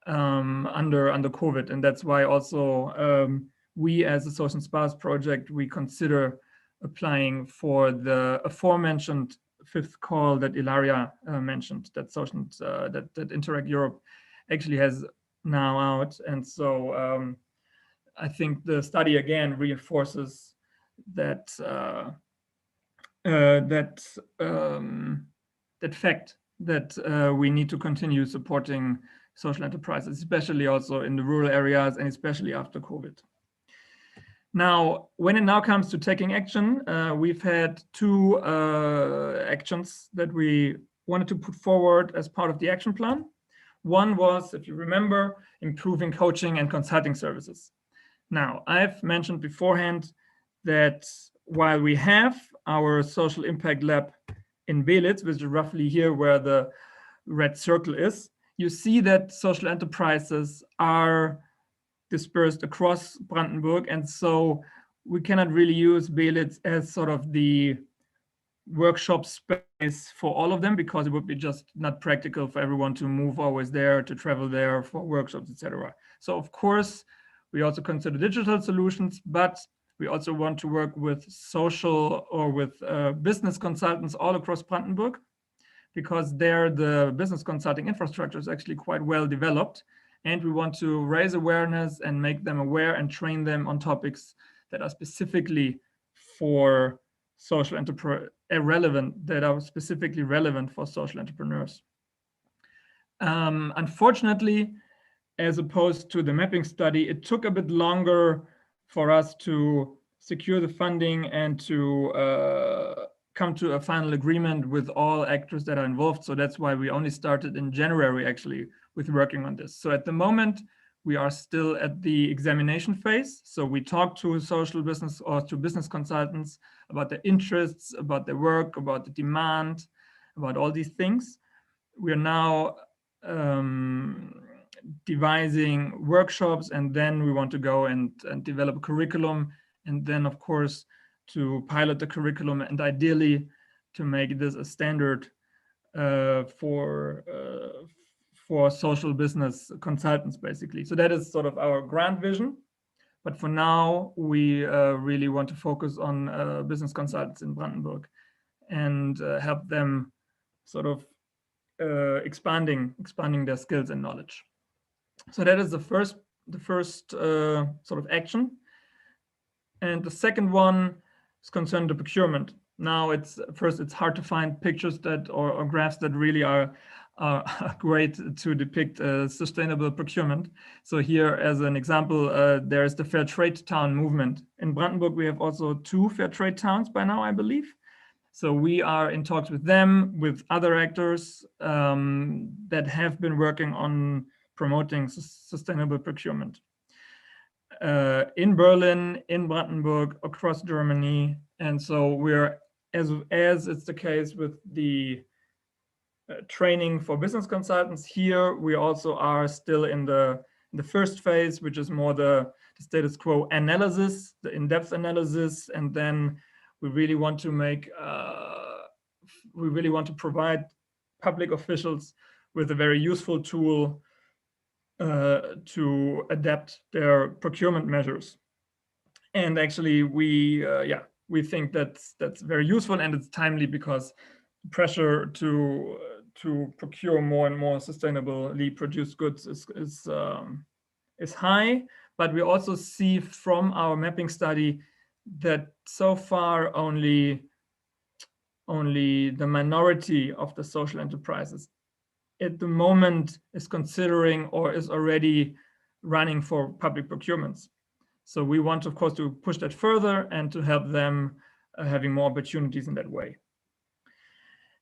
under COVID, and that's why also we as a SOCENTSPAs project, we consider applying for the aforementioned fifth call that Ilaria mentioned, that SOCENT, that Interreg Europe actually has now out. And so I think the study again reinforces that that fact that we need to continue supporting social enterprises, especially also in the rural areas and especially after COVID. Now, when it now comes to taking action, we've had two actions that we wanted to put forward as part of the action plan. One was, if you remember, improving coaching and consulting services. Now, I've mentioned beforehand that while we have our social impact lab in Belitz, which is roughly here where the red circle is, you see that social enterprises are dispersed across Brandenburg. And so we cannot really use Belitz as sort of the workshop space for all of them, because it would be just not practical for everyone to move always there, to travel there for workshops, etc. So of course, we also consider digital solutions, but we also want to work with social or with business consultants all across Brandenburg, because there the business consulting infrastructure is actually quite well developed. And we want to raise awareness and make them aware and train them on topics that are specifically for social that are specifically relevant for social entrepreneurs. Unfortunately, as opposed to the mapping study, it took a bit longer for us to secure the funding and to come to a final agreement with all actors that are involved. So that's why we only started in January actually with working on this. So at the moment, we are still at the examination phase. So we talk to social business or to business consultants about their interests, about their work, about the demand, about all these things. We are now devising workshops, and then we want to go and develop a curriculum, and then of course to pilot the curriculum, and ideally to make this a standard for social business consultants, basically. So that is sort of our grand vision. But for now, we really want to focus on business consultants in Brandenburg and help them sort of expanding their skills and knowledge. So that is the first sort of action. And the second one is concerned the procurement. Now, it's hard to find pictures that or graphs that really are great to depict sustainable procurement. So here, as an example, there is the Fair Trade Town movement. In Brandenburg, we have also 2 Fair Trade Towns by now, I believe. So we are in talks with them, with other actors that have been working on promoting sustainable procurement. In Berlin, in Brandenburg, across Germany. And so we're, as it's the case with the training for business consultants, here we also are still in the first phase, which is more the status quo analysis, the in-depth analysis, and then we really want to provide public officials with a very useful tool to adapt their procurement measures. And actually, we think that's very useful, and it's timely, because pressure to procure more and more sustainably produced goods is high. But we also see from our mapping study that so far only the minority of the social enterprises at the moment is considering or is already running for public procurements. So we want, of course, to push that further and to help them having more opportunities in that way.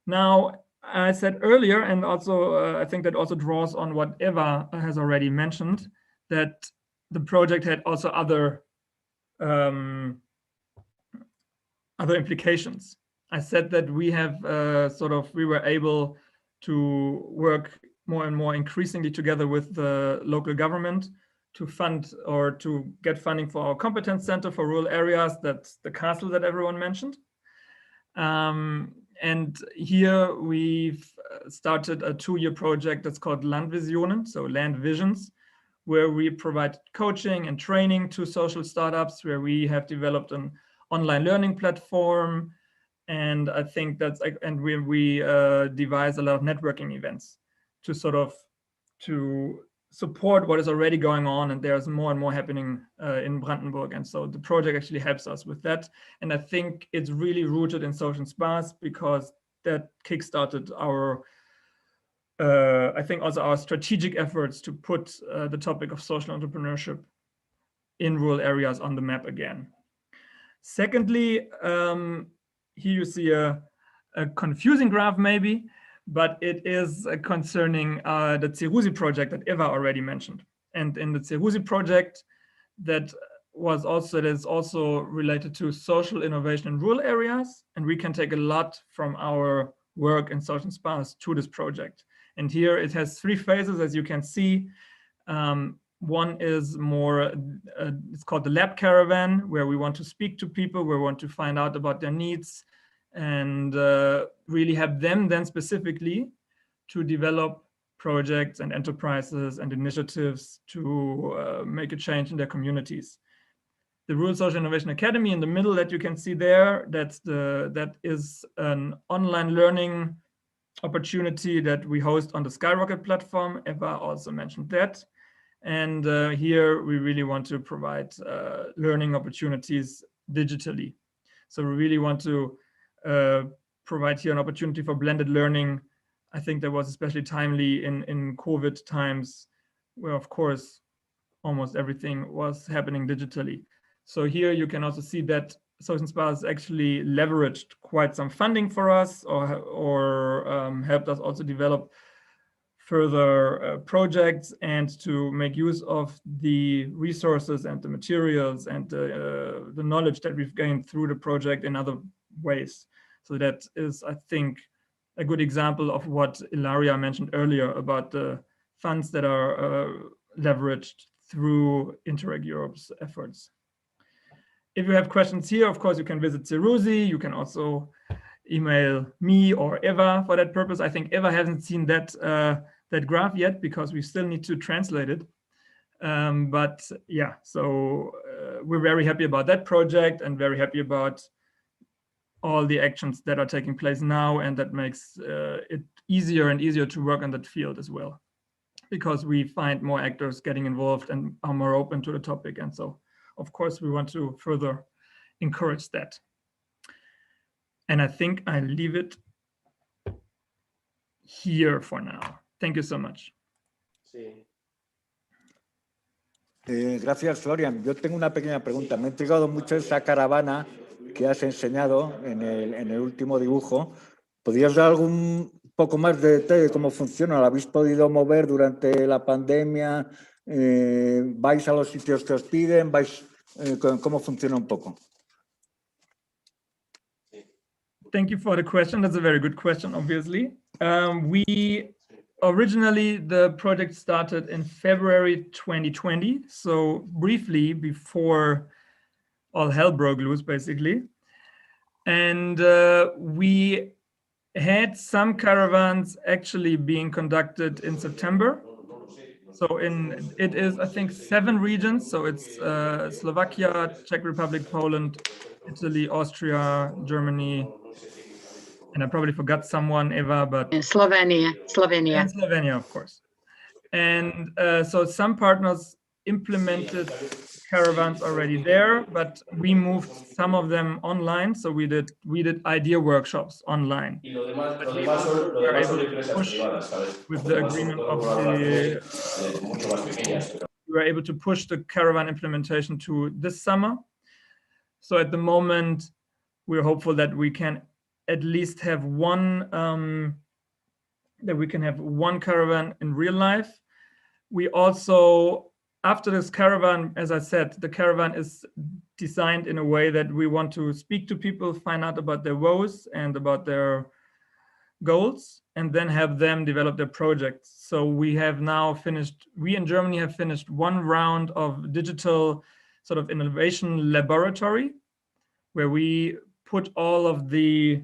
Now, I said earlier, and also I think that also draws on what Eva has already mentioned, that the project had also other implications. I said that we have we were able to work more and more increasingly together with the local government to fund or to get funding for our competence center for rural areas. That's the castle that everyone mentioned. And here we've started a 2-year project that's called Landvisionen, so Land Visions, where we provide coaching and training to social startups, where we have developed an online learning platform. And I think that's, and we devise a lot of networking events to sort of to support what is already going on, and there's more and more happening in Brandenburg. And so the project actually helps us with that. And I think it's really rooted in SOCENTSPAs, because that kickstarted our, I think also our strategic efforts to put the topic of social entrepreneurship in rural areas on the map again. Secondly, here you see a confusing graph maybe, but it is concerning the Cerusi project that Eva already mentioned. And in the Cerusi project, that is also related to social innovation in rural areas, and we can take a lot from our work in SOCENTSPAs to this project. And here it has 3 phases, as you can see. One is more, it's called the lab caravan, where we want to speak to people, we want to find out about their needs, and really have them then specifically to develop projects and enterprises and initiatives to make a change in their communities. The Rural Social Innovation Academy in the middle that you can see there, that is an online learning opportunity that we host on the Skyrocket platform. Eva also mentioned that. And here we really want to provide learning opportunities digitally. So we really want to provide here an opportunity for blended learning. I think that was especially timely in COVID times, where of course almost everything was happening digitally. So here you can also see that SOCENTSPAs actually leveraged quite some funding for us, or helped us also develop further projects, and to make use of the resources and the materials and the knowledge that we've gained through the project in other ways. So that is, I think, a good example of what Ilaria mentioned earlier about the funds that are leveraged through Interreg Europe's efforts. If you have questions here, of course, you can visit Cerusi. You can also email me or Eva for that purpose. I think Eva hasn't seen that that graph yet, because we still need to translate it. But yeah, so we're very happy about that project, and very happy about all the actions that are taking place now, and that makes it easier and easier to work on that field as well, because we find more actors getting involved and are more open to the topic. And so, of course, we want to further encourage that. And I think I leave it here for now. Thank you so much. Sí. Gracias, Florian. Yo tengo una pequeña pregunta. Me ha intrigado mucho esa caravana que has enseñado en el último dibujo. ¿Podrías dar algún poco más de detalle de cómo funciona? ¿Lo habéis podido mover durante la pandemia? ¿Vais a los sitios que os piden? ¿Cómo funciona un poco? Thank you for the question. That's a very good question, obviously. Originally, the project started in February 2020, so briefly before all hell broke loose, basically. And we had some caravans actually being conducted in September. So it is, I think, 7 regions. So it's Slovakia, Czech Republic, Poland, Italy, Austria, Germany, and I probably forgot someone, Eva, but Slovenia. And Slovenia, of course. And so some partners implemented caravans already there, but we moved some of them online. So we did idea workshops online. But we also were able to push with the agreement of we were able to push the caravan implementation to this summer. So at the moment, we're hopeful that we can at least have one caravan in real life. We also, after this caravan, as I said, the caravan is designed in a way that we want to speak to people, find out about their woes and about their goals, and then have them develop their projects. So we have now finished, we in Germany have finished 1 round of digital sort of innovation laboratory, where we put all of the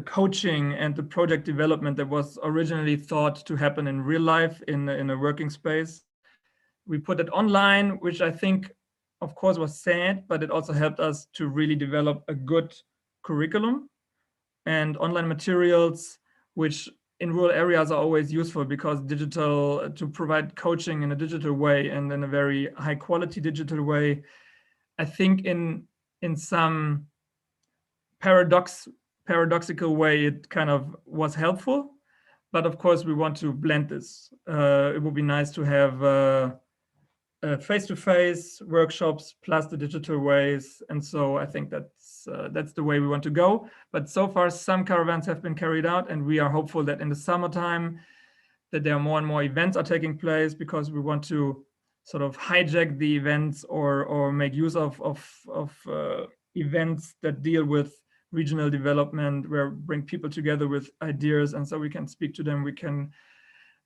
coaching and the project development that was originally thought to happen in real life in a working space. We put it online, which I think of course, was sad, but it also helped us to really develop a good curriculum and online materials, which in rural areas are always useful because to provide coaching in a digital way and in a very high quality digital way. I think in some paradoxical way, it kind of was helpful, but of course we want to blend this. It would be nice to have face-to-face workshops plus the digital ways, and so I think that's the way we want to go. But so far, some caravans have been carried out, and we are hopeful that in the summertime, that there are more and more events are taking place, because we want to sort of hijack the events or make use of events that deal with regional development, where bring people together with ideas, and so we can speak to them, we can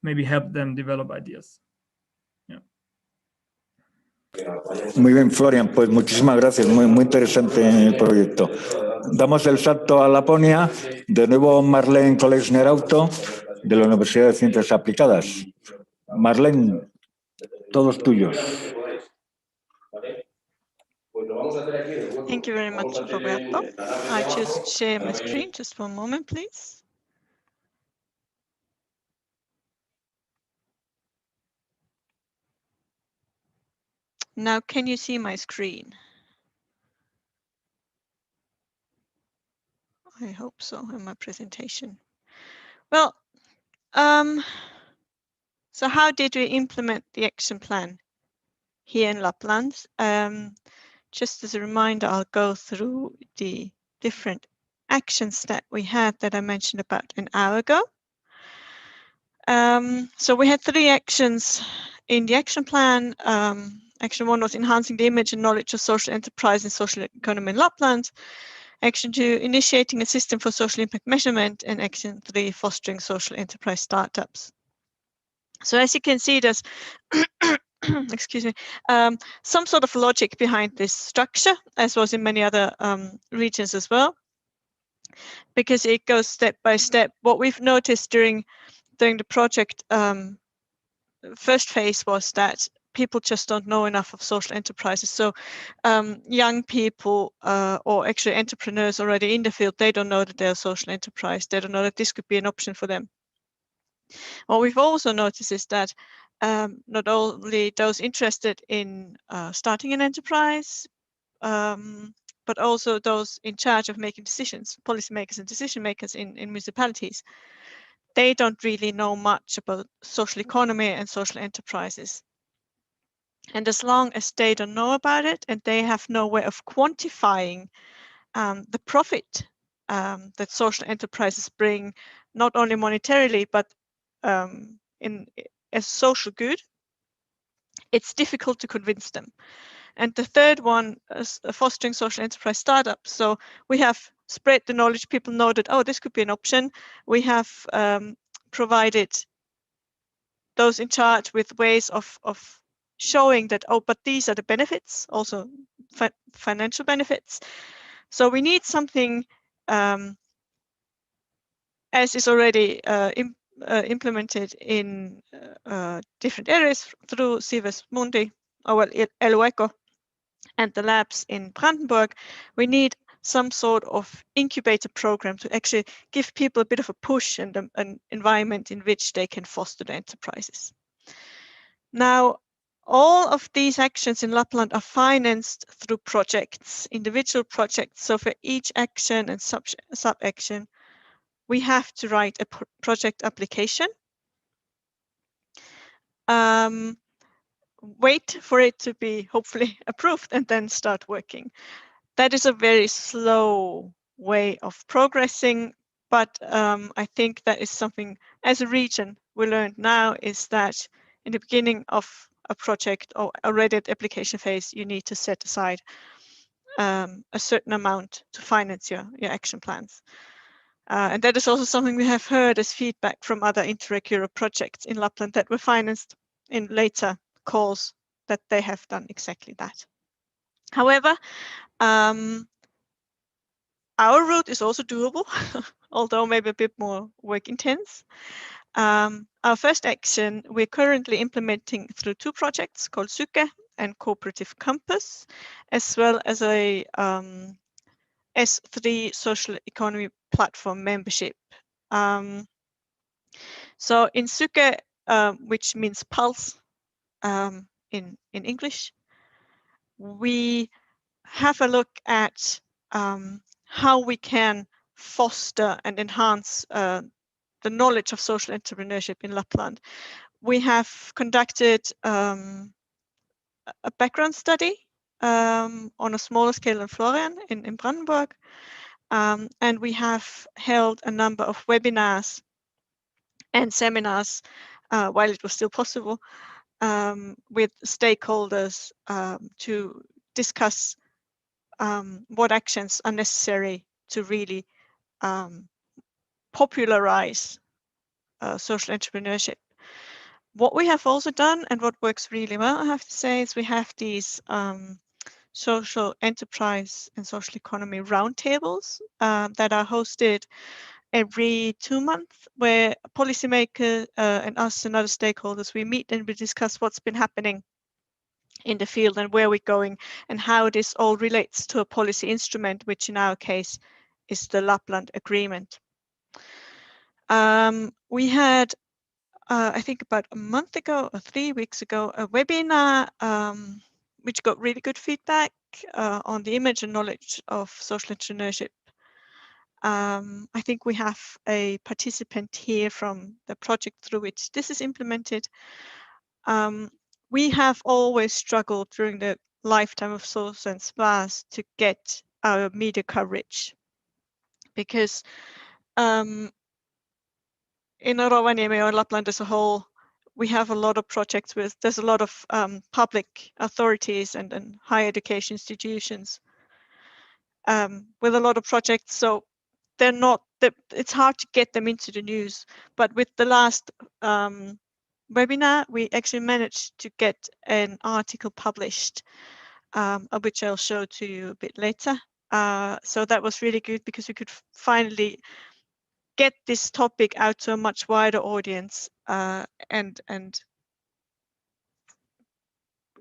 maybe help them develop ideas. Muy bien, Florian, pues muchísimas gracias, muy interesante el proyecto. Damos el salto a Laponia, de nuevo Marlene Kolesner-Auto, de la Universidad de Ciencias Aplicadas. Marlene, todos tuyos. Thank you very much, Roberto. I just share my screen, just one moment, please. Now, can you see my screen? I hope so in my presentation. Well, so how did we implement the action plan here in Lapland? Just as a reminder, I'll go through the different actions that we had that I mentioned about an hour ago. So we had 3 actions in the action plan. Action 1 was enhancing the image and knowledge of social enterprise and social economy in Lapland. Action 2, initiating a system for social impact measurement, and Action 3, fostering social enterprise startups. So as you can see, there's excuse me, some sort of logic behind this structure, as was in many other regions as well, because it goes step by step. What we've noticed during the project first phase was that people just don't know enough of social enterprises. So young people or actually entrepreneurs already in the field, they don't know that they're a social enterprise. They don't know that this could be an option for them. What we've also noticed is that not only those interested in starting an enterprise, but also those in charge of making decisions, policymakers and decision makers in municipalities, they don't really know much about social economy and social enterprises. And as long as they don't know about it and they have no way of quantifying the profit that social enterprises bring, not only monetarily, but as social good, it's difficult to convince them. And the third one is fostering social enterprise startups. So we have spread the knowledge. People know that, oh, this could be an option. We have provided those in charge with ways of showing that, oh, but these are the benefits, also financial benefits. So we need something as is already implemented in different areas through Cives Mundi, or ELUECO, and the labs in Brandenburg. We need some sort of incubator program to actually give people a bit of a push and an environment in which they can foster the enterprises. Now, all of these actions in Lapland are financed through projects, individual projects. So for each action and sub-action, we have to write a project application, wait for it to be hopefully approved, and then start working. That is a very slow way of progressing, but I think that is something as a region we learned now, is that in the beginning of a project or already at application phase, you need to set aside a certain amount to finance your action plans. And that is also something we have heard as feedback from other Interreg Europe projects in Lapland that were financed in later calls, that they have done exactly that. However, our route is also doable, although maybe a bit more work intense. Our first action we're currently implementing through 2 projects called SUKE and cooperative compass, as well as a S3 social economy platform membership. So in SUKE, which means pulse in English, we have a look at how we can foster and enhance the knowledge of social entrepreneurship in Lapland. We have conducted a background study on a smaller scale in Florian in Brandenburg, and we have held a number of webinars and seminars while it was still possible with stakeholders to discuss what actions are necessary to really popularize social entrepreneurship. What we have also done, and what works really well, I have to say, is we have these social enterprise and social economy roundtables that are hosted every 2 months, where a policymaker and us and other stakeholders, we meet and we discuss what's been happening in the field and where we're going and how this all relates to a policy instrument, which in our case is the Lapland Agreement. We had, I think about a month ago or 3 weeks ago, a webinar which got really good feedback on the image and knowledge of social entrepreneurship. I think we have a participant here from the project through which this is implemented. We have always struggled during the lifetime of SOCENTSPAs to get our media coverage, because in Rovaniemi or Lapland as a whole, we have a lot of projects with, there's a lot of public authorities and higher education institutions with a lot of projects, so they're not, it's hard to get them into the news. But with the last webinar, we actually managed to get an article published, which I'll show to you a bit later. So that was really good because we could finally get this topic out to a much wider audience and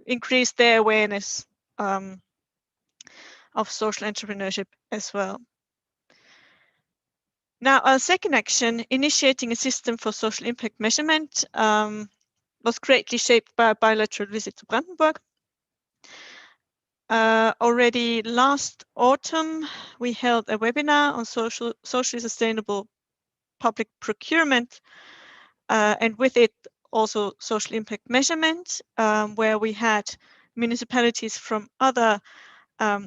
increase their awareness of social entrepreneurship as well. Now, our second action, initiating a system for social impact measurement, was greatly shaped by a bilateral visit to Brandenburg. Already last autumn, we held a webinar on socially sustainable public procurement, and with it also social impact measurement, where we had municipalities from other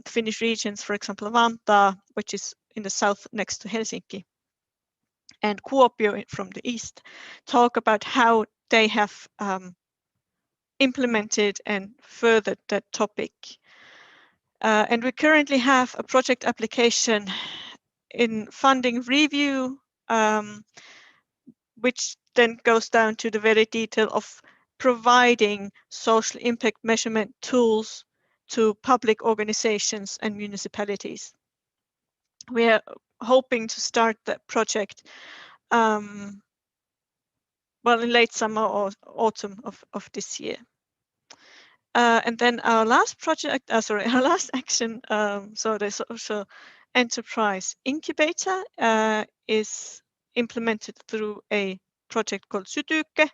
Finnish regions, for example, Vantaa, which is in the south next to Helsinki, and Kuopio from the east, talk about how they have implemented and furthered that topic. And we currently have a project application in funding review, which then goes down to the very detail of providing social impact measurement tools to public organizations and municipalities. We are hoping to start that project well, in late summer or autumn of this year. And then our last project, our last action, so the social enterprise incubator is implemented through a project called Sytyke.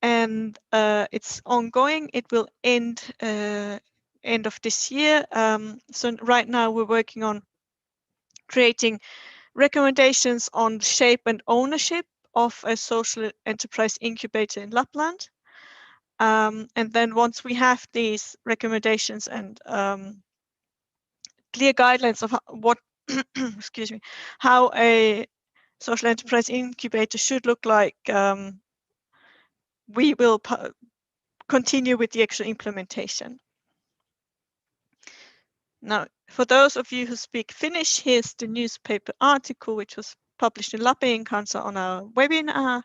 And it's ongoing. It will end end of this year. So right now we're working on creating recommendations on shape and ownership of a social enterprise incubator in Lapland. And then once we have these recommendations and clear guidelines of what, excuse me, how a social enterprise incubator should look like, we will continue with the actual implementation. Now, for those of you who speak Finnish, here's the newspaper article which was published in Lapin Kansa on our webinar.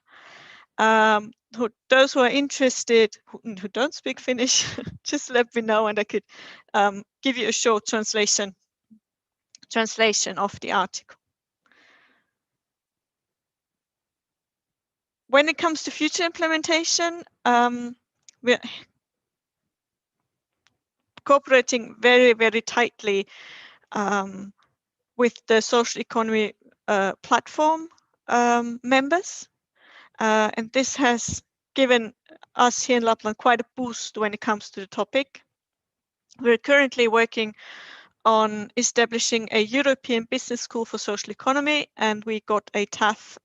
Those who are interested, who don't speak Finnish, just let me know and I could give you a short translation of the article. When it comes to future implementation, we're cooperating very, very tightly with the social economy platform members. And this has given us here in Lapland quite a boost when it comes to the topic. We're currently working on establishing a European business school for social economy, and we got a TAF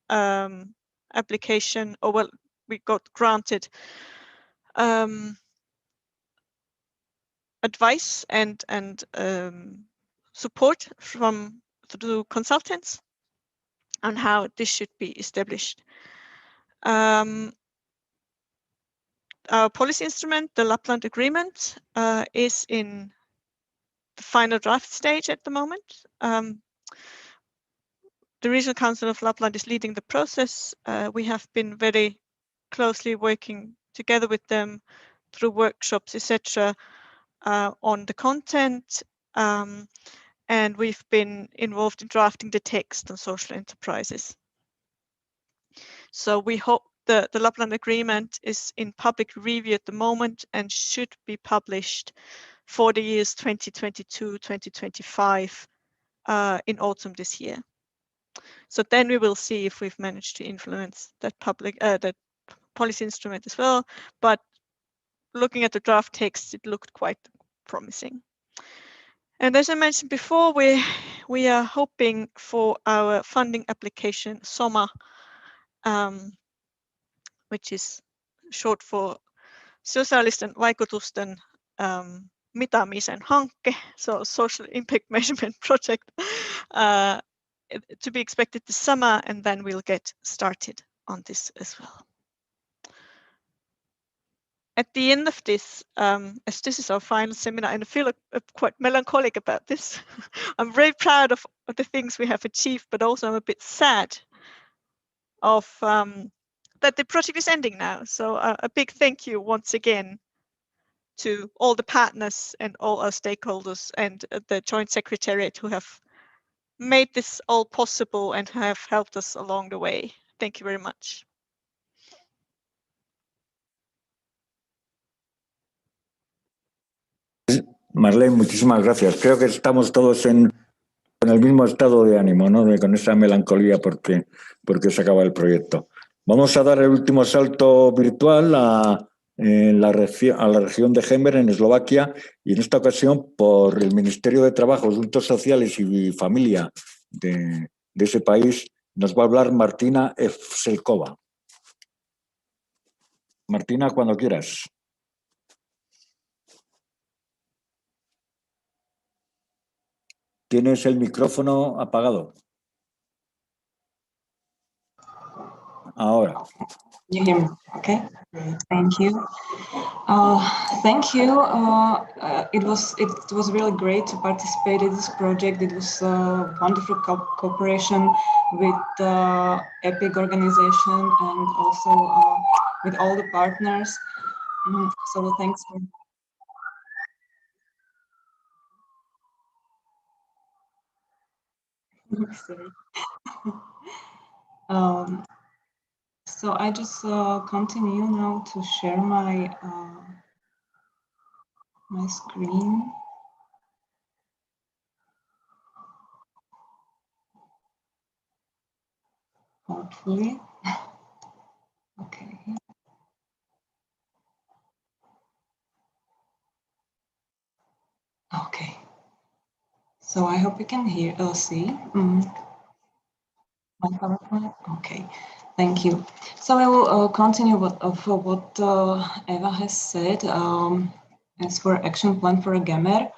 application, or well, we got granted advice and support from the consultants on how this should be established. Our policy instrument, the Lapland Agreement, is in the final draft stage at the moment. The Regional Council of Lapland is leading the process. We have been very closely working together with them through workshops, etc., on the content, and we've been involved in drafting the text on social enterprises. So we hope the Lapland Agreement is in public review at the moment and should be published for the years 2022-2025 in autumn this year. So then we will see if we've managed to influence that that policy instrument as well. But looking at the draft text, it looked quite promising. And as I mentioned before, we are hoping for our funding application SOMA, which is short for sosiaalisten vaikutusten mittaamisen hanke, so social impact measurement project, to be expected this summer, and then we'll get started on this as well. At the end of this, as this is our final seminar, and I feel quite melancholic about this, I'm very proud of the things we have achieved, but also I'm a bit sad of that the project is ending now. So a big thank you once again to all the partners and all our stakeholders and the Joint Secretariat who have made this all possible and have helped us along the way. Thank you very much. Marlene, muchísimas gracias. Creo que estamos todos con el mismo estado de ánimo, ¿no? Con esa melancolía porque se acaba el proyecto. Vamos a dar el último salto virtual a la región de Hember, en Eslovaquia, y en esta ocasión por el Ministerio de Trabajo, Asuntos Sociales y Familia de ese país nos va a hablar Martina Evselkova. Martina, cuando quieras. Tienes el micrófono apagado. Ahora. You hear me? Okay. Thank you. Thank you. It was really great to participate in this project. It was a wonderful cooperation with the EPIC organization and also with all the partners. So thanks. Sorry. So I just continue now to share my my screen. Hopefully. Okay. Okay. So I hope you can hear or see. My PowerPoint. Okay. Thank you. So I will continue what Eva has said as for action plan for a GAMER.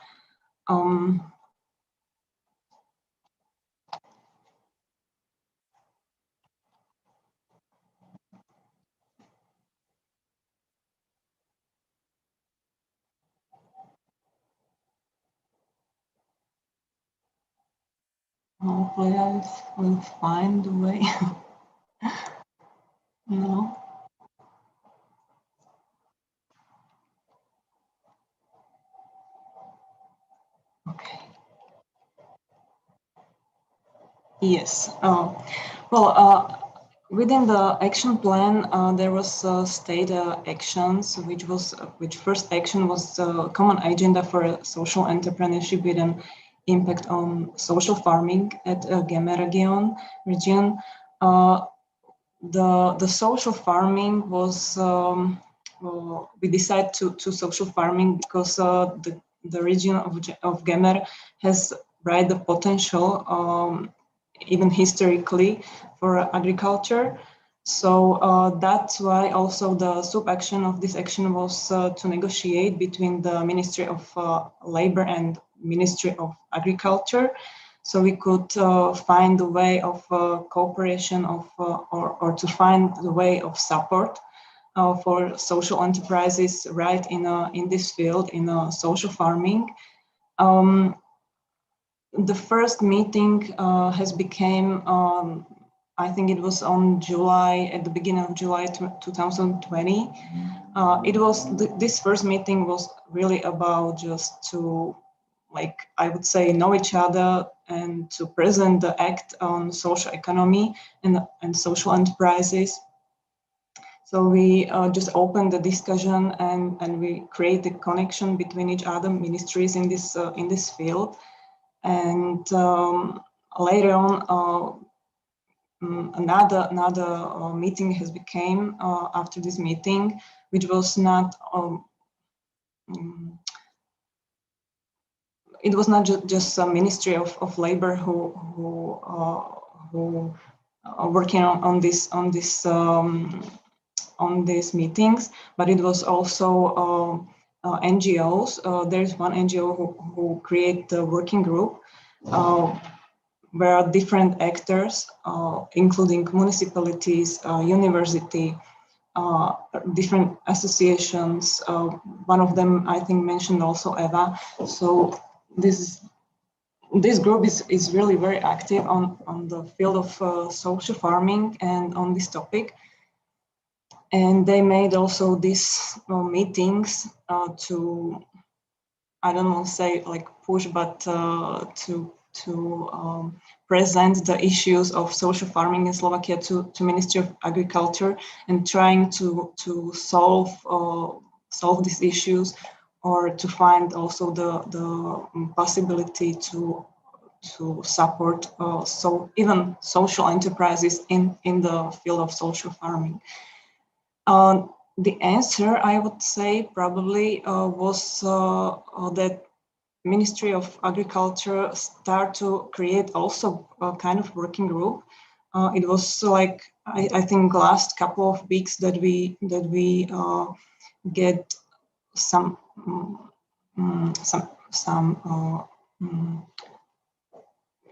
Hopefully I will find a way. No. Okay. Yes. Well, Within the action plan, there was state actions, which first action was common agenda for social entrepreneurship with an impact on social farming at Geme region. The social farming was we decided to social farming because the region of Gemer has right the potential, even historically, for agriculture. So that's why also the sub-action of this action was to negotiate between the Ministry of Labor and Ministry of Agriculture. So we could find a way of cooperation of, or to find the way of support for social enterprises right in this field, in social farming. The first meeting has become, I think it was on July, at the beginning of July 2020. It was, this first meeting was really about just to, like, I would say, know each other and to present the act on social economy and social enterprises. So we just opened the discussion and we create a connection between each other ministries in this field. And later on, another meeting has become after this meeting, which was not. It was not just a Ministry of Labor who are working on these meetings, but it was also NGOs. There's one NGO who create the working group where different actors, including municipalities, university, different associations. One of them, I think, mentioned also EVA. So this group is really very active on the field of social farming and on this topic. And they made also these meetings to, I don't want to say like push, but to present the issues of social farming in Slovakia to Ministry of Agriculture and trying to solve these issues, or to find also the possibility to support so even social enterprises in the field of social farming. The answer, I would say, probably was that Ministry of Agriculture start to create also a kind of working group. It was like, I think, last couple of weeks that we get some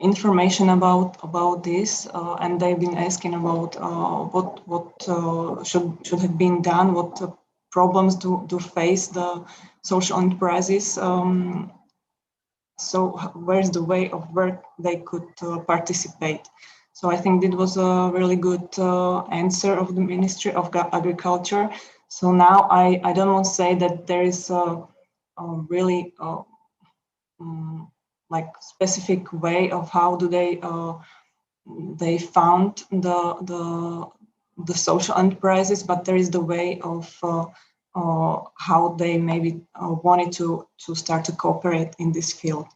information about this, and they've been asking about what should have been done, what problems do face the social enterprises. So where's the way of work they could participate? So I think that was a really good answer of the Ministry of Agriculture. So now I don't want to say that there is a really like specific way of how do they found the social enterprises, but there is the way of how they maybe wanted to start to cooperate in this field.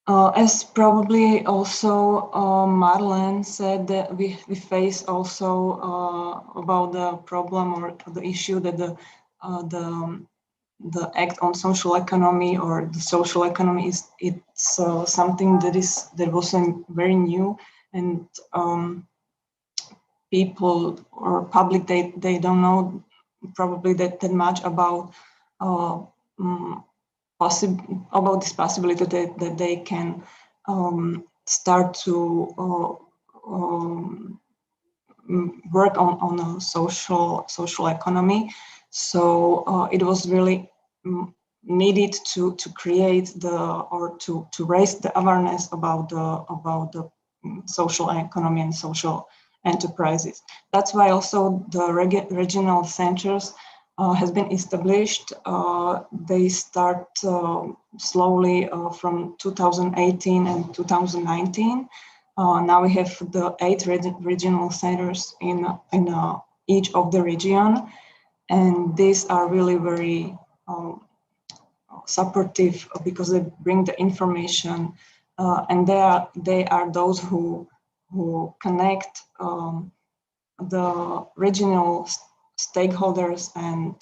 As probably also Marlene said, that we face also about the problem or the issue that the act on social economy or the social economy it's something that was very new, and people or public they don't know probably that much about about this possibility that they can start to work on a social economy. So it was really needed to create to raise the awareness about the social economy and social enterprises. That's why also the regional centers has been established. They start slowly from 2018 and 2019. Now we have the 8 regional centers in each of the region, and these are really very supportive because they bring the information, and they are those who connect the regional stakeholders and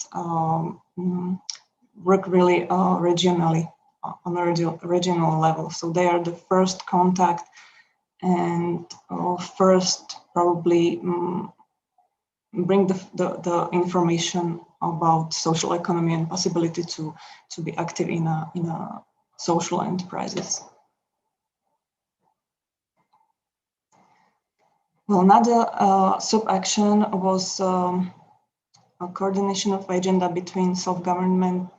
work really regionally on a regional level. So they are the first contact and first probably bring the information about social economy and possibility to be active in a social enterprises. Well, another sub-action was a coordination of agenda between self-governing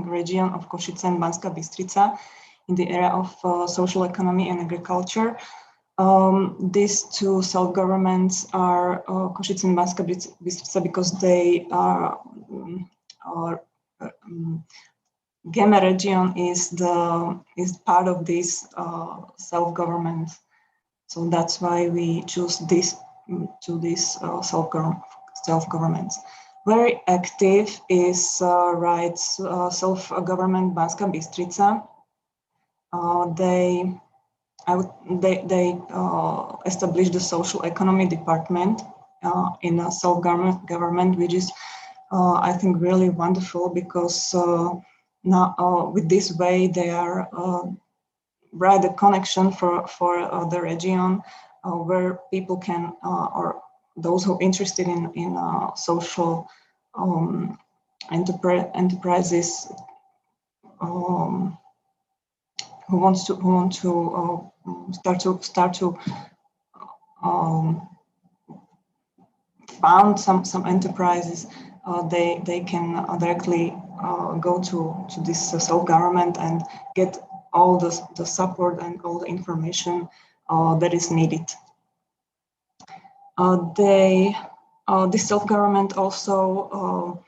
region of Košice and Banská Bystrica in the area of social economy and agriculture. These two self-governments are Košice and Banská Bystrica because they are Geme region is part of this self-government. So that's why we choose these self-governments. Very active is self-government Banská Bystrica. They established the social economy department in a self-government, which is I think really wonderful because now with this way they are right a connection for the region where people can or those who are interested in social enterprises who want to start to found some enterprises. They can directly go to this self-government and get all the support and all the information that is needed. This self-government also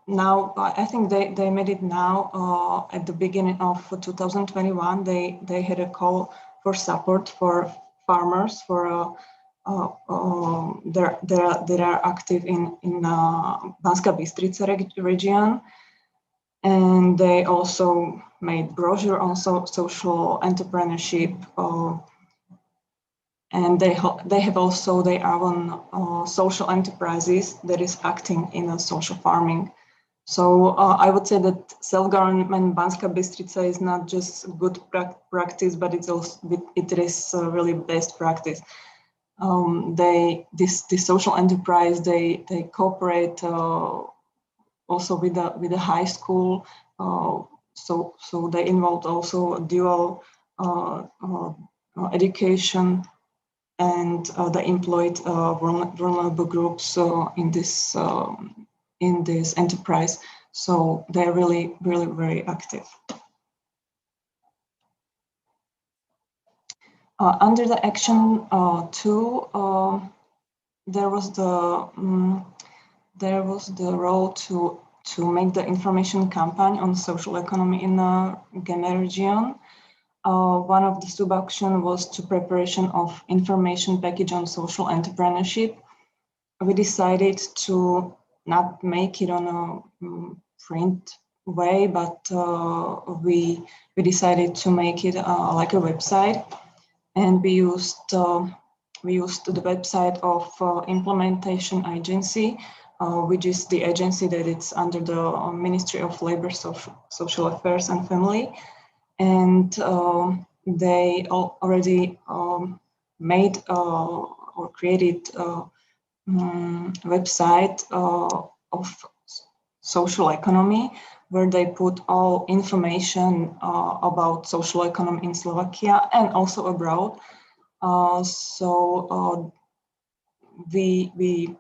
now, I think they made it now at the beginning of 2021. They had a call for support for farmers for that are active in Banská Bystrica region, and they also made brochure on social entrepreneurship, and they have also their own social enterprises that is acting in a social farming. So I would say that self-government Banská Bystrica is not just good practice, but it is really best practice. This social enterprise they cooperate also with the high school, so they involved also dual education, and they employed vulnerable groups in this enterprise. So they're really very active. Under the action 2, there was the role to make the information campaign on social economy in the Geme region. One of the sub-action was to preparation of information package on social entrepreneurship. We decided to not make it on a print way, but we decided to make it like a website. And we used the website of implementation agency, which is the agency that it's under the Ministry of Labor, Social Affairs and Family. And they already made or created a website of social economy, where they put all information about social economy in Slovakia and also abroad. So we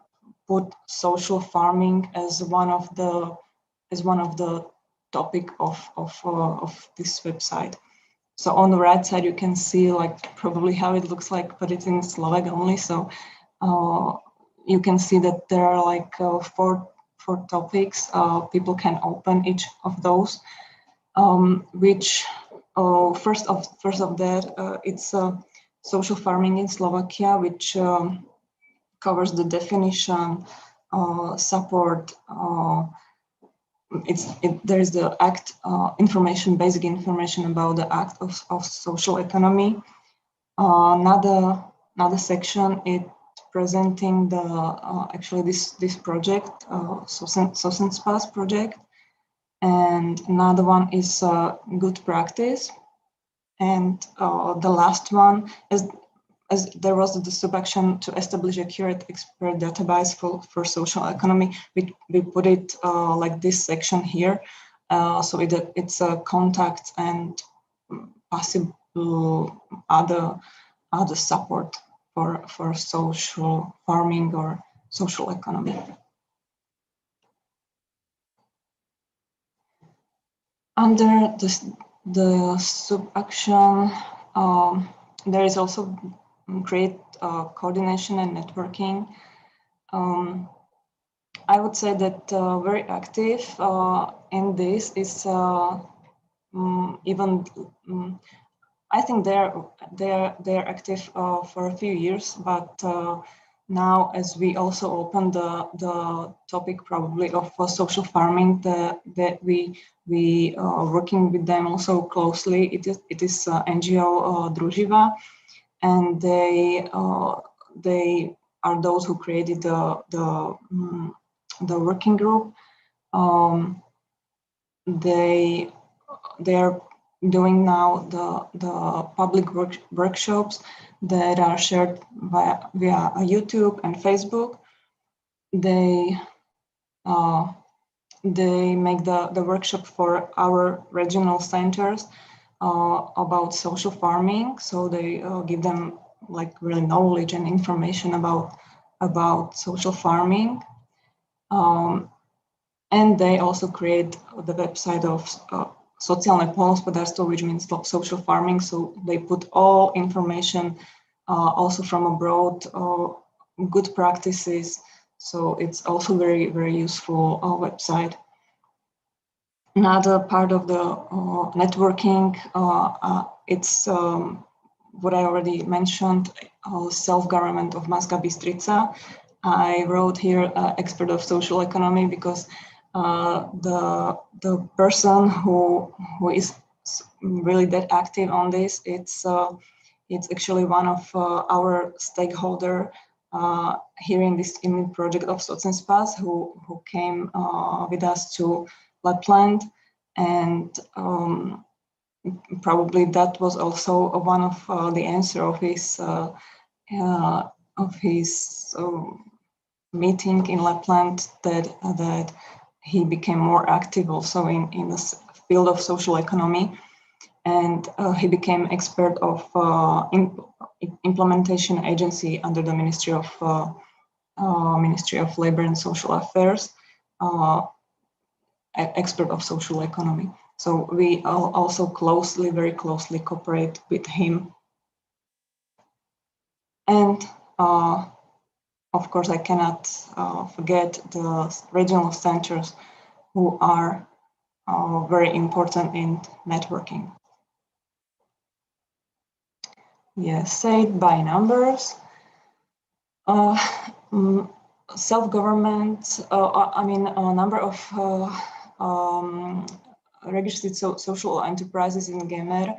put social farming as one of the topic of this website. So on the right side you can see like probably how it looks like, but it's in Slovak only. So you can see that there are like four topics. People can open each of those, which first of that, it's social farming in Slovakia, which covers the definition, support. There is the act information, basic information about the act of social economy. Another section is presenting the actually this project, SOCENTSPAs project, and another one is good practice, and the last one is as there was the sub-action to establish a accurate expert database for social economy. We put it like this section here, so it's a contact and possible other support for social farming or social economy. Under the sub-action, there is also great coordination and networking. I would say that very active in this is even. I think they're active for a few years, but now as we also open the topic probably of social farming, that we are working with them also closely. It is NGO Druživa, and they are those who created the working group. They are doing now the public workshops that are shared via YouTube and Facebook. They make the workshop for our regional centers about social farming. So they give them like really knowledge and information about social farming. And they also create the website of sociálne poľnohospodárstvo, which means social farming. So they put all information also from abroad, good practices. So it's also very, very useful website. Another part of the networking, it's what I already mentioned, self-government of Banská Bystrica. I wrote here expert of social economy because the person who is really that active on this, it's actually one of our stakeholder here in this project of SOCENTSPAs who came with us to Lapland, and probably that was also one of the answer of his meeting in Lapland, that he became more active also in the field of social economy, and he became expert of implementation agency under the Ministry of Labor and Social Affairs, expert of social economy. So we also very closely cooperate with him. And of course, I cannot forget the regional centers who are very important in networking. Yes, said by numbers. Self-government, I mean, a number of registered social enterprises in Gemer.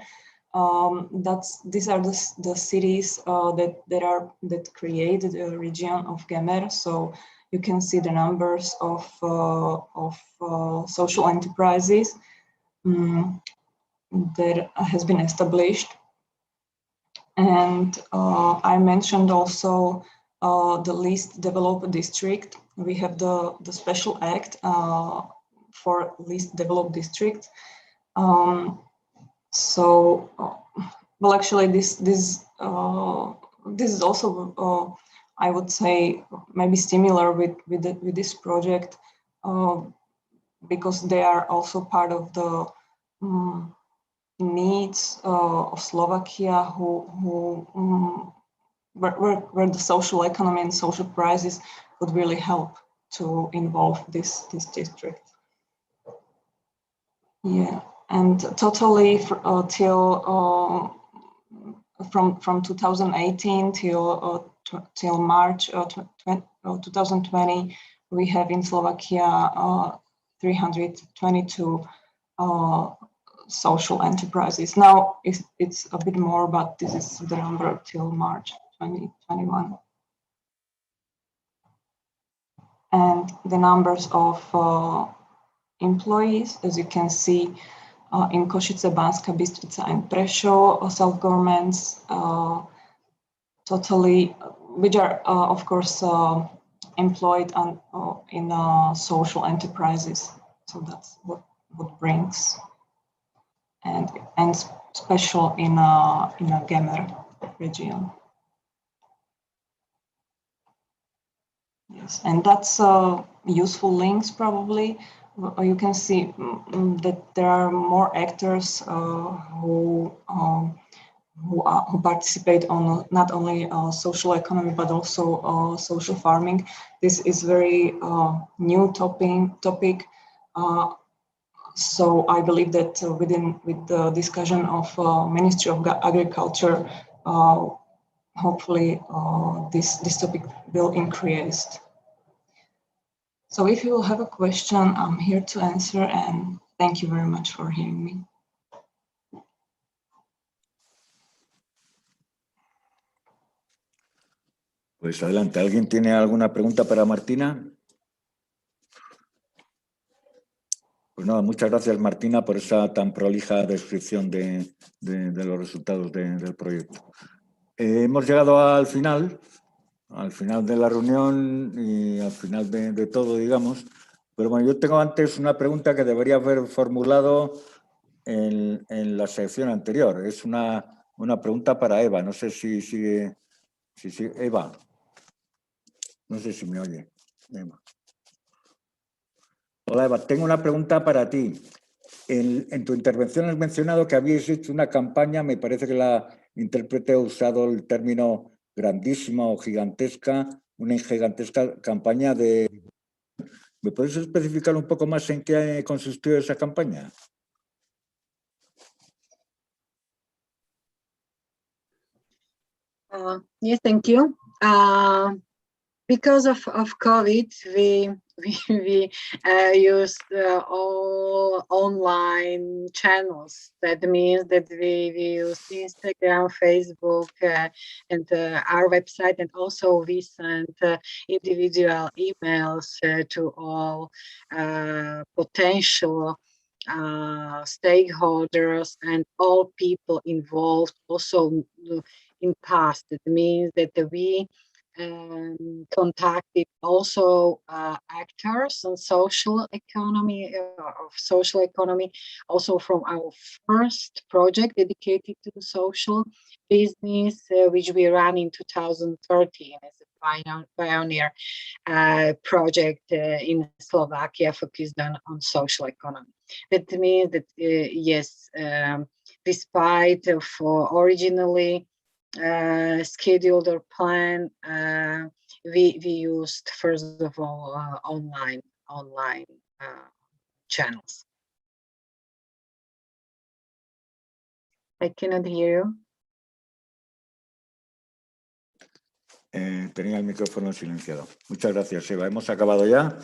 These are the cities that created a region of Gemer. So you can see the numbers of social enterprises that has been established. And I mentioned also the least developed district. We have the special act for least developed districts. So, well, actually, this is also, I would say, maybe similar with this project, because they are also part of the needs of Slovakia, where the social economy and social prices would really help to involve this district. Yeah, and totally from 2018 till March 2020, we have in Slovakia 322 social enterprises. Now it's a bit more, but this is the number till March 2021. And the numbers of employees, as you can see, in Košice, Banská Bystrica, and Prešov, self-governments totally, which are of course employed in social enterprises. So that's what brings, and special in a Gemer region. Yes, and that's useful links probably. You can see that there are more actors who participate on not only social economy but also social farming. This is very new topic. So I believe that with the discussion of Ministry of Agriculture, hopefully this topic will increase. So if you have a question, I'm here to answer, and thank you very much for hearing me. Pues adelante, ¿alguien tiene alguna pregunta para Martina? Pues nada, muchas gracias Martina por esa tan prolija descripción de los resultados del proyecto. Hemos llegado al final de la reunión y al final de todo, digamos. Pero bueno, yo tengo antes una pregunta que debería haber formulado en la sección anterior. Es una pregunta para Eva. No sé si Eva. No sé si me oye. Eva. Hola Eva, tengo una pregunta para ti. En tu intervención has mencionado que habíais hecho una campaña, me parece que la intérprete ha usado el término grandísima o gigantesca, una gigantesca campaña de... ¿Me puedes especificar un poco más en qué consistió esa campaña? Yes, thank you. Because of COVID, we used all online channels. That means that we used Instagram, Facebook, and our website, and also we sent individual emails to all potential stakeholders and all people involved. Also in past, it means that we contacted also actors on social economy, also from our first project dedicated to social business, which we ran in 2013 as a pioneer project in Slovakia focused on social economy. That means that yes, despite of originally scheduled or plan, we used first of all online channels. I cannot hear you. Tenía el micrófono silenciado. Muchas gracias, Eva. Hemos acabado ya.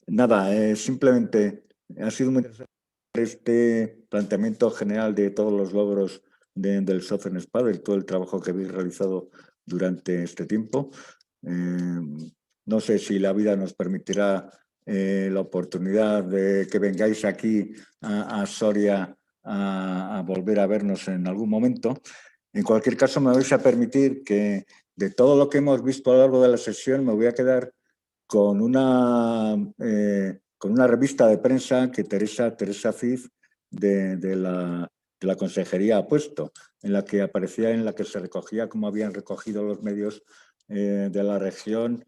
Nada, simplemente ha sido muy interesante este planteamiento general de todos los logros del SOCENTSPA, de todo el trabajo que habéis realizado durante este tiempo. No sé si la vida nos permitirá la oportunidad de que vengáis aquí a Soria a volver a vernos en algún momento. En cualquier caso, me vais a permitir que de todo lo que hemos visto a lo largo de la sesión me voy a quedar con una revista de prensa que Teresa Cid de la Consejería ha puesto, en la que aparecía, en la que se recogía cómo habían recogido los medios de la región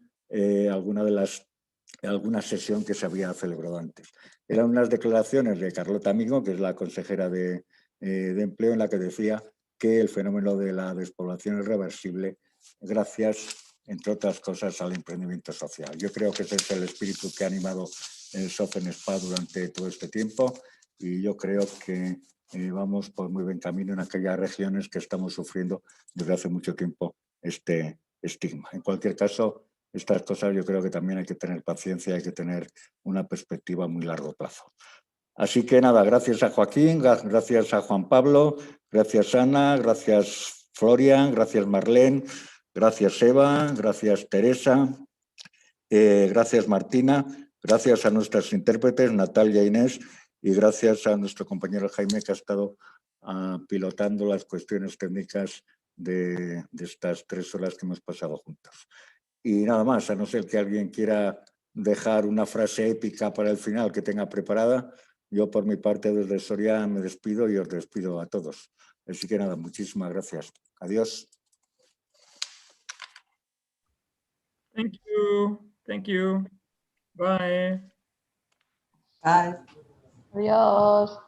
alguna sesión que se había celebrado antes. Eran unas declaraciones de Carlota Amigo, que es la consejera de Empleo, en la que decía que el fenómeno de la despoblación es reversible gracias, entre otras cosas, al emprendimiento social. Yo creo que ese es el espíritu que ha animado el SOCENTSPA durante todo este tiempo y yo creo que vamos por muy buen camino en aquellas regiones que estamos sufriendo desde hace mucho tiempo este estigma. En cualquier caso, estas cosas yo creo que también hay que tener paciencia, hay que tener una perspectiva a muy largo plazo. Así que nada, gracias a Joaquín, gracias a Juan Pablo, gracias Ana, gracias Florian, gracias Marlene, gracias Eva, gracias Teresa, gracias Martina, gracias a nuestras intérpretes Natalia e Inés y gracias a nuestro compañero Jaime que ha estado pilotando las cuestiones técnicas de estas 3 horas que hemos pasado juntos. Y nada más, a no ser que alguien quiera dejar una frase épica para el final que tenga preparada, yo por mi parte desde Soria me despido y os despido a todos. Así que nada, muchísimas gracias. Adiós. Thank you. Thank you. Bye. Bye. Adiós.